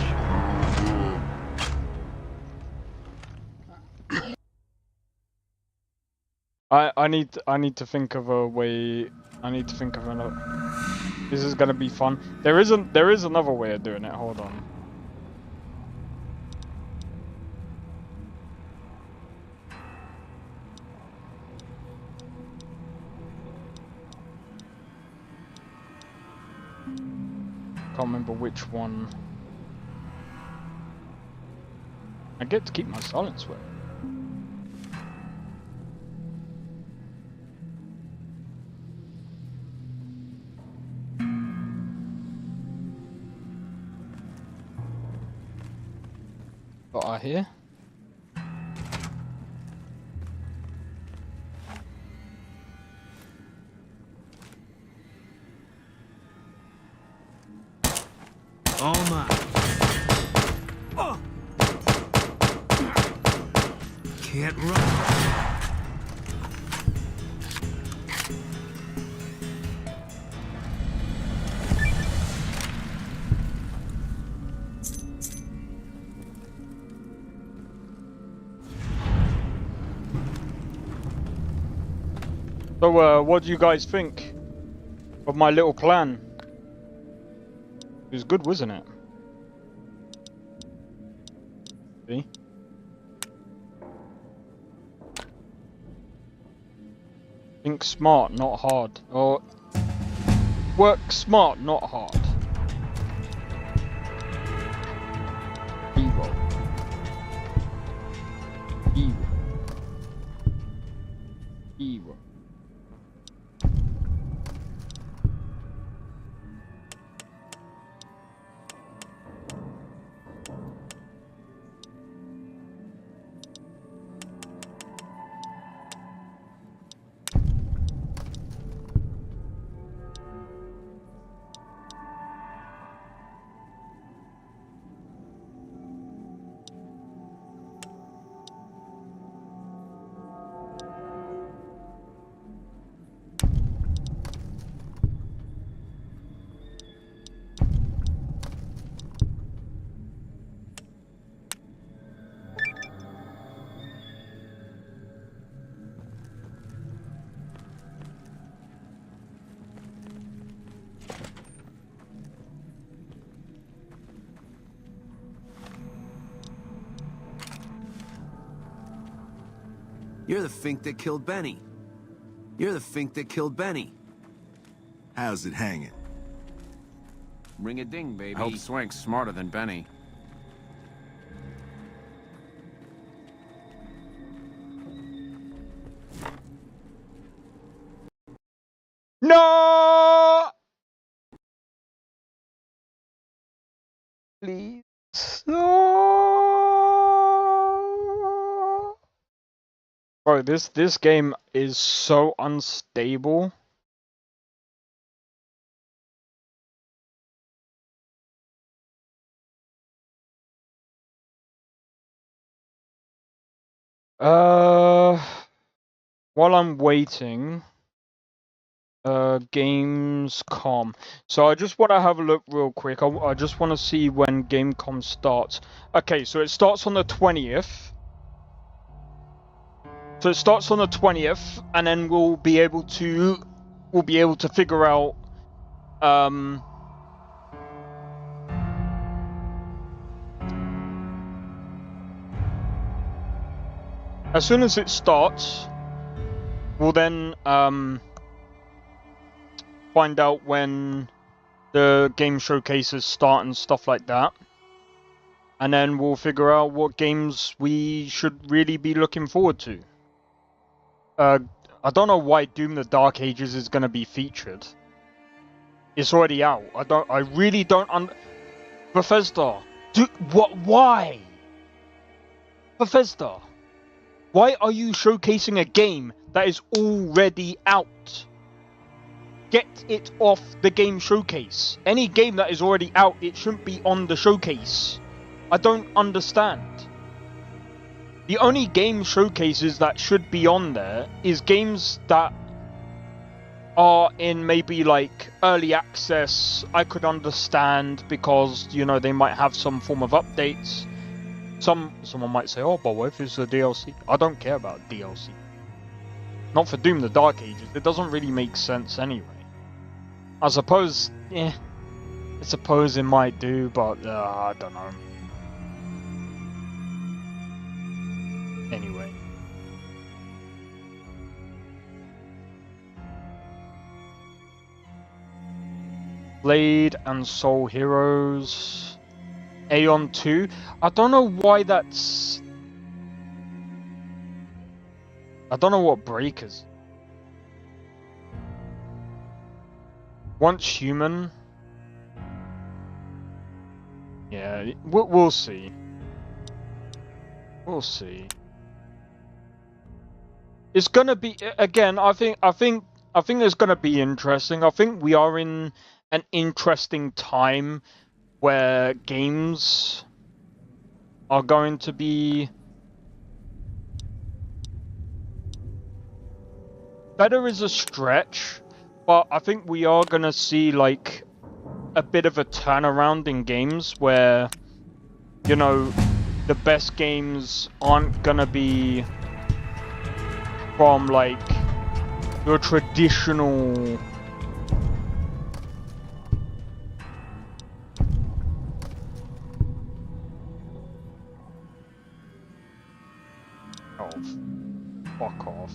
I need to think of a way. I need to think of another. This is gonna be fun. There is another way of doing it. Hold on. can't remember which one. I get to keep my silence weapon. What I hear? Oh my. Oh. Can't run. So, what do you guys think of my little plan? It was good, wasn't it? See? Think smart, not hard. Or work smart, not hard. Evil. Evil. Evil. You're the fink that killed Benny. You're the fink that killed Benny. How's it hanging? Ring a ding, baby. I hope Swank's smarter than Benny. No! Please. No! Bro, this game is so unstable. While I'm waiting, Gamescom. So I just want to have a look real quick. I just want to see when Gamescom starts. Okay, so it starts on the 20th. So it starts on the 20th, and then we'll be able to figure out as soon as it starts, we'll then find out when the game showcases start and stuff like that. And then we'll figure out what games we should really be looking forward to. I don't know why Doom the Dark Ages is going to be featured. It's already out. I really don't Bethesda, why? Bethesda, why are you showcasing a game that is already out? Get it off the game showcase. Any game that is already out, it shouldn't be on the showcase. I don't understand. The only game showcases that should be on there is games that are in maybe like early access. I could understand because, you know, they might have some form of updates. Someone might say, oh, but what if it's a DLC? I don't care about DLC. Not for Doom the Dark Ages. It doesn't really make sense anyway. I suppose it might do, but I don't know. Anyway. Blade and Soul Heroes. Aeon 2. I don't know why that's... I don't know what Breakers. Once Human. Yeah, we'll see. We'll see. It's gonna be again. I think it's gonna be interesting. I think we are in an interesting time where games are going to be better is a stretch, but I think we are gonna see like a bit of a turnaround in games where, you know, the best games aren't gonna be from like your traditional fuck off.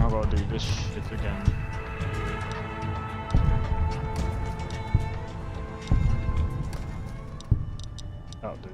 I gotta do this shit again. That'll do.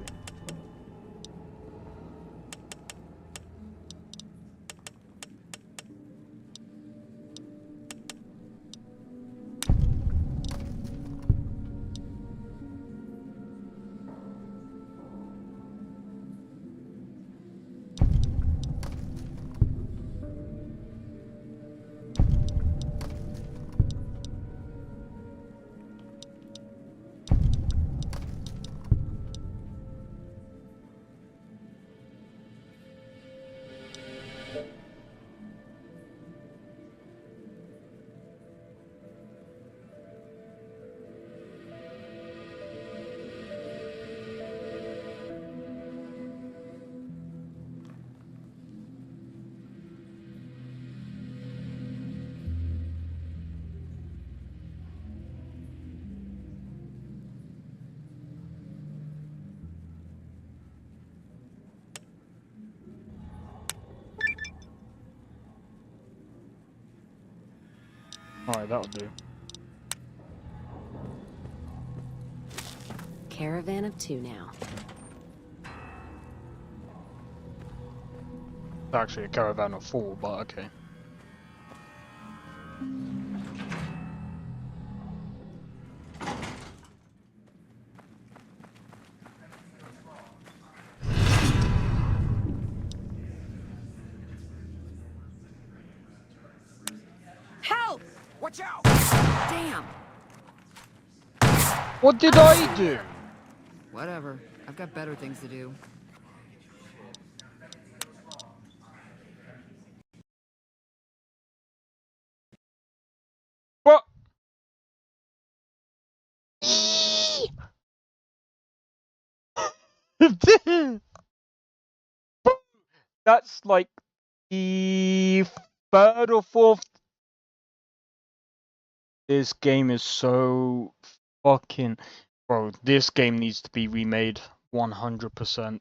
Alright, that'll do. Caravan of 2 now. It's actually a caravan of 4, but okay. Help! Watch out! Damn! What did I do? Whatever. I've got better things to do. What? That's like the 3rd or 4th. This game is so fucking... Bro, this game needs to be remade 100%.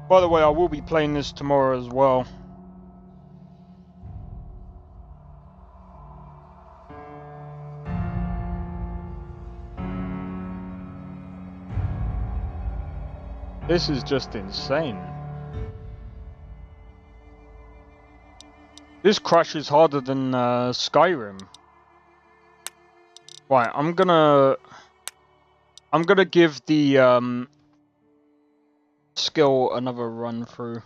By the way, I will be playing this tomorrow as well. This is just insane. This crashes harder than Skyrim. Right, I'm gonna give the skill another run through.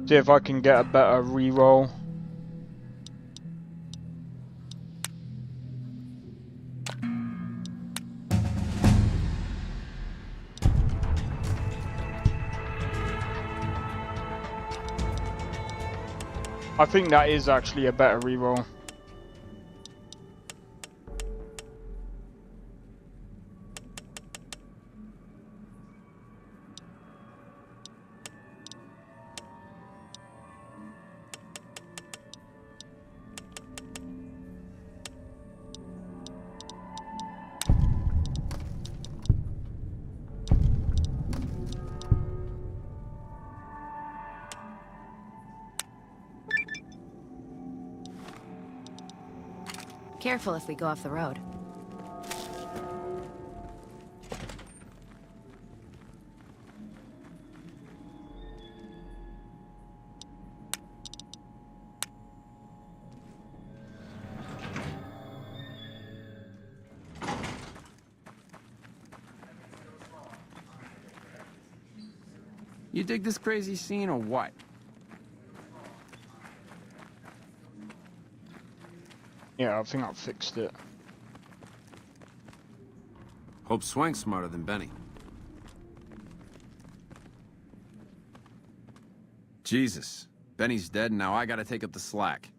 See if I can get a better reroll. I think that is actually a better reroll. Careful if we go off the road. You dig this crazy scene or what? Yeah, I think I fixed it. Hope Swank's smarter than Benny. Jesus. Benny's dead and now I gotta take up the slack.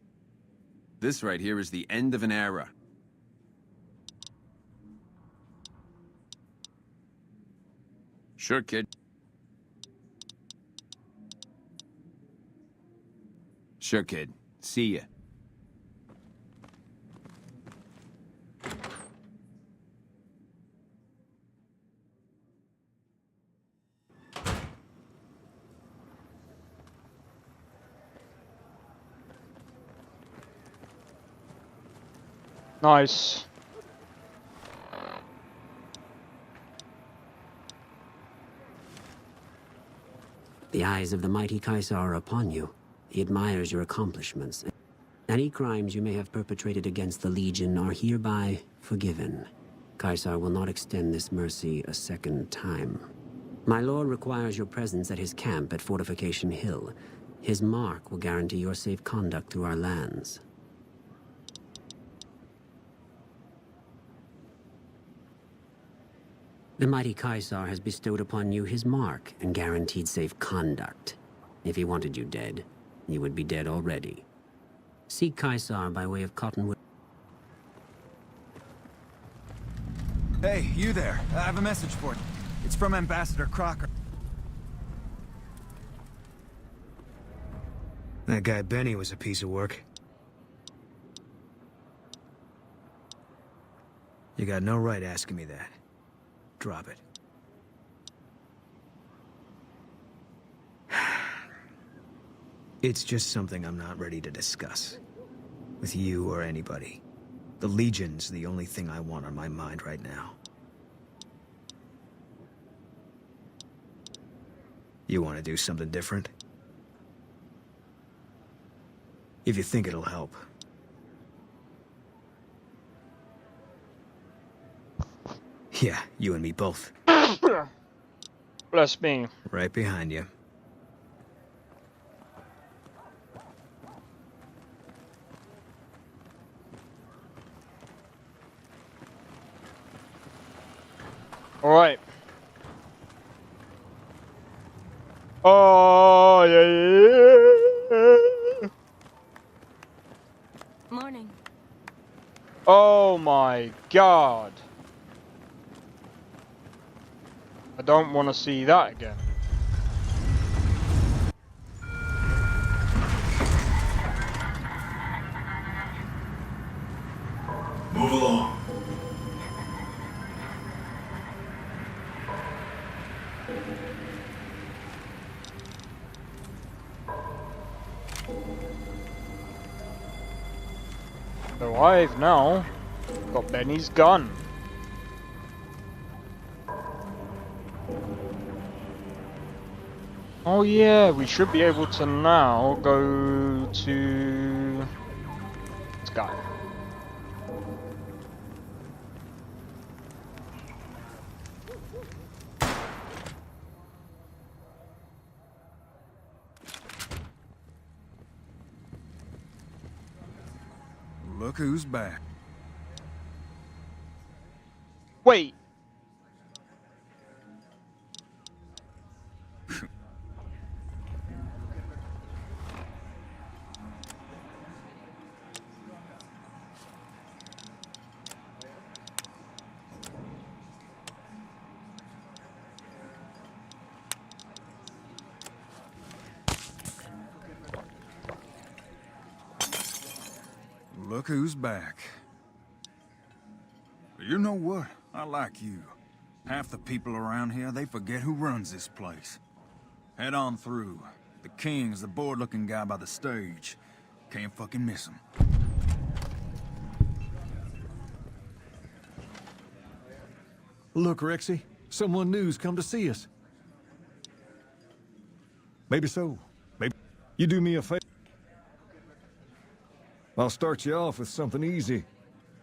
This right here is the end of an era. Sure, kid. Sure, kid. See ya. Nice. The eyes of the mighty Caesar are upon you. He admires your accomplishments. Any crimes you may have perpetrated against the Legion are hereby forgiven. Caesar will not extend this mercy a second time. My lord requires your presence at his camp at Fortification Hill. His mark will guarantee your safe conduct through our lands. The mighty Caesar has bestowed upon you his mark and guaranteed safe conduct. If he wanted you dead, you would be dead already. Seek Caesar by way of Cottonwood. Hey, you there. I have a message for you. It's from Ambassador Crocker. That guy Benny was a piece of work. You got no right asking me that. Drop it. It's just something I'm not ready to discuss. With you or anybody. The Legion's the only thing I want on my mind right now. You want to do something different? If you think it'll help. Yeah, you and me both. Bless me. Right behind you. All right. Oh yeah. Morning. Oh my God. I don't want to see that again. Move along. Alive now. Got Benny's gun. Oh yeah, we should be able to now go to this guy. Look who's back. Wait. Look who's back. You know what? I like you. Half the people around here, they forget who runs this place. Head on through. The king's the bored-looking guy by the stage. Can't fucking miss him. Look, Rexy, someone new's come to see us. Maybe so. Maybe you do me a favor. I'll start you off with something easy.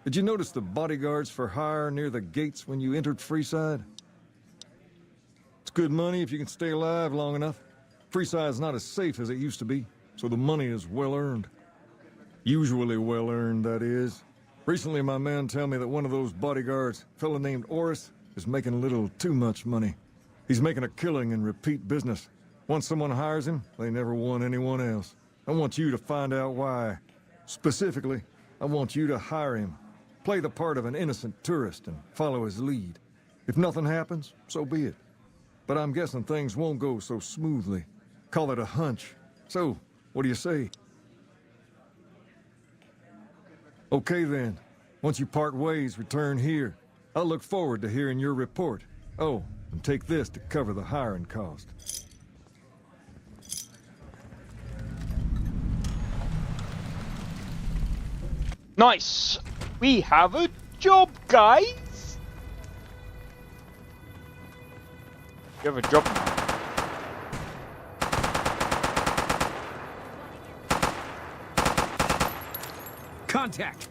Did you notice the bodyguards for hire near the gates when you entered Freeside? It's good money if you can stay alive long enough. Freeside's not as safe as it used to be, so the money is well earned. Usually well earned, that is. Recently, my men tell me that one of those bodyguards, a fellow named Oris, is making a little too much money. He's making a killing in repeat business. Once someone hires him, they never want anyone else. I want you to find out why. Specifically, I want you to hire him. Play the part of an innocent tourist and follow his lead. If nothing happens, so be it. But I'm guessing things won't go so smoothly. Call it a hunch. So, what do you say? Okay then. Once you part ways, return here. I'll look forward to hearing your report. Oh, and take this to cover the hiring cost. Nice! We have a job, guys! You have a job now. Contact!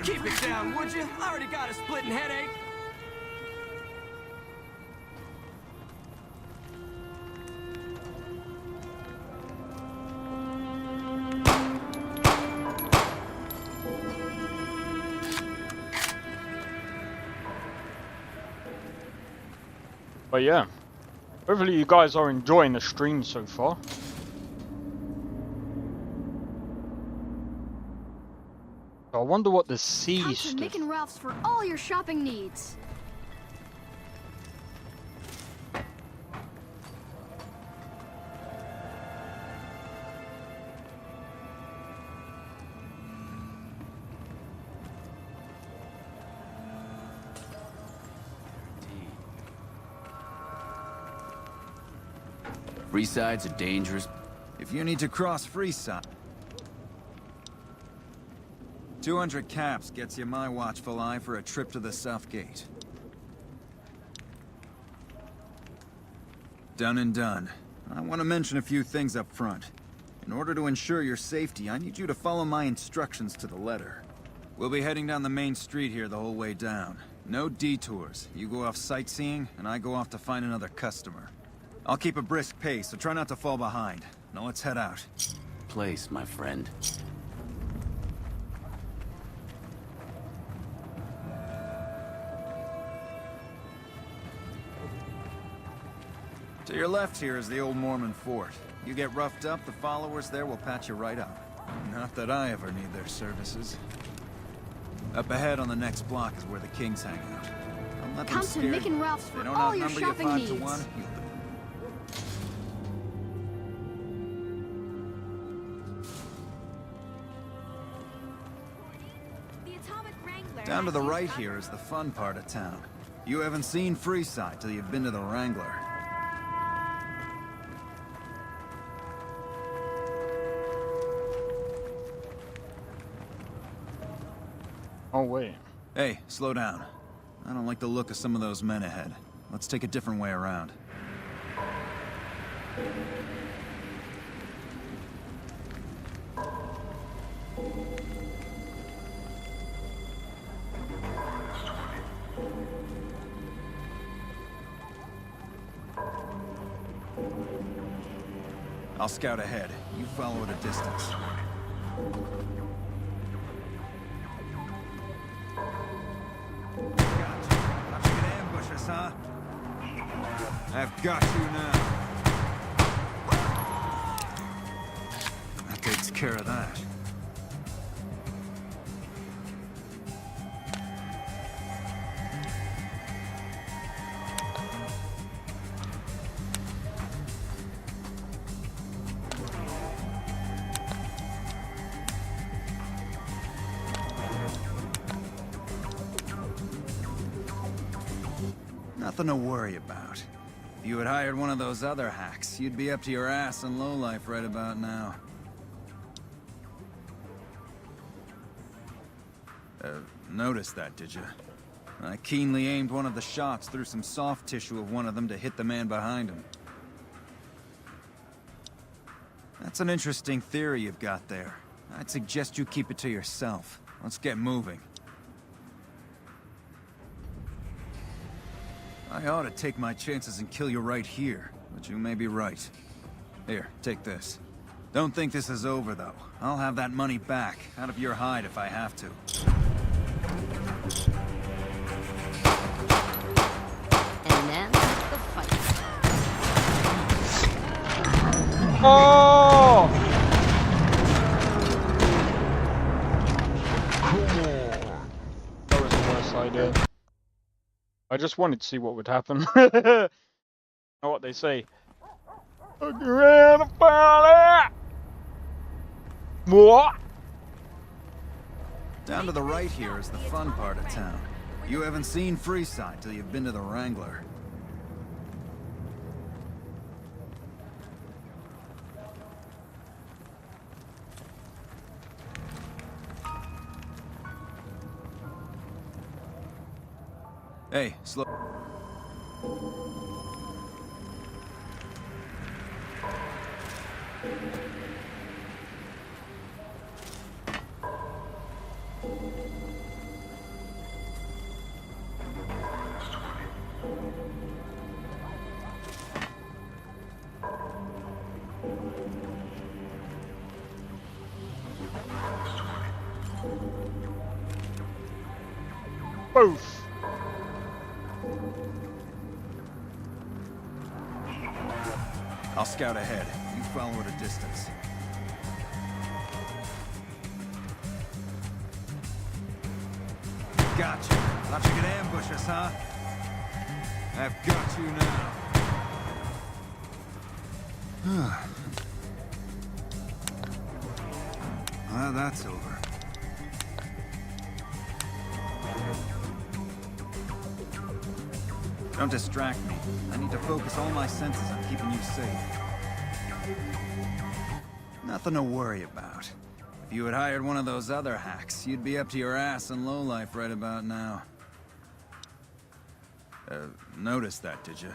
Keep it down, would you? I already got a splitting headache. But yeah, hopefully you guys are enjoying the stream so far. I wonder what the C Come to stood Mick and Ralph's for all your shopping needs. Freeside's a dangerous... If you need to cross Freeside... 200 caps gets you my watchful eye for a trip to the South Gate. Done and done. I want to mention a few things up front. In order to ensure your safety, I need you to follow my instructions to the letter. We'll be heading down the main street here the whole way down. No detours. You go off sightseeing, and I go off to find another customer. I'll keep a brisk pace, so try not to fall behind. Now let's head out. place, my friend. To your left here is the old Mormon fort. You get roughed up, the followers there will patch you right up. Not that I ever need their services. Up ahead on the next block is where the kings hang out. Don't let them Come to scare Mick you. and Ralph's They for don't all your outnumber you shopping 5 needs. to 1. Down to the right here is the fun part of town. You haven't seen Freeside till you've been to the Wrangler. Oh, wait. Hey, slow down. I don't like the look of some of those men ahead. Let's take a different way around. I'll scout ahead. You follow at a distance. Gotcha. Thought you could ambush us, huh? I've got you now. That takes care of that. Nothing to worry about. If you had hired one of those other hacks, you'd be up to your ass in lowlife right about now. Noticed that, did you? I keenly aimed one of the shots through some soft tissue of one of them to hit the man behind him. That's an interesting theory you've got there. I'd suggest you keep it to yourself. Let's get moving. I ought to take my chances and kill you right here, but you may be right. Here, take this. Don't think this is over, though. I'll have that money back, out of your hide if I have to. And now, the fight. Oh! That was the worst idea. I just wanted to see what would happen. Know what they say. Look around about it! What? Down to the right here is the fun part of town. You haven't seen Freeside till you've been to the Wrangler. Hey, slow. Both. I'll scout ahead. You follow at a distance. Gotcha. Thought you could ambush us, huh? I've got you now. Well, that's over. Don't distract me. I need to focus all my senses on keeping you safe. Nothing to worry about. If you had hired one of those other hacks, you'd be up to your ass in lowlife right about now. Noticed that, did you?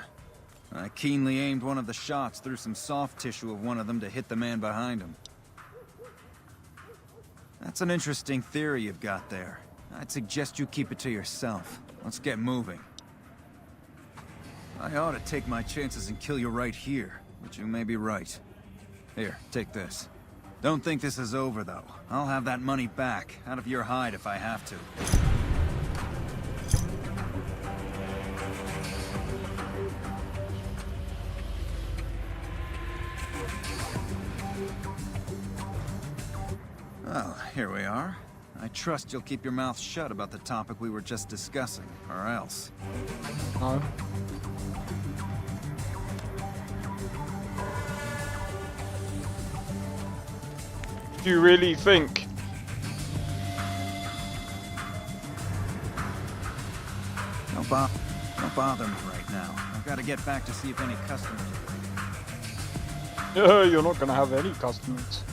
I keenly aimed one of the shots through some soft tissue of one of them to hit the man behind him. That's an interesting theory you've got there. I'd suggest you keep it to yourself. Let's get moving. I ought to take my chances and kill you right here, but you may be right. Here, take this. Don't think this is over, though. I'll have that money back, out of your hide if I have to. Well, here we are. I trust you'll keep your mouth shut about the topic we were just discussing, or else. No. Do you really think? Don't bother me right now. I've got to get back to see if any customers are waiting. You're not gonna have any customers.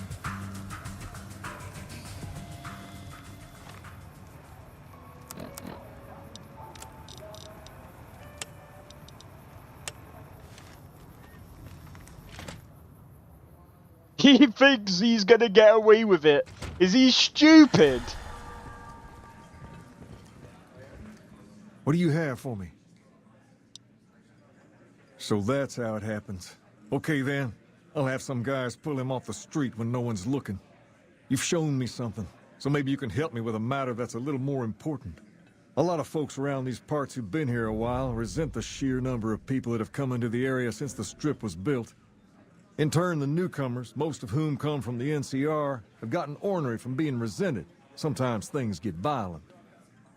He thinks he's gonna get away with it. Is he stupid? What do you have for me? So that's how it happens. Okay then, I'll have some guys pull him off the street when no one's looking. You've shown me something, so maybe you can help me with a matter that's a little more important. A lot of folks around these parts who've been here a while resent the sheer number of people that have come into the area since the Strip was built. In turn, the newcomers, most of whom come from the NCR, have gotten ornery from being resented. Sometimes things get violent.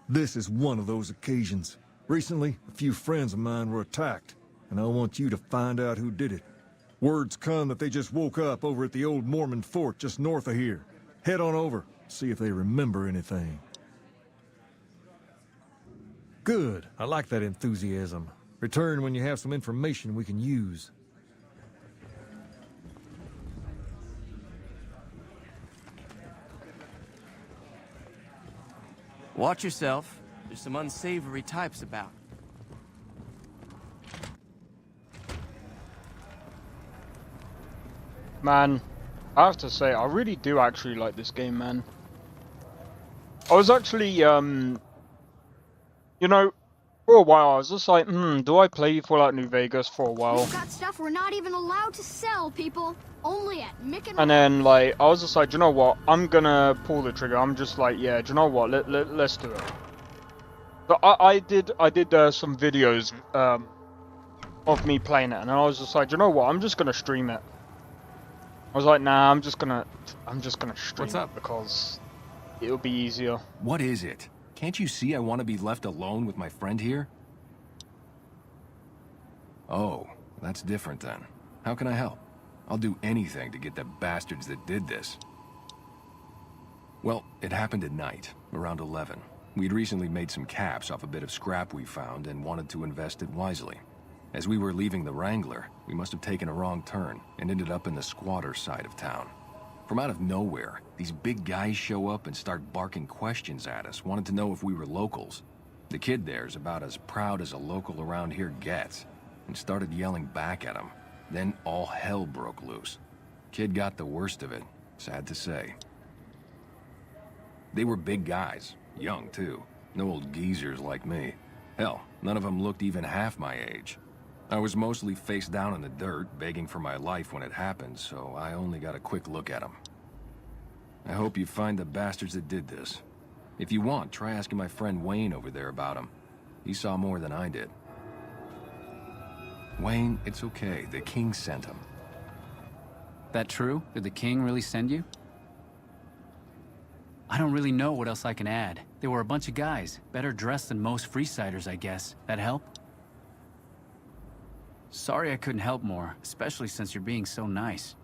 This is one of those occasions. Recently, a few friends of mine were attacked, and I want you to find out who did it. Word's come that they just woke up over at the old Mormon fort just north of here. Head on over, see if they remember anything. Good. I like that enthusiasm. Return when you have some information we can use. Watch yourself. There's some unsavory types about. Man, I have to say, I really do actually like this game, man. I was actually, you know, for a while I was just like, do I play Fallout New Vegas for a while? We've got stuff we're not even allowed to sell, people. Only at Mick And then, like, I was just like, do you know what? I'm gonna pull the trigger. I'm just like, yeah, do you know what? Let's do it. But I did some videos of me playing it, and I was just like, do you know what? I'm just gonna stream it. I was like, nah, I'm just gonna stream What's up? it because it'll be easier. What is it? Can't you see I want to be left alone with my friend here? Oh, that's different then. How can I help? I'll do anything to get the bastards that did this. Well, it happened at night, around 11. We'd recently made some caps off a bit of scrap we found and wanted to invest it wisely. As we were leaving the Wrangler, we must have taken a wrong turn and ended up in the squatter side of town. From out of nowhere, these big guys show up and start barking questions at us, wanted to know if we were locals. The kid there's about as proud as a local around here gets, and started yelling back at him. Then all hell broke loose. Kid got the worst of it, sad to say. They were big guys, young too, no old geezers like me. Hell, none of them looked even half my age. I was mostly face down in the dirt, begging for my life when it happened, so I only got a quick look at them. I hope you find the bastards that did this. If you want, try asking my friend Wayne over there about him. He saw more than I did. Wayne, it's okay. The king sent him. That true? Did the king really send you? I don't really know what else I can add. They were a bunch of guys, better dressed than most Freesiders, I guess. That help? Sorry I couldn't help more, especially since you're being so nice.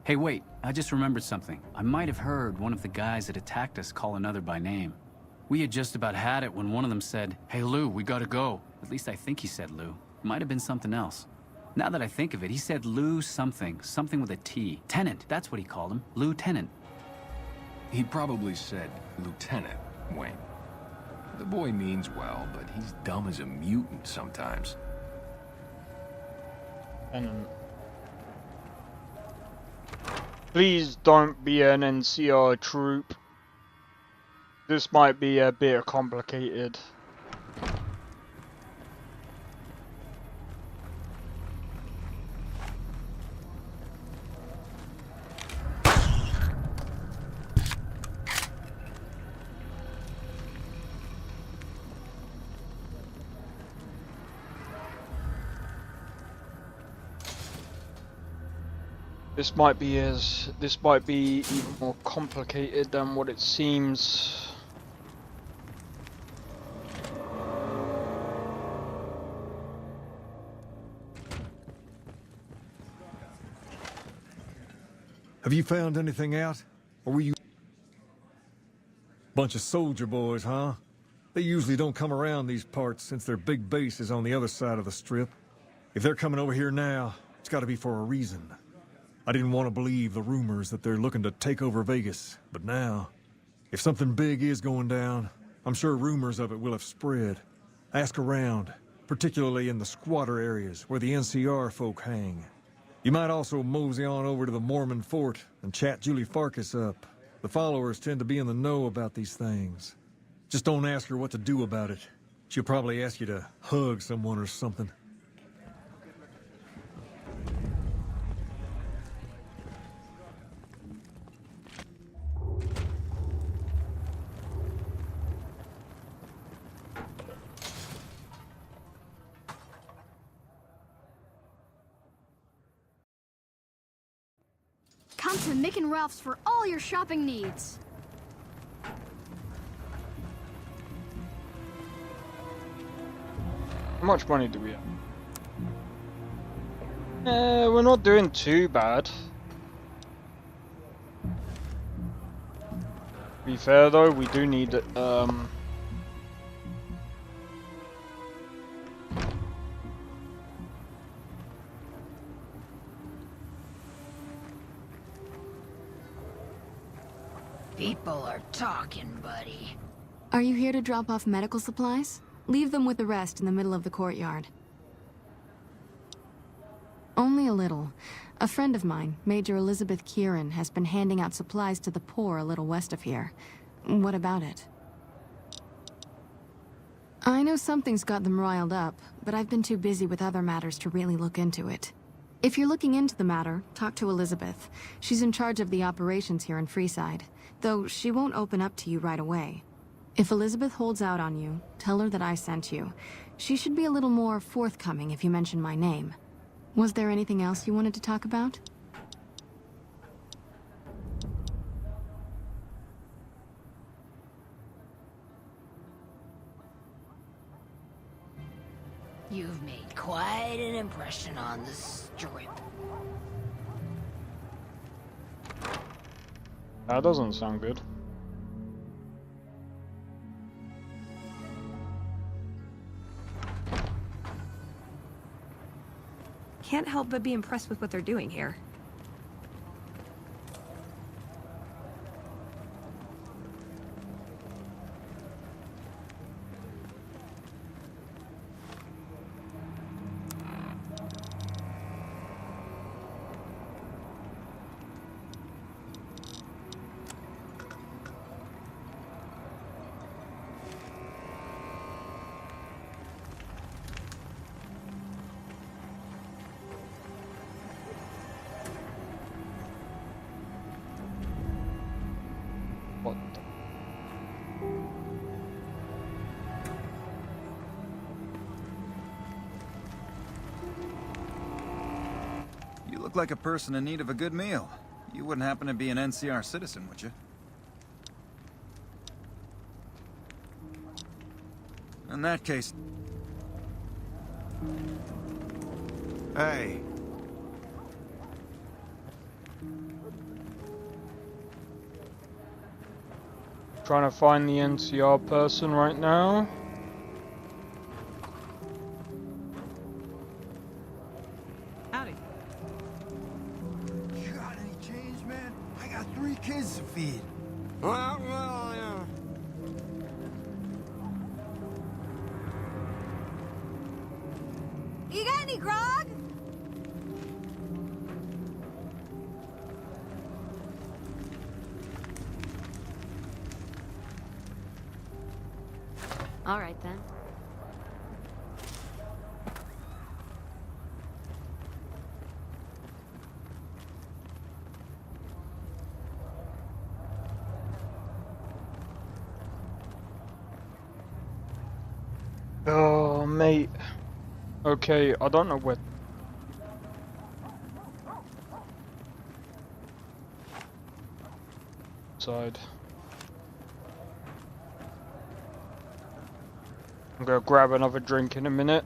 Hey, wait, I just remembered something. I might have heard one of the guys that attacked us call another by name. We had just about had it when one of them said, "Hey Lou, we gotta go." At least I think he said Lou. Might have been something else. Now that I think of it, he said Lou something with a T. Tenant, that's what he called him. Lieutenant. He probably said Lieutenant, Wayne. The boy means well, but he's dumb as a mutant sometimes. And please don't be an NCR troop. This might be a bit complicated. This might be even more complicated than what it seems. Have you found anything out? Or were you... Bunch of soldier boys, huh? They usually don't come around these parts since their big base is on the other side of the Strip. If they're coming over here now, it's gotta be for a reason. I didn't want to believe the rumors that they're looking to take over Vegas, but now, if something big is going down, I'm sure rumors of it will have spread. Ask around, particularly in the squatter areas where the NCR folk hang. You might also mosey on over to the Mormon fort and chat Julie Farkas up. The followers tend to be in the know about these things. Just don't ask her what to do about it. She'll probably ask you to hug someone or something. to Mick and Ralph's for all your shopping needs. How much money do we have? We're not doing too bad. To be fair though, we do need People are talking, buddy. Are you here to drop off medical supplies? Leave them with the rest in the middle of the courtyard. Only a little. A friend of mine, Major Elizabeth Kieran, has been handing out supplies to the poor a little west of here. What about it? I know something's got them riled up, but I've been too busy with other matters to really look into it. If you're looking into the matter, talk to Elizabeth. She's in charge of the operations here in Freeside, though she won't open up to you right away. If Elizabeth holds out on you, tell her that I sent you. She should be a little more forthcoming if you mention my name. Was there anything else you wanted to talk about? You've made quite an impression on the Strip. That doesn't sound good. Can't help but be impressed with what they're doing here. What You look like a person in need of a good meal. You wouldn't happen to be an NCR citizen, would you? In that case... Hey. Trying to find the NCR person right now. Howdy. You got any change, man? I got 3 kids to feed. Well, yeah. You got any grog? All right then. Oh, mate. Okay, I don't know where. Side. I'm gonna grab another drink in a minute.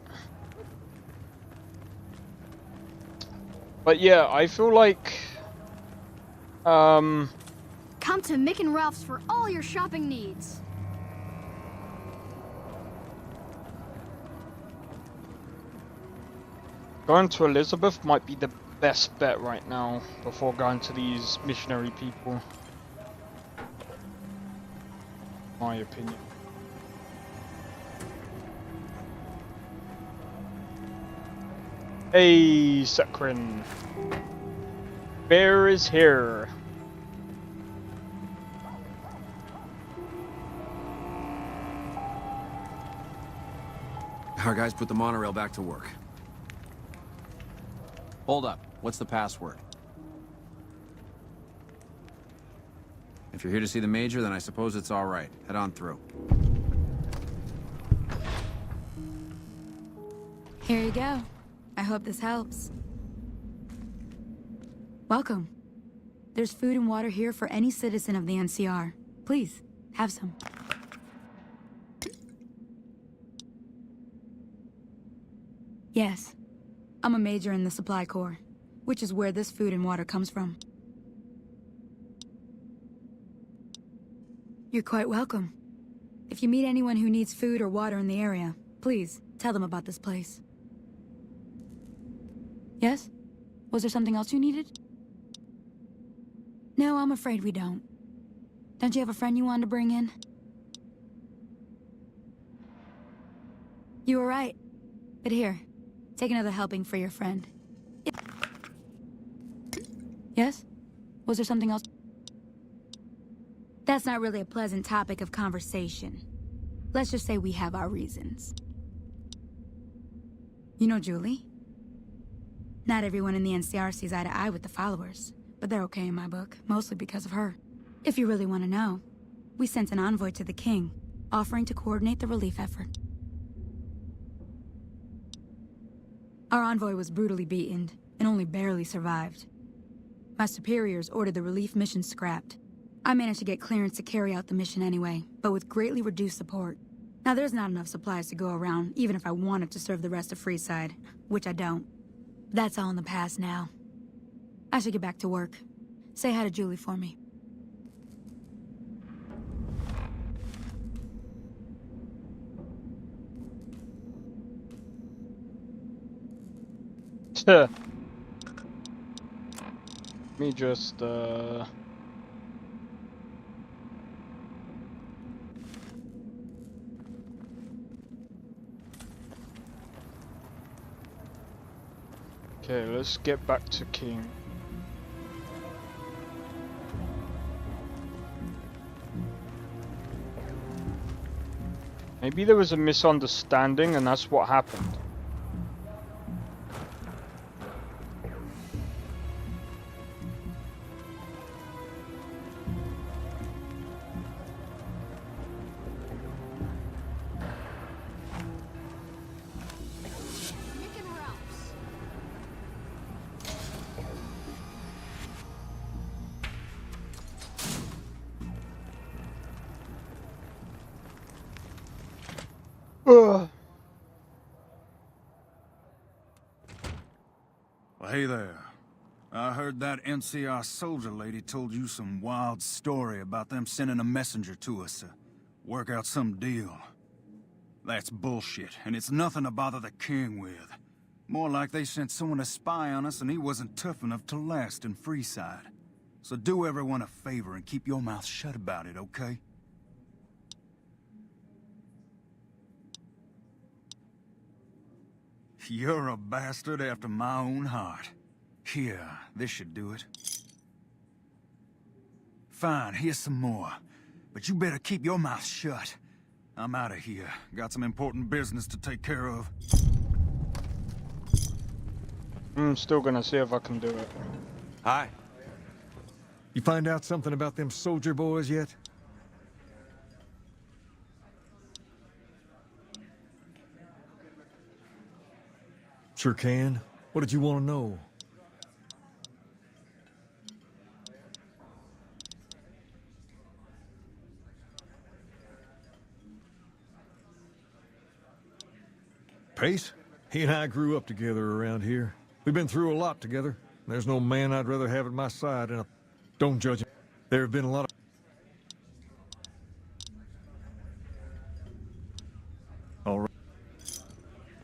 But yeah, I feel like Come to Mick and Ralph's for all your shopping needs. going to Elizabeth might be the best bet right now before going to these missionary people. My opinion. Hey, Sekrin. Bear is here. Our guys put the monorail back to work. Hold up. What's the password? If you're here to see the Major, then I suppose it's all right. Head on through. Here you go. I hope this helps. Welcome. There's food and water here for any citizen of the NCR. Please, have some. Yes. I'm a major in the Supply Corps, which is where this food and water comes from. You're quite welcome. If you meet anyone who needs food or water in the area, please, tell them about this place. Yes? Was there something else you needed? No, I'm afraid we don't. Don't you have a friend you wanted to bring in? You were right. But here, take another helping for your friend. Yes? Was there something else? That's not really a pleasant topic of conversation. Let's just say we have our reasons. You know Julie? Not everyone in the NCR sees eye to eye with the followers, but they're okay in my book, mostly because of her. If you really want to know, we sent an envoy to the king, offering to coordinate the relief effort. Our envoy was brutally beaten, and only barely survived. My superiors ordered the relief mission scrapped. I managed to get clearance to carry out the mission anyway, but with greatly reduced support. Now there's not enough supplies to go around, even if I wanted to serve the rest of Freeside, which I don't. That's all in the past now. I should get back to work. Say hi to Julie for me. Let me just okay, let's get back to King. Maybe there was a misunderstanding and that's what happened. Well, hey there. I heard that NCR soldier lady told you some wild story about them sending a messenger to us to work out some deal. That's bullshit, and it's nothing to bother the king with. More like they sent someone to spy on us and he wasn't tough enough to last in Freeside. So do everyone a favor and keep your mouth shut about it, okay? You're a bastard after my own heart. Here, this should do it. Fine, here's some more. But you better keep your mouth shut. I'm out of here. Got some important business to take care of. I'm still gonna see if I can do it. Hi. You find out something about them soldier boys yet? Sure can. What did you want to know? Pace? He and I grew up together around here. We've been through a lot together. There's no man I'd rather have at my side, and don't judge him. There have been a lot of... All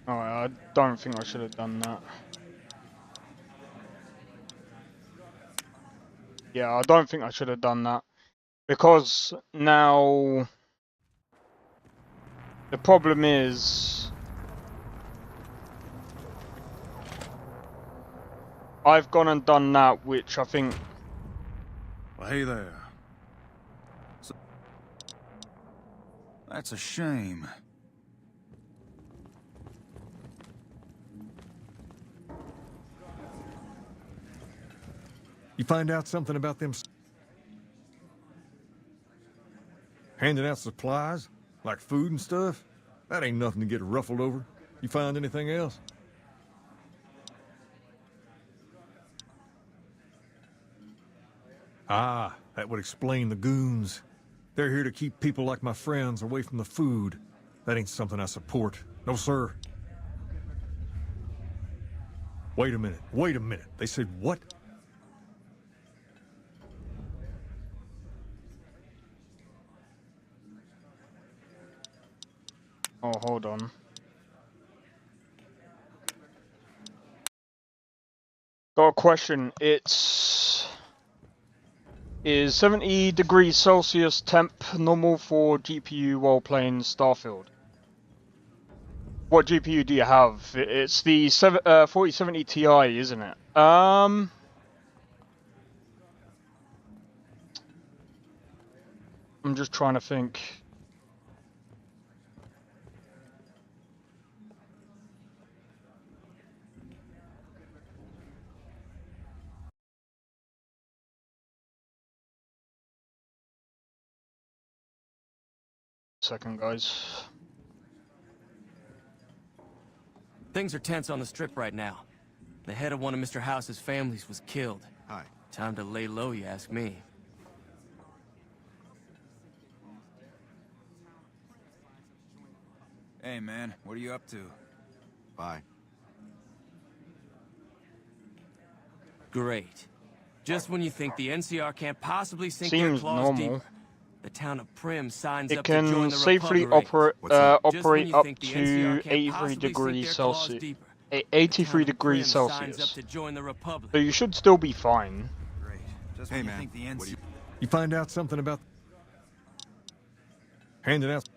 Alright, I don't think I should have done that. Yeah, I don't think I should have done that. Because now... The problem is... I've gone and done that, which I think... Well, hey there. So... That's a shame. You find out something about them... Handing out supplies? Like food and stuff? That ain't nothing to get ruffled over. You find anything else? Ah, that would explain the goons. They're here to keep people like my friends away from the food. That ain't something I support. No, sir. Wait a minute. Wait a minute. They said what? Oh, hold on. Got a question. Is 70 degrees Celsius temp normal for GPU while playing Starfield? What GPU do you have? It's the 4070 Ti, isn't it? I'm just trying to think. Second, guys. Things are tense on the strip right now. The head of one of Mr. House's families was killed. Hi. Time to lay low, you ask me. Hey, man, what are you up to? Bye. Great. Just when you think the NCR can't possibly sink Seems their claws normal. deeper, the town of Prim signs It up to join can the safely Republic. operate up to 83 degrees Celsius. 83 degrees Celsius. So you should still be fine. Great. Just Hey, when man, you think the what do NCR... You find out something about... Handing out...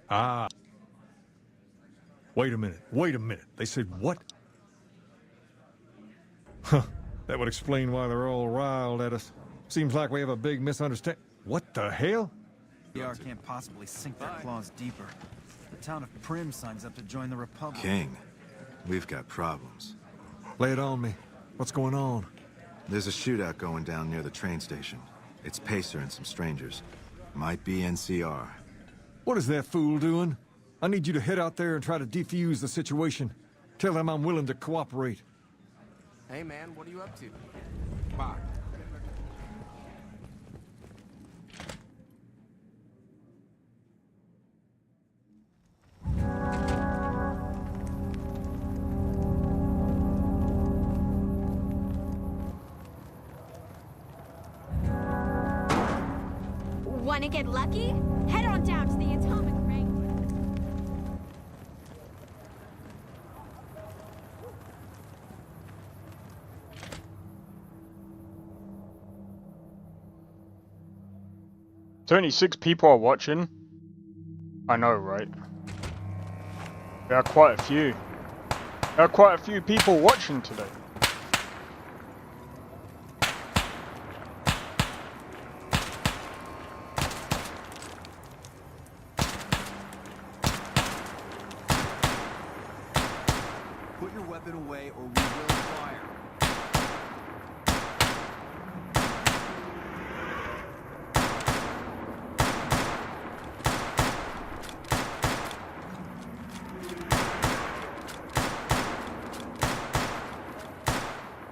Ah. Wait a minute. Wait a minute. They said what? Huh. That would explain why they're all riled at us. Seems like we have a big misunderstanding. What the hell? NCR can't possibly sink their claws deeper. The town of Prim signs up to join the Republic. King, we've got problems. Lay it on me. What's going on? There's a shootout going down near the train station. It's Pacer and some strangers. Might be NCR. What is that fool doing? I need you to head out there and try to defuse the situation. Tell them I'm willing to cooperate. Hey, man, what are you up to? Bye. Wanna get lucky? Head on down to the atomic ring. So only 6 people are watching. I know, right? There are quite a few. There are quite a few people watching today. Put your weapon away or we will fire.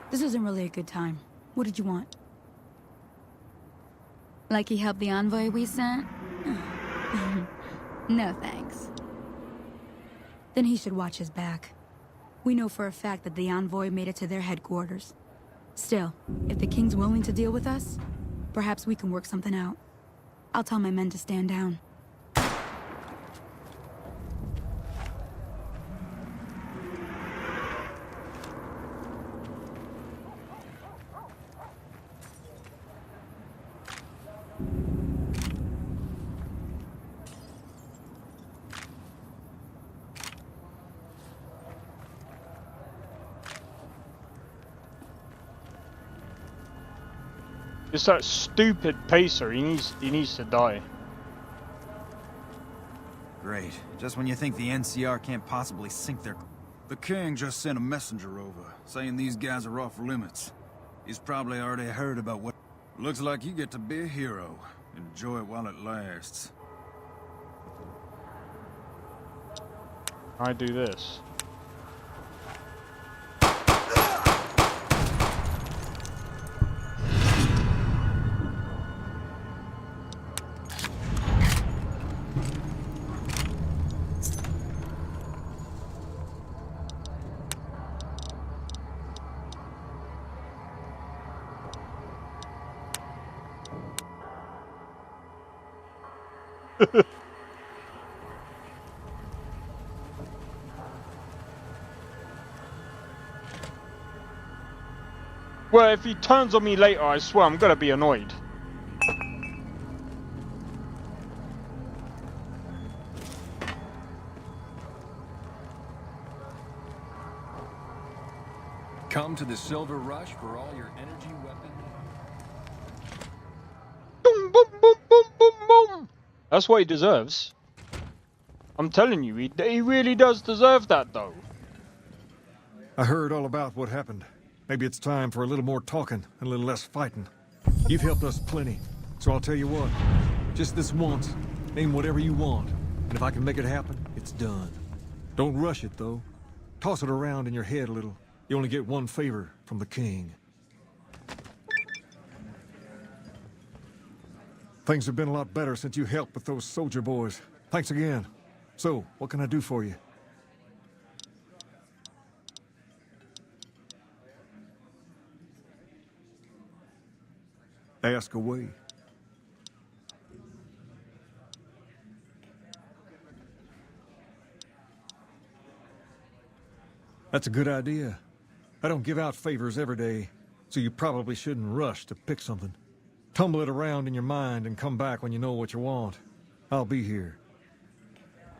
This isn't really a good time. What did you want? Like he helped the envoy we sent? No thanks. Then he should watch his back. We know for a fact that the envoy made it to their headquarters. Still, if the king's willing to deal with us, perhaps we can work something out. I'll tell my men to stand down. It's that stupid Pacer. He needs to die. Great. Just when you think the NCR can't possibly sink their... The king just sent a messenger over, saying these guys are off limits. He's probably already heard about what... Looks like you get to be a hero. Enjoy it while it lasts. I do this. Well, if he turns on me later, I swear I'm gonna be annoyed. Come to the Silver Rush for all your energy weapon. Boom, boom, boom, boom, boom, boom. That's what he deserves. I'm telling you, he really does deserve that, though. I heard all about what happened. Maybe it's time for a little more talking and a little less fighting. You've helped us plenty, so I'll tell you what. Just this once, name whatever you want, and if I can make it happen, it's done. Don't rush it, though. Toss it around in your head a little. You only get one favor from the king. Things have been a lot better since you helped with those soldier boys. Thanks again. So, what can I do for you? Ask away. That's a good idea. I don't give out favors every day, so you probably shouldn't rush to pick something. Tumble it around in your mind and come back when you know what you want. I'll be here.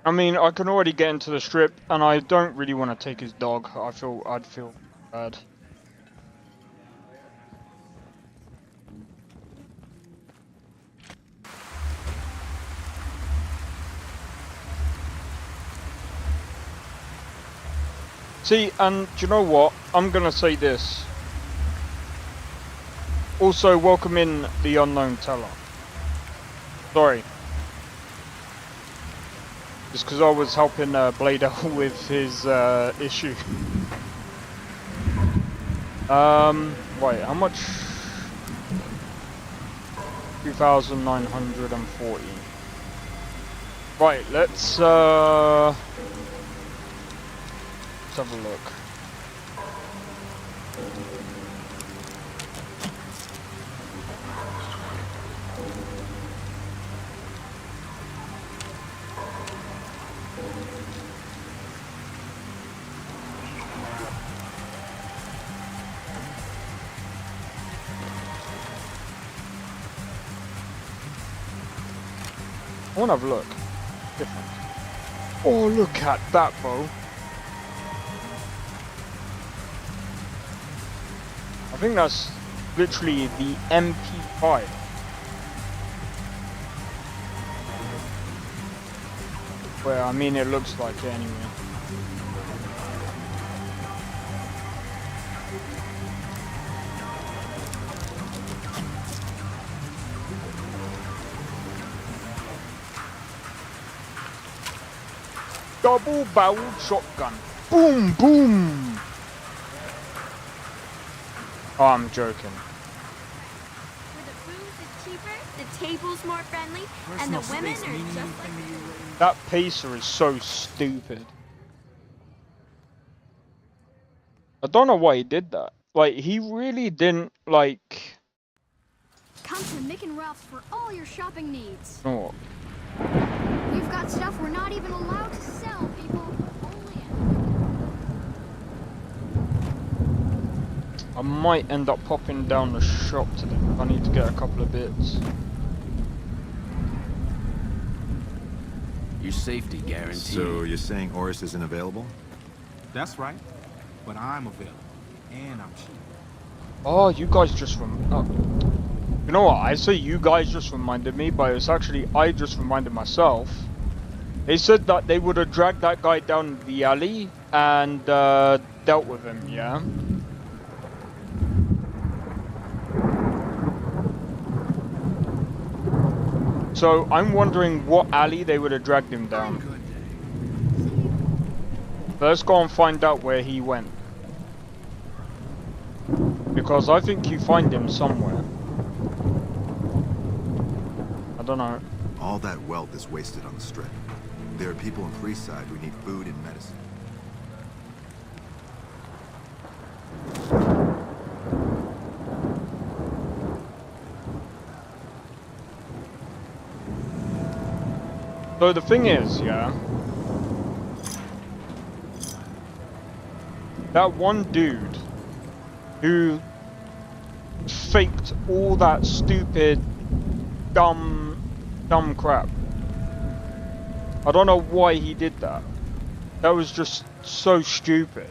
I mean, I can already get into the strip, and I don't really want to take his dog. I'd feel bad. See, and do you know what? I'm gonna say this. Also, welcome in the unknown teller. Sorry. Just because I was helping Blade out with his issue. Wait, how much? 2,940. Right, let's have a look. I want to have a look. Different. Oh, look at that, bro. I think that's literally the MP5. Well, I mean, it looks like it anyway. Double barreled shotgun. Boom, boom. Oh, I'm joking. Where the booze is cheaper, the table's more friendly, and the women are just like... That pacer is so stupid. I don't know why he did that. Like, he really didn't, like... Come to Mick and Ralph's for all your shopping needs. Oh. We've got stuff we're not even allowed to sell, people. I might end up popping down the shop today. I need to get a couple of bits. Your safety guaranteed. So you're saying Oris isn't available? That's right. But I'm available. And I'm cheap. Oh, you guys just you know what? I say you guys just reminded me, but it's actually I just reminded myself. They said that they would have dragged that guy down the alley and dealt with him, yeah? So I'm wondering what alley they would have dragged him down. Let's go and find out where he went. Because I think you find him somewhere. I don't know. All that wealth is wasted on the strip. There are people in Freeside who need food and medicine. So the thing is, yeah, that one dude who faked all that stupid, dumb crap. I don't know why he did that. That was just so stupid.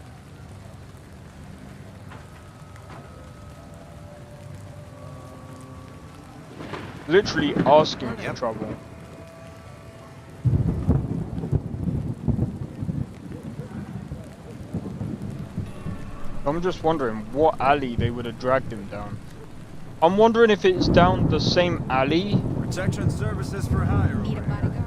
Literally asking for trouble. I'm just wondering what alley they would have dragged him down. I'm wondering if it's down the same alley. Protection services for hire. Need a bodyguard?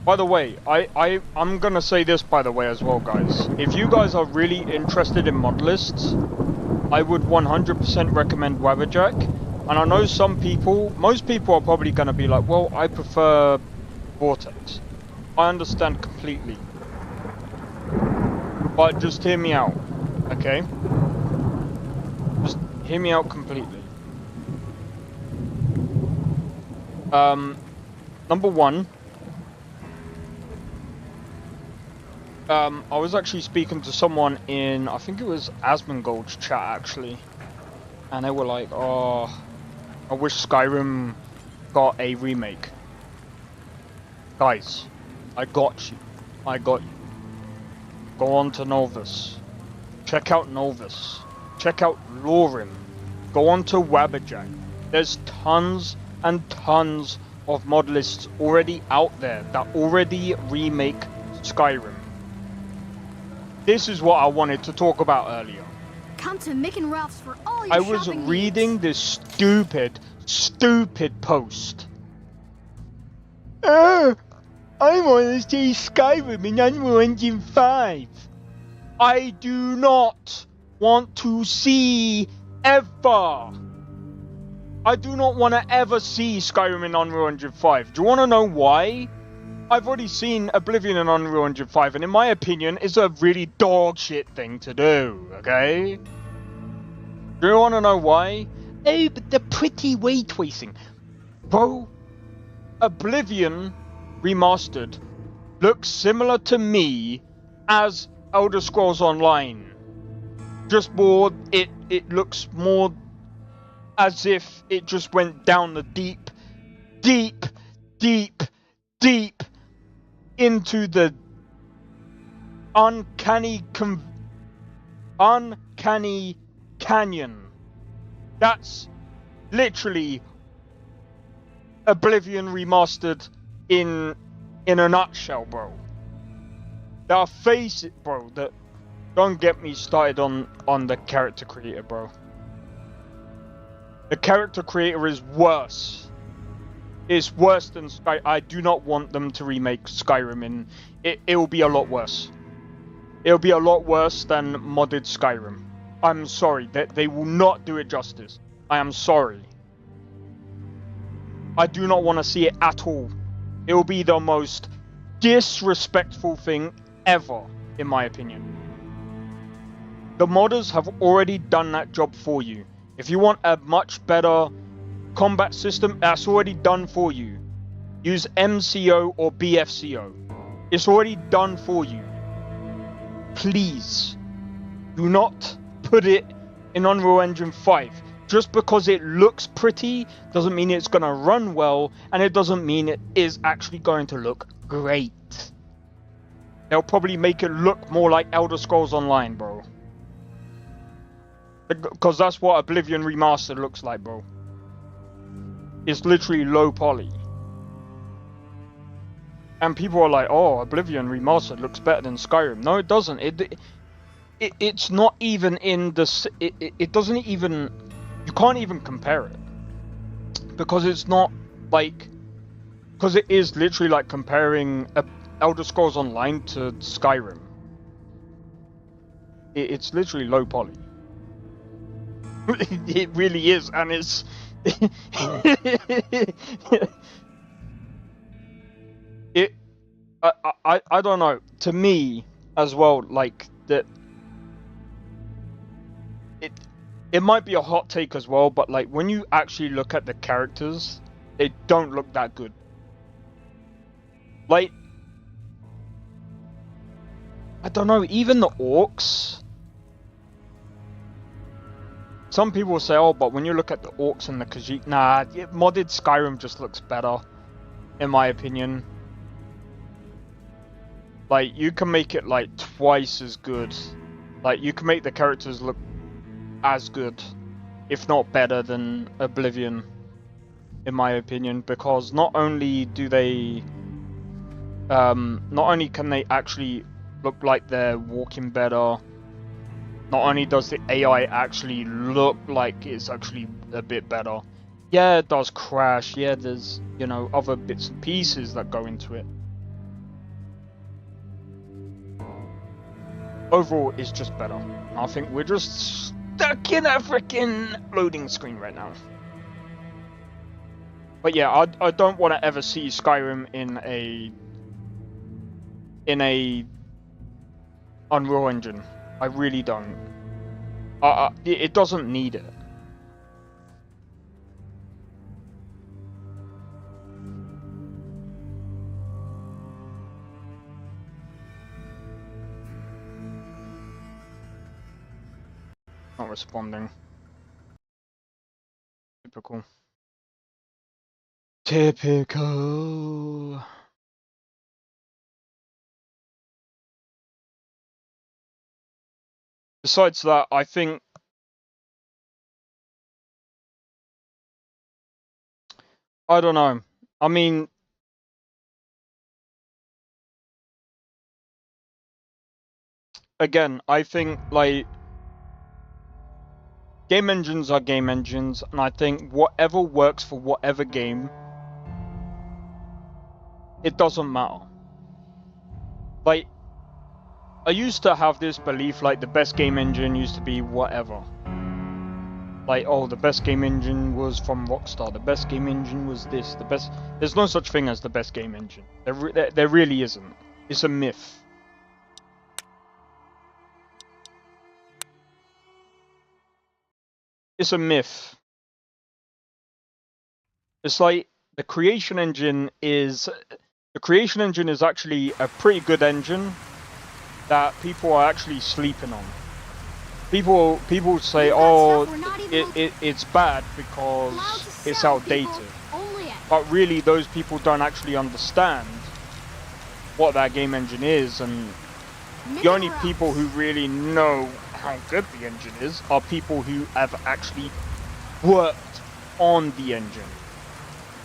By the way, I'm gonna say this by the way as well, guys. If you guys are really interested in mod lists, I would 100% recommend Waberjack. And I know some people, most people are probably gonna be like, well, I prefer Vortex. I understand completely. But just hear me out, okay? Just hear me out completely. Number one, I was actually speaking to someone in, I think it was Asmongold's chat actually, and they were like, oh, I wish Skyrim got a remake. Guys, I got you. I got you. Go on to Novus. Check out Novus. Check out Lorim. Go on to Waberjack. There's tons and tons of mod lists already out there that already remake Skyrim. This is what I wanted to talk about earlier. Come to Mick and Ralph's for all your I was shopping reading needs. this stupid post. I want to see Skyrim in Unreal Engine 5. I do not want to see ever. I do not want to ever see Skyrim in Unreal Engine 5. Do you want to know why? I've already seen Oblivion in Unreal Engine 5, and in my opinion, it's a really dog shit thing to do, okay? Do you want to know why? Oh, but the pretty ray tracing. Bro, Oblivion Remastered looks similar to me as Elder Scrolls Online. Just more, it looks more as if it just went down the deep into the uncanny canyon. That's literally Oblivion Remastered in a nutshell, bro. Now face it, bro. Don't get me started on the character creator, bro. The character creator is worse. It's worse than Sky. I do not want them to remake Skyrim in. It will be a lot worse. It'll be a lot worse than modded Skyrim. I'm sorry. They will not do it justice. I am sorry. I do not want to see it at all. It will be the most disrespectful thing ever, in my opinion. The modders have already done that job for you. If you want a much better combat system, that's already done for you. Use MCO or BFCO. It's already done for you. Please do not put it in Unreal Engine 5. Just because it looks pretty doesn't mean it's gonna run well, and it doesn't mean it is actually going to look great. They'll probably make it look more like Elder Scrolls Online, bro. Because that's what Oblivion Remastered looks like, bro. It's literally low poly. And people are like, oh, Oblivion Remastered looks better than Skyrim. No, it doesn't. It's not even in the... It doesn't even... You can't even compare it. Because it's not like... Because it is literally like comparing Elder Scrolls Online to Skyrim. It's literally low poly. It really is, and it's... I don't know. To me, as well, like that, it might be a hot take as well, but like when you actually look at the characters, they don't look that good. Like, I don't know, even the orcs. Some people say, oh, but when you look at the orcs and the Khajiit, nah, modded Skyrim just looks better, in my opinion. Like, you can make it like twice as good. Like, you can make the characters look as good, if not better, than Oblivion, in my opinion, because not only do they, not only can they actually look like they're walking better, not only does the AI actually look like it's actually a bit better. Yeah, it does crash. Yeah, there's, you know, other bits and pieces that go into it. Overall, it's just better. I think we're just stuck in a freaking loading screen right now. But yeah, I don't want to ever see Skyrim in a Unreal Engine. I really don't. It doesn't need it. Not responding. Typical. Typical. Besides that, I think I don't know. I mean, again, I think like game engines are game engines, and I think whatever works for whatever game, it doesn't matter. Like, I used to have this belief like the best game engine used to be whatever. Like, oh, the best game engine was from Rockstar, the best game engine was this, the best... There's no such thing as the best game engine. There really isn't. It's a myth. It's a myth. It's like the creation engine is actually a pretty good engine that people are actually sleeping on. People say, oh, it's bad because it's outdated. But really, those people don't actually understand what that game engine is, and the only people who really know how good the engine is are people who have actually worked on the engine.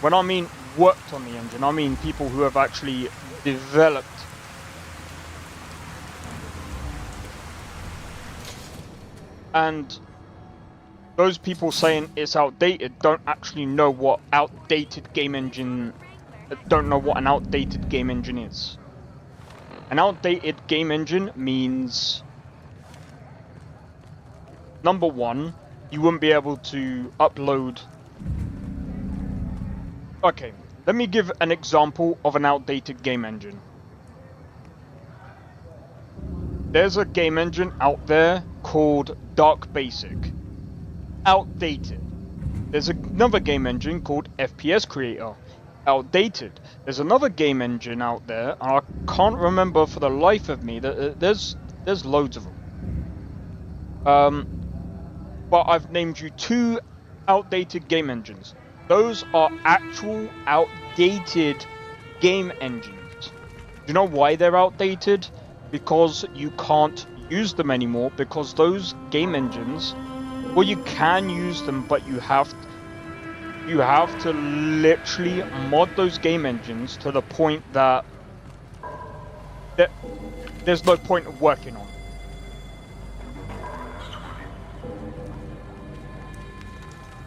When I mean worked on the engine, I mean people who have actually developed. And those people saying it's outdated don't actually know what an outdated game engine is. An outdated game engine means, number one, you wouldn't be able to upload. Okay, let me give an example of an outdated game engine. There's a game engine out there called Dark Basic. Outdated. There's another game engine called FPS Creator. Outdated. There's another game engine out there, and I can't remember for the life of me. There's loads of them. But I've named you two outdated game engines. Those are actual outdated game engines. Do you know why they're outdated? Because you can't use them anymore, because those game engines, well, you can use them, but you have to literally mod those game engines to the point that there's no point of working on them.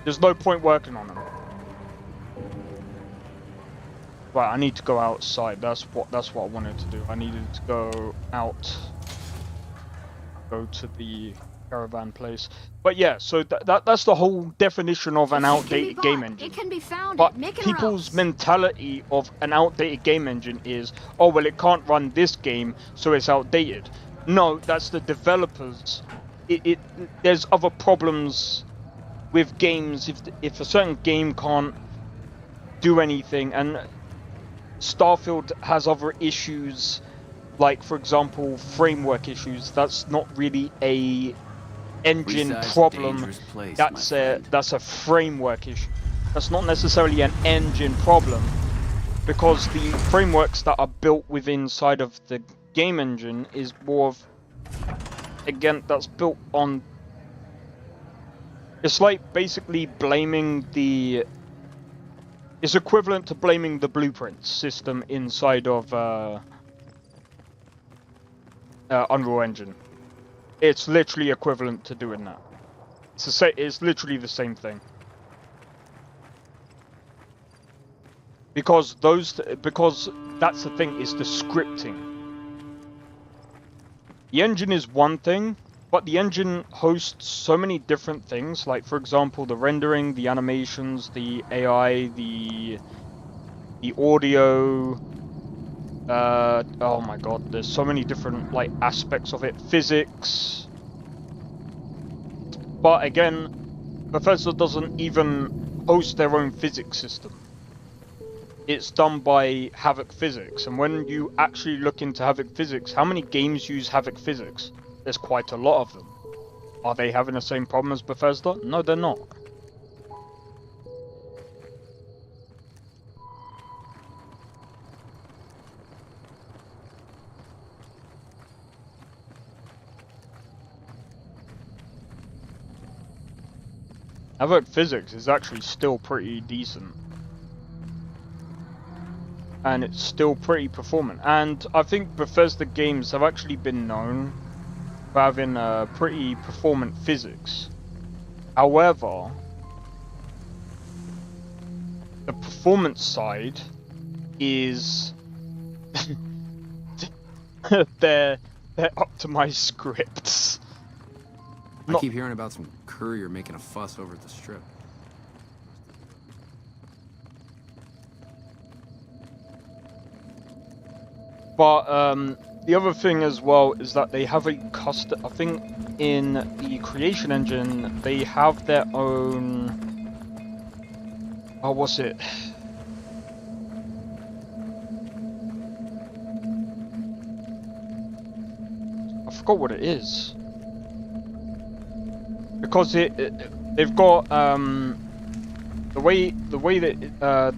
There's no point working on them. Right, I need to go outside. That's what I wanted to do. I needed to go out, go to the caravan place. But yeah, so that's the whole definition of an outdated game engine. It can be found but at Mick and people's Ralph's. mentality of an outdated game engine is, oh well, it can't run this game, so it's outdated. No, that's the developers there's other problems with games if a certain game can't do anything, and Starfield has other issues, like for example framework issues. That's not really a engine Freeside's a problem. dangerous place, That's my friend. that's a framework issue. That's not necessarily an engine problem, because the frameworks that are built within inside of the game engine is more of, again, that's built on. It's like basically blaming the. It's equivalent to blaming the blueprint system inside of Unreal Engine. It's literally equivalent to doing that. It's literally the same thing. Because that's the thing, is the scripting. The engine is one thing, but the engine hosts so many different things, like for example the rendering, the animations, the AI, the audio. Oh my god, there's so many different like aspects of it. Physics. But again, Bethesda doesn't even host their own physics system. It's done by Havok Physics, and when you actually look into Havok Physics, how many games use Havok Physics? There's quite a lot of them. Are they having the same problem as Bethesda? No, they're not. Havok Physics is actually still pretty decent. And it's still pretty performant. And I think Bethesda games have actually been known for having pretty performant physics. However, the performance side is they're optimized scripts. I keep hearing about some courier making a fuss over at the strip. But the other thing as well is that they have a custom. I think in the creation engine they have their own. Oh, what's it? I forgot what it is. Because they've got the way that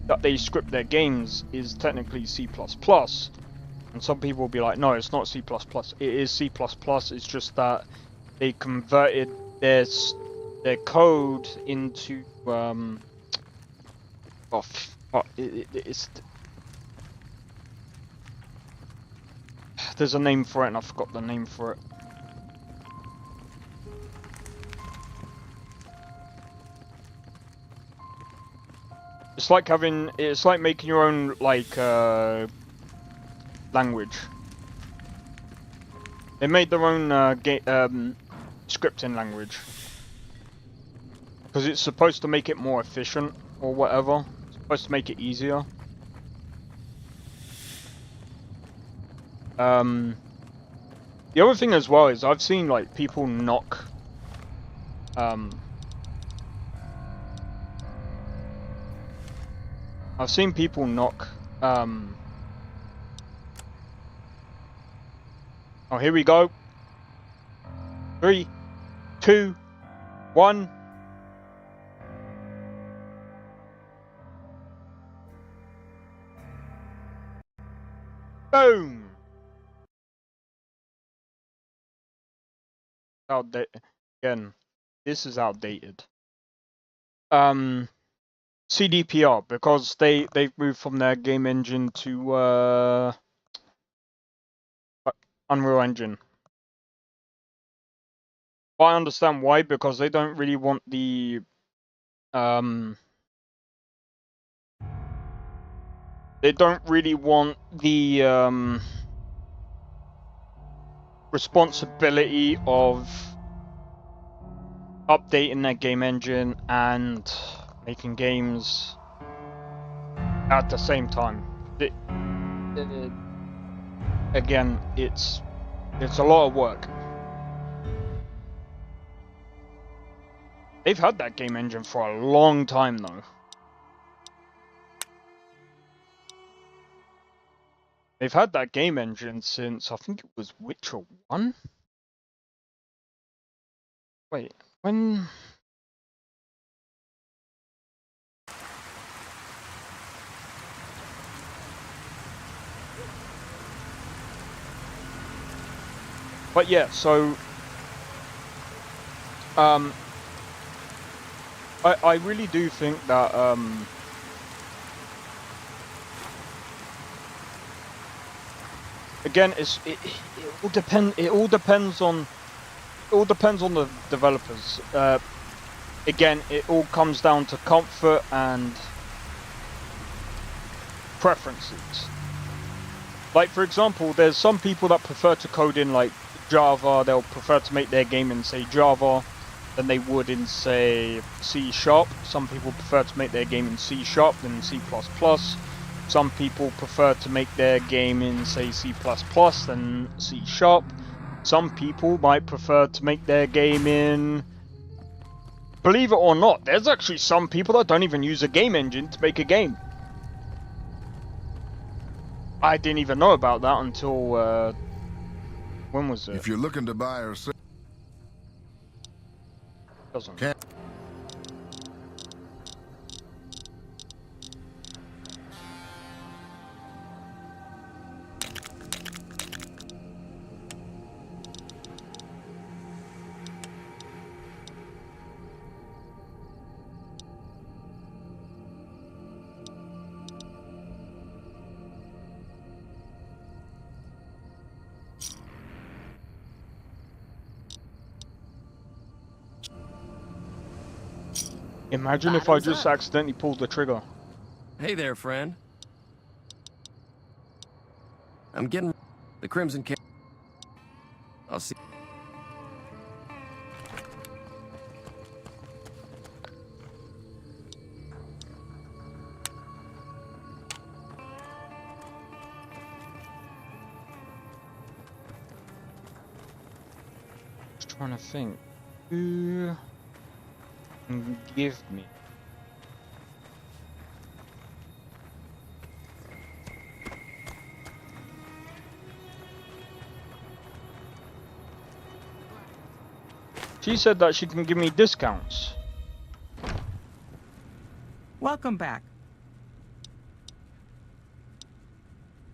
that they script their games is technically C++, and some people will be like, no, it's not C++. It is C++. It's just that they converted their code into there's a name for it, and I forgot the name for it. It's like making your own like language. They made their own scripting language because it's supposed to make it more efficient or whatever. It's supposed to make it easier. The other thing as well is I've seen like people knock I've seen people knock oh, here we go. 3, 2, 1. Boom. Outdated. Again, this is outdated. CDPR, because they've moved from their game engine to Unreal Engine. But I understand why, because they don't really want the responsibility of updating their game engine and making games at the same time. Again, it's a lot of work. They've had that game engine for a long time, though. They've had that game engine since, I think it was Witcher 1? Wait, when... But yeah, so... I really do think that, again, it all depends on the developers. Again, it all comes down to comfort and preferences. Like, for example, there's some people that prefer to code in like Java. They'll prefer to make their game in, say, Java than they would in, say, C#. Some people prefer to make their game in C# than C++. Some people prefer to make their game in, say, C++ than C#. Some people might prefer to make their game in... Believe it or not, there's actually some people that don't even use a game engine to make a game. I didn't even know about that until, when was it? If you're looking to buy or sell... Doesn't. Imagine if I just accidentally pulled the trigger. Hey there, friend. I'm getting the Crimson Ca... I'll see. Just trying to think. Who can give me? She said that she can give me discounts. Welcome back.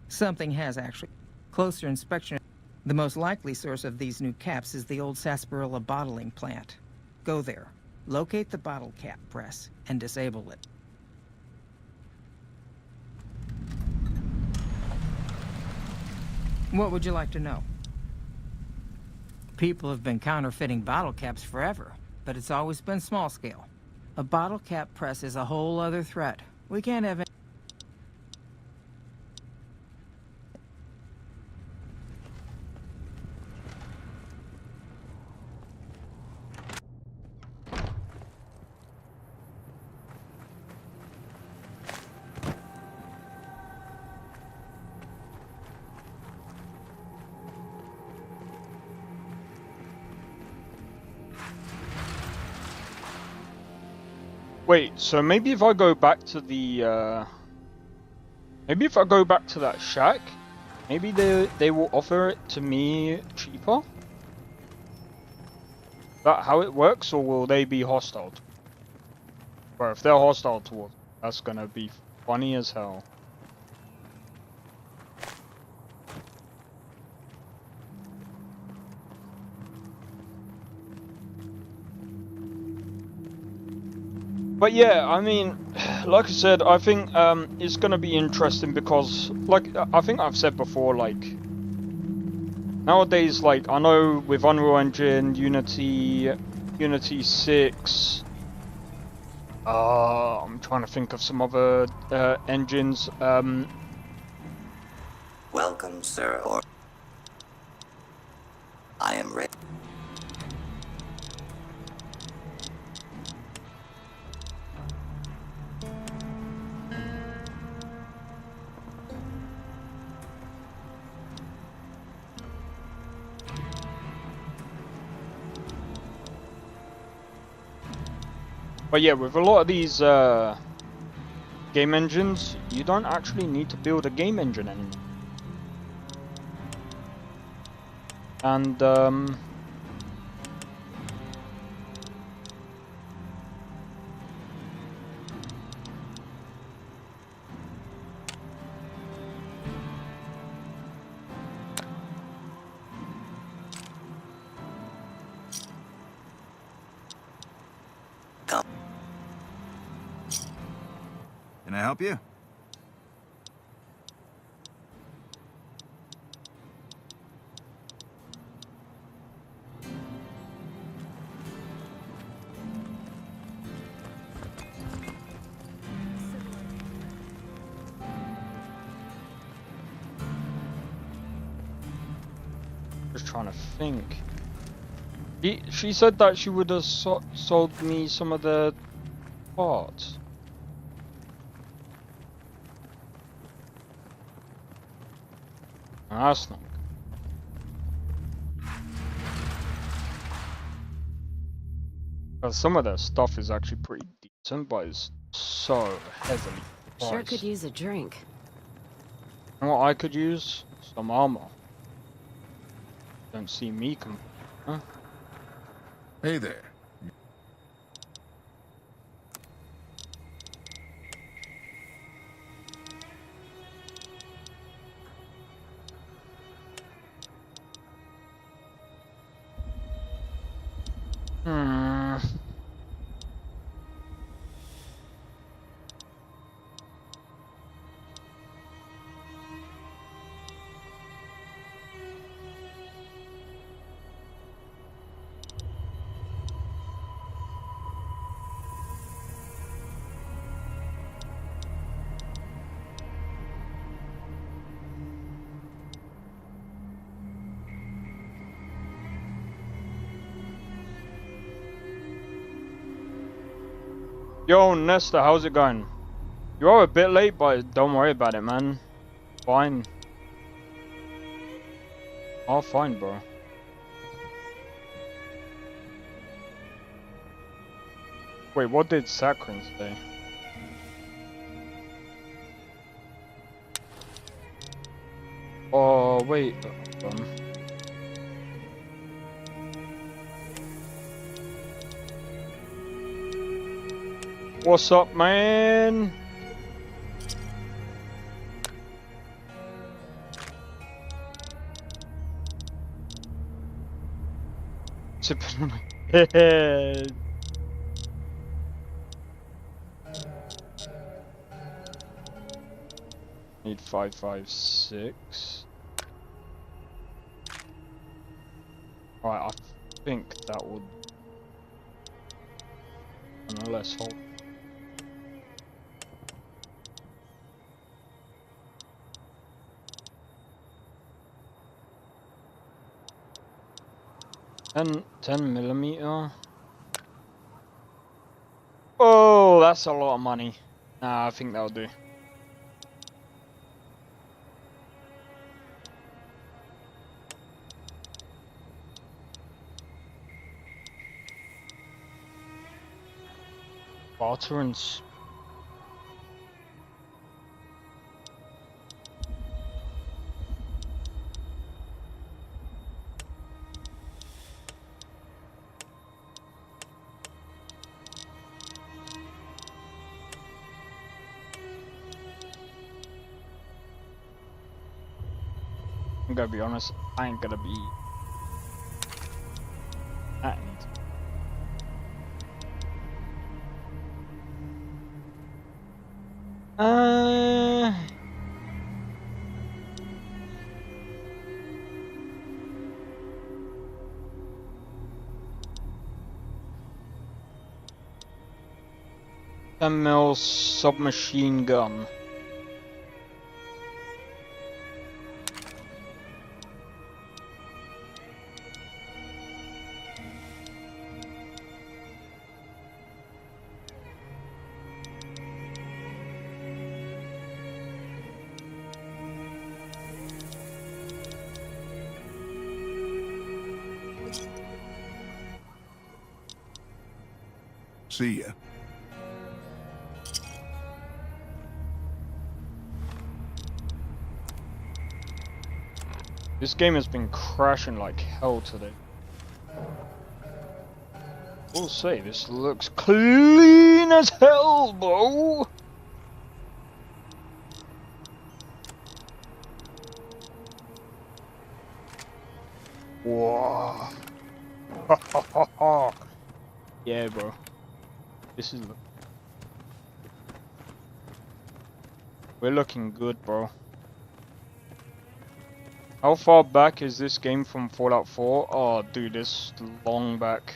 Something has actually. Closer inspection. The most likely source of these new caps is the old sarsaparilla bottling plant. Go there, locate the bottle cap press, and disable it. What would you like to know? People have been counterfeiting bottle caps forever, but it's always been small scale. A bottle cap press is a whole other threat. We can't have... Wait, so maybe if I go back to the, maybe if I go back to that shack, maybe they will offer it to me cheaper? Is that how it works, or will they be hostile? Well, if they're hostile towards, that's gonna be funny as hell. But yeah, I mean, like I said, I think it's gonna be interesting because, like, I think I've said before, like, nowadays, like, I know with Unreal Engine, Unity 6, I'm trying to think of some other engines. Welcome, sir, or... I am ready. But yeah, with a lot of these game engines, you don't actually need to build a game engine anymore. And Can I help you? just trying to think. She said that she would have sold me some of the parts. That's not good. Some of their stuff is actually pretty decent, but it's so heavily priced. Sure could use a drink. You know what I could use? Some armor. Don't see me come. Huh? Hey there. Yo, Nesta, how's it going? You are a bit late, but don't worry about it, man. Fine. All fine, bro. Wait, what did Sakrin say? Oh, wait. What's up, man? Sipping on my head. Need 556. Right, I think that would. Let's hold. Ten millimeter. Oh, that's a lot of money. Nah, I think that'll do. Barter and I'm gonna be honest, I ain't gonna be that neat. $10 submachine gun. See ya. This game has been crashing like hell today. We'll say this looks clean as hell, bro. Whoa. Yeah, bro. This is. We're looking good, bro. How far back is this game from Fallout 4? Oh, dude, it's long back.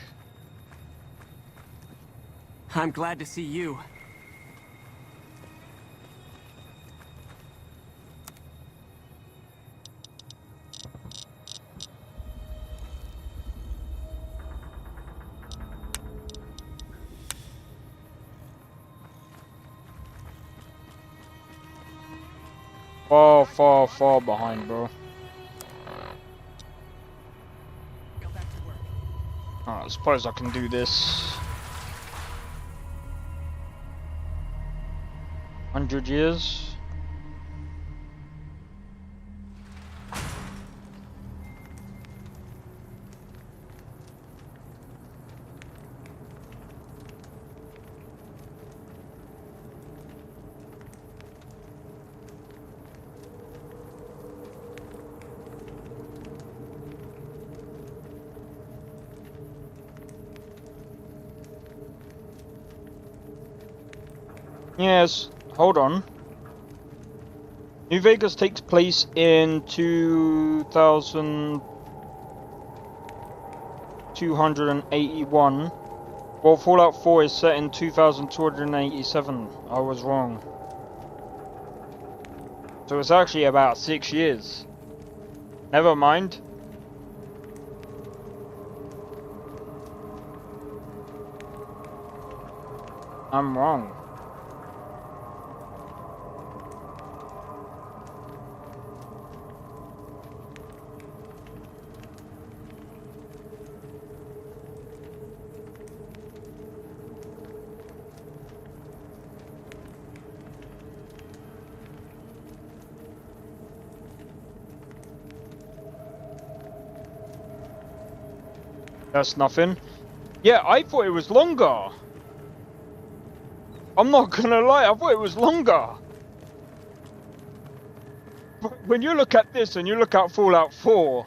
I'm glad to see you. Far behind, bro. Alright, I suppose I can do this. 100 years. Yes, hold on. New Vegas takes place in 2281. Well, Fallout 4 is set in 2287. I was wrong. So it's actually about 6 years. Never mind. I'm wrong. That's nothing. Yeah, I thought it was longer. I'm not gonna lie, I thought it was longer. But when you look at this and you look at Fallout 4,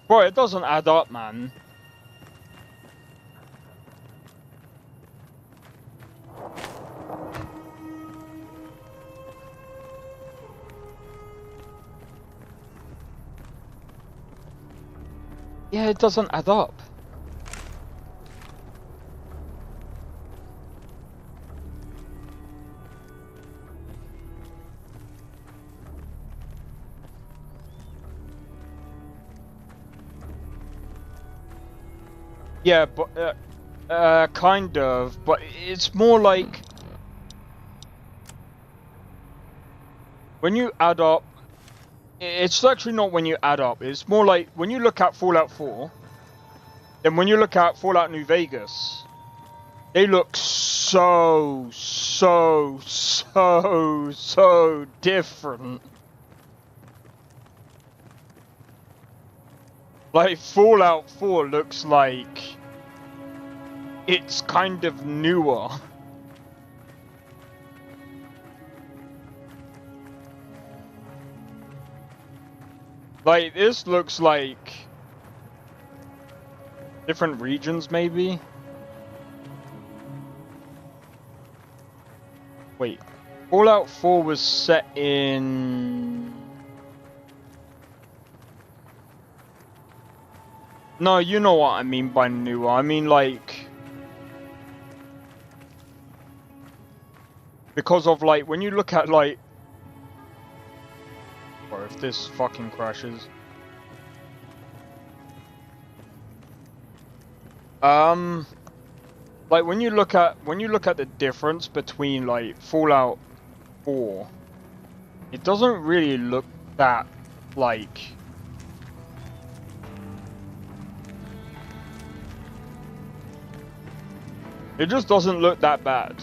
bro, it doesn't add up, man. Yeah, it doesn't add up. Yeah, but kind of, but it's more like when you add up. It's actually not when you add up. It's more like when you look at Fallout 4, then when you look at Fallout New Vegas, they look so different. Like Fallout 4 looks like it's kind of newer. Like, this looks like different regions, maybe? Wait, Fallout 4 was set in... No, you know what I mean by newer. I mean, like... Because of, like, when you look at, like... Or if this fucking crashes. Like when you look at the difference between like Fallout 4, it doesn't really look that like It just doesn't look that bad.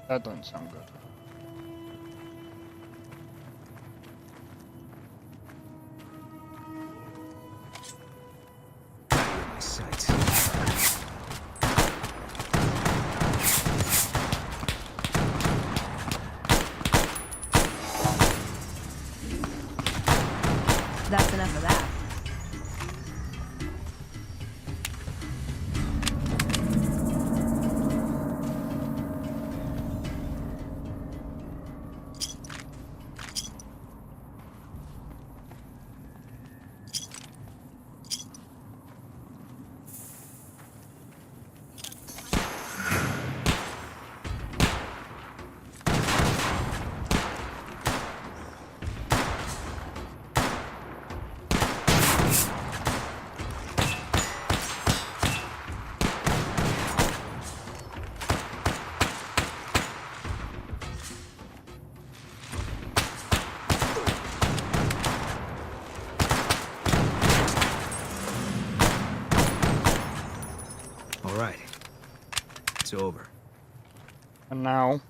That don't sound good. My sights. That's enough of that. All right. It's over. And now...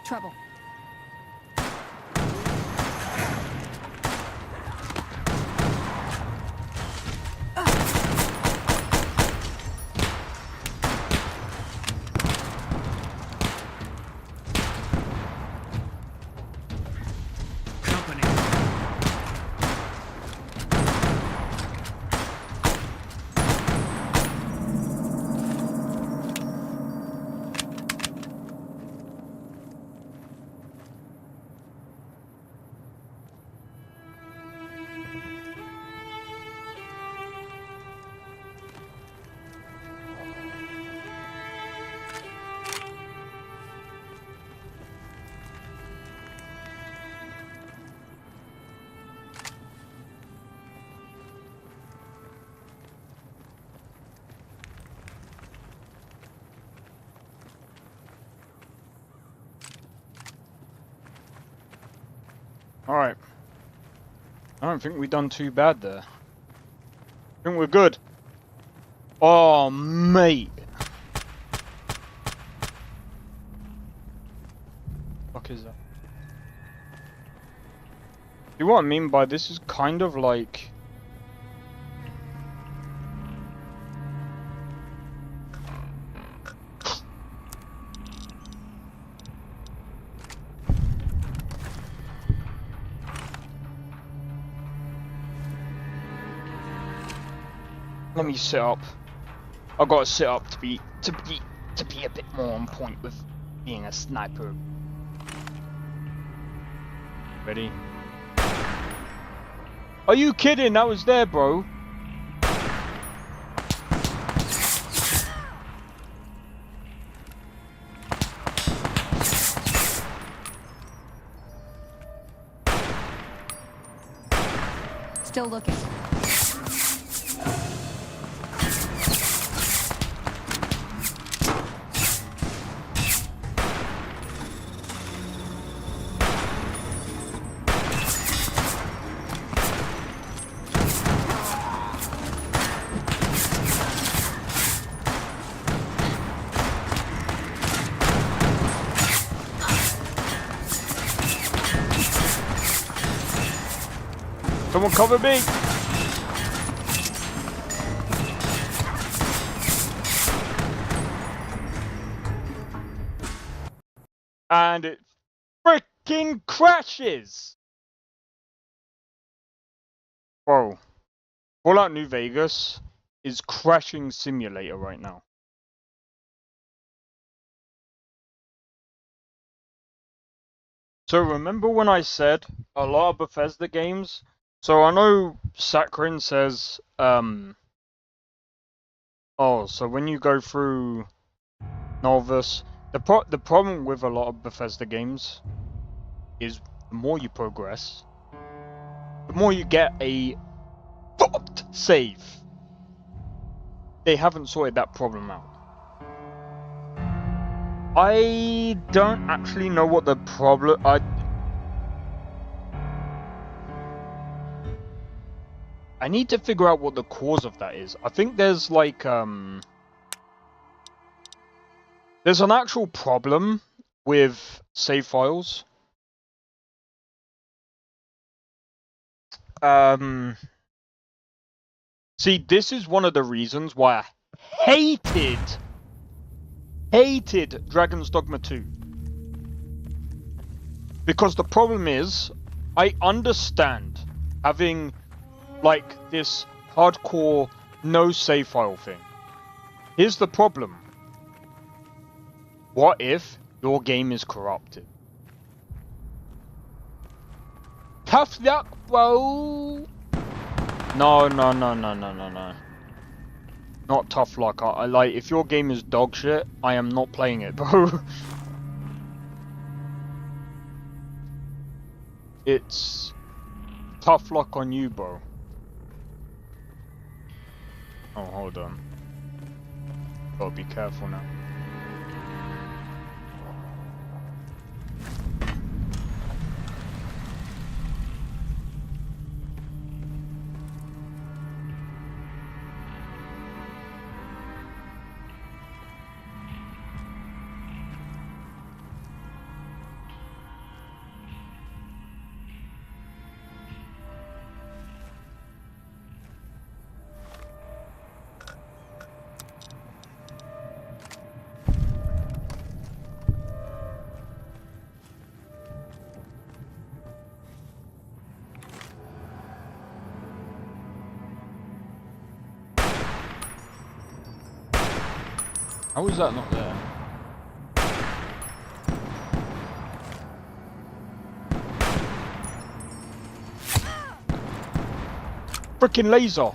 Trouble. Alright. I don't think we've done too bad there. I think we're good. Oh, mate. Fuck is that? See what I mean by this is kind of like... Let me sit up. I gotta sit up to be a bit more on point with being a sniper. Ready? Are you kidding? That was there, bro. Still looking. Someone cover me! And it freaking crashes! Bro, Fallout New Vegas is crashing simulator right now. So remember when I said a lot of Bethesda games? So I know Sakharin says Oh, so when you go through Novice, the problem with a lot of Bethesda games is the more you progress, the more you get a fucked save. They haven't sorted that problem out. I don't actually know what the problem. I need to figure out what the cause of that is. I think there's like there's an actual problem with save files. See, this is one of the reasons why I hated Dragon's Dogma 2. Because the problem is, I understand having like this hardcore no save file thing. Here's the problem. What if your game is corrupted? Tough luck, bro. No. Not tough luck. I like, if your game is dog shit, I am not playing it, bro. It's tough luck on you, bro. Oh, hold on. Gotta be careful now. How is that not there? Frickin' laser!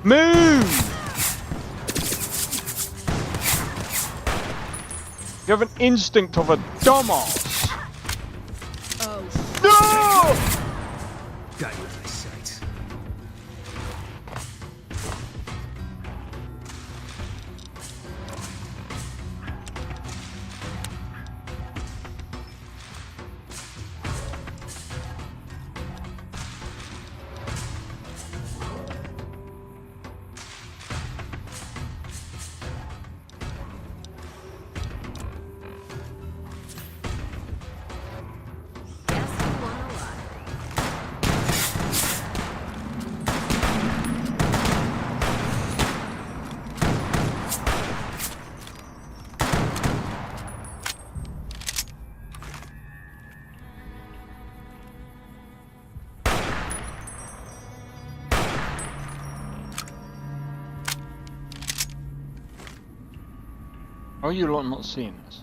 Move! You have an instinct of a dumbass. Oh, no! Got you in my sights. How are you lot not seeing this?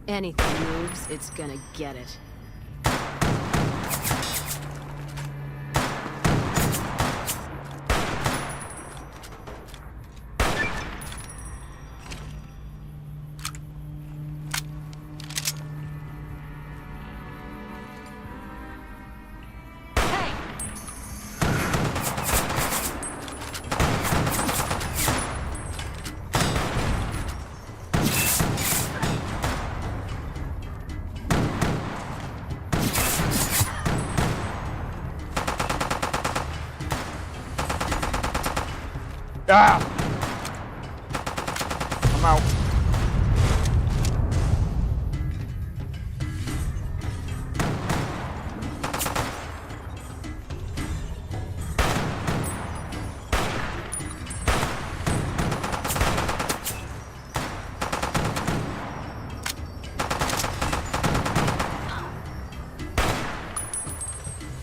Anything moves, it's gonna get it. Ah! I'm out.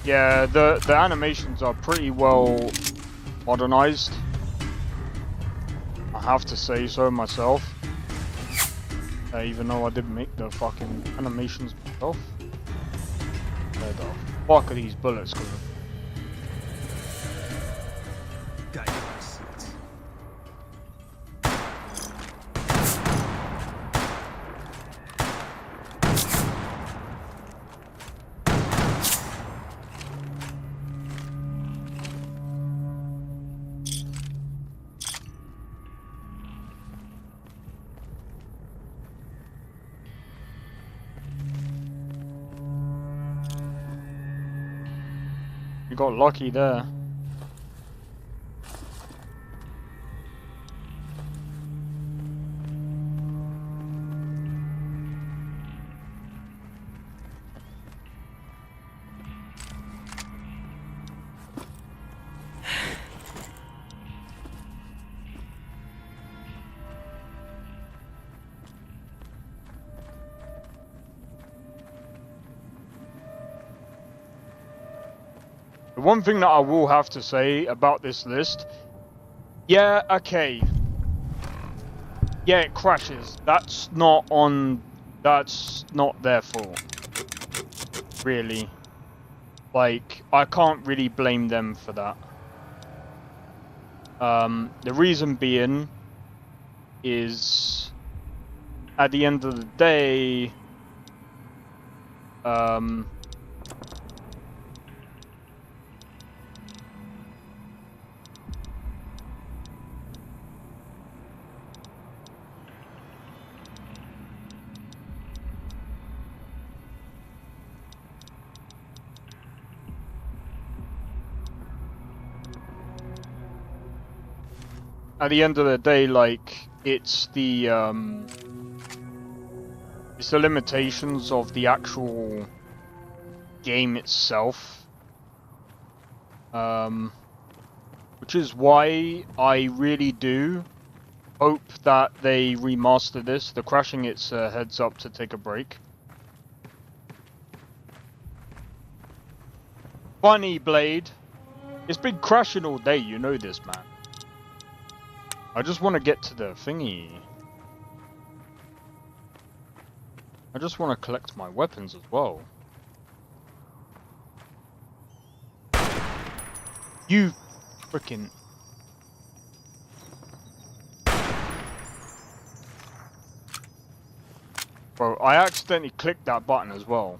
Yeah, the animations are pretty well modernized. I have to say so myself. Even though I didn't make the fucking animations myself. Where the fuck are these bullets going? You got lucky there. The one thing that I will have to say about this list, yeah, okay. Yeah, it crashes. That's not their fault. Really. Like, I can't really blame them for that. The reason being is, at the end of the day, like, it's the limitations of the actual game itself. Which is why I really do hope that they remaster this. The crashing, it's a heads up to take a break. Funny, Blade. It's been crashing all day, you know this, man. I just want to get to the thingy. I just want to collect my weapons as well. You freaking... Bro, I accidentally clicked that button as well.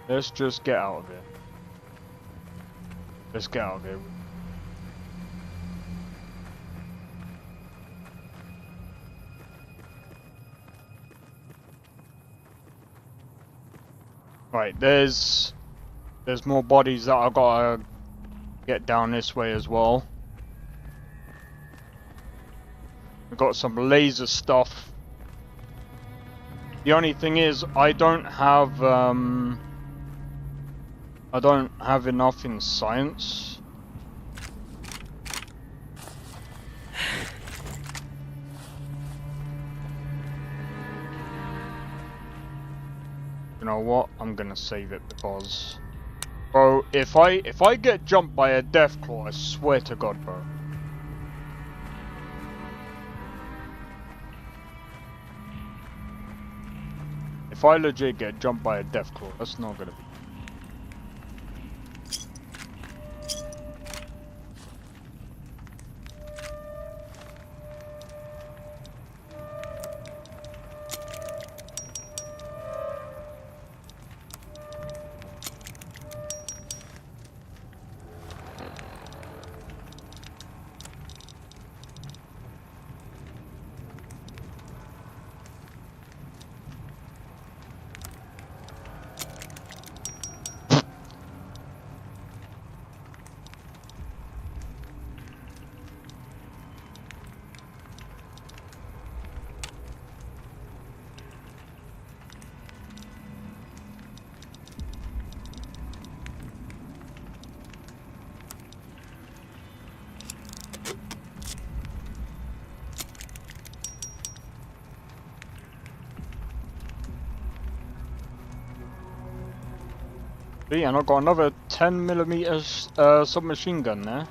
Let's just get out of here. Let's get out of here. Right, there's more bodies that I gotta get down this way as well. We've got some laser stuff. The only thing is, I don't have enough in science. You know what? I'm gonna save it because, bro, if I get jumped by a deathclaw, I swear to God, bro. If I legit get jumped by a deathclaw, that's not gonna be. See, and I've got another 10mm submachine gun there.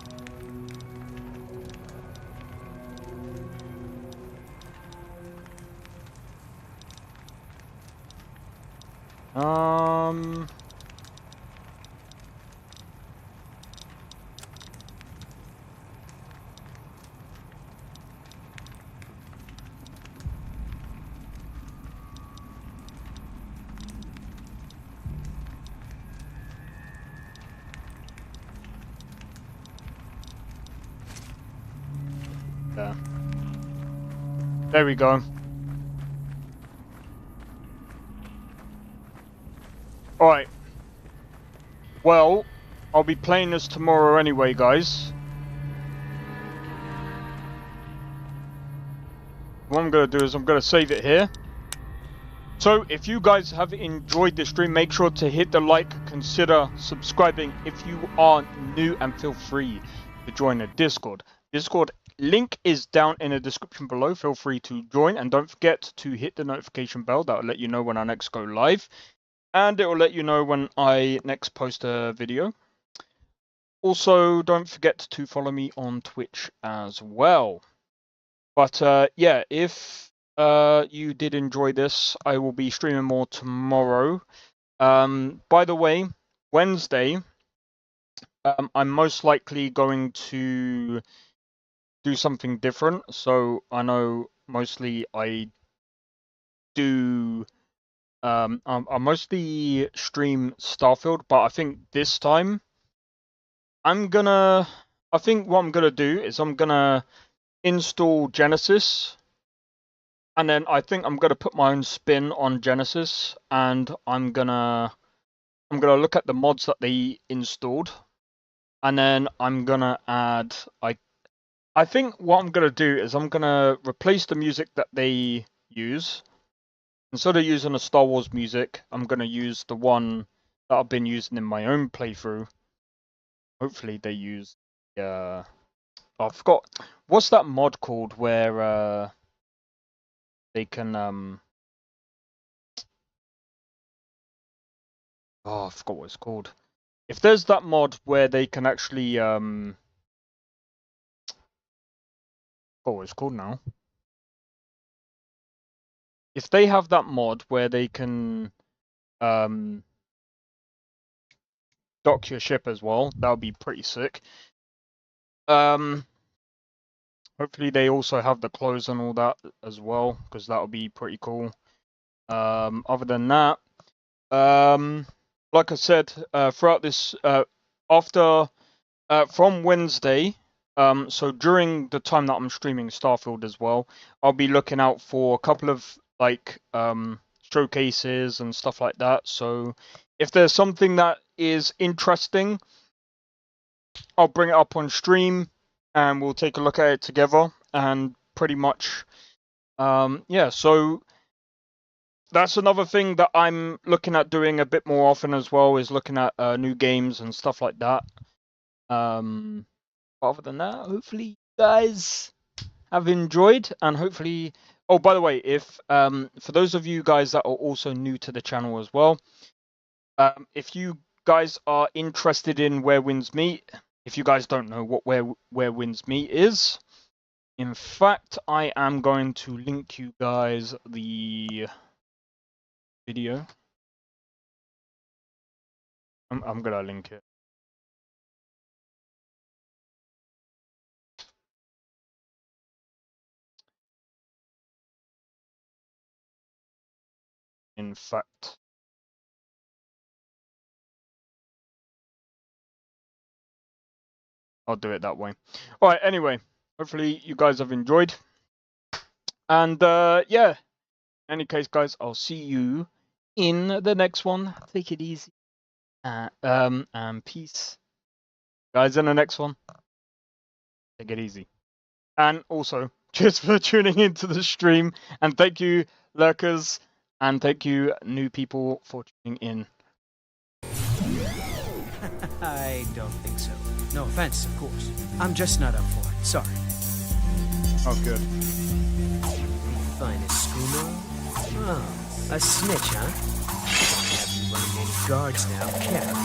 There we go. Alright. Well, I'll be playing this tomorrow anyway, guys. What I'm going to do is I'm going to save it here. So, if you guys have enjoyed this stream, make sure to hit the like, consider subscribing if you are new, and feel free to join the Discord. Discord link is down in the description below. Feel free to join, and don't forget to hit the notification bell. That will let you know when I next go live, and it will let you know when I next post a video. Also, don't forget to follow me on Twitch as well. But yeah, if you did enjoy this, I will be streaming more tomorrow. By the way, Wednesday, I'm most likely going to do something different. So I know mostly I do I mostly stream Starfield, but I think this time I think what I'm gonna do is I'm gonna install Genesis, and then I think I'm gonna put my own spin on Genesis, and I'm gonna look at the mods that they installed, and then I'm gonna add I think what I'm going to do is I'm going to replace the music that they use. Instead of using the Star Wars music, I'm going to use the one that I've been using in my own playthrough. Hopefully they use... I forgot. What's that mod called where they can... Oh, I forgot what it's called. If there's that mod where they can actually... Oh, it's called now. If they have that mod where they can dock your ship as well, that would be pretty sick. Hopefully they also have the clothes and all that as well, because that would be pretty cool. Other than that, like I said, throughout this, from Wednesday, so during the time that I'm streaming Starfield as well, I'll be looking out for a couple of like showcases and stuff like that. So if there's something that is interesting, I'll bring it up on stream and we'll take a look at it together. And pretty much, yeah, so that's another thing that I'm looking at doing a bit more often as well, is looking at new games and stuff like that. Other than that, hopefully you guys have enjoyed, and hopefully... Oh, by the way, if for those of you guys that are also new to the channel as well, if you guys are interested in Where Winds Meet, if you guys don't know what Where Winds Meet is, in fact, I am going to link you guys the video. I'm gonna link it. In fact, I'll do it that way. Alright, anyway, hopefully you guys have enjoyed. And yeah, in any case, guys, I'll see you in the next one. Take it easy. And peace. Guys, in the next one, take it easy. And also, cheers for tuning into the stream. And thank you, lurkers. And thank you, new people, for tuning in. I don't think so. No offense, of course. I'm just not up for it. Sorry. Oh, good. Finest schooner? Oh, a snitch, huh? Don't have you running any guards now, Cap.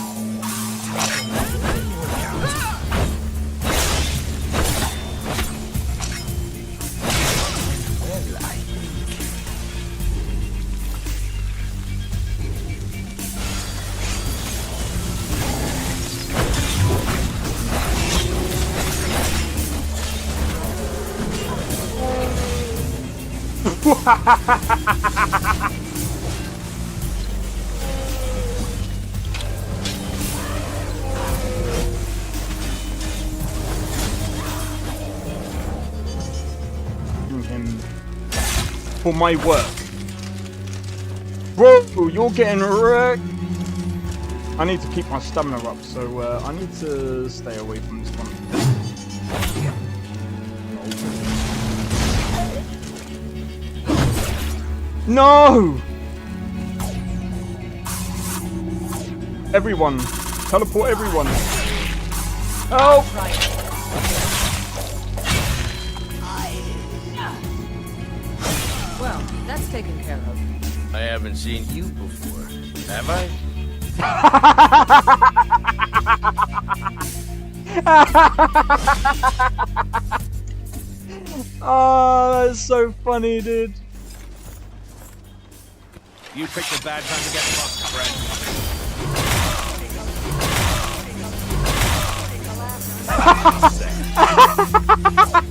Him for my work. Bro, you're getting wrecked. I need to keep my stamina up, so I need to stay away from this one. No! Everyone! Teleport everyone! Help! Well, that's taken care of. I haven't seen you before, have I? Oh, that's so funny, dude. You picked a bad time to get fucked, friend.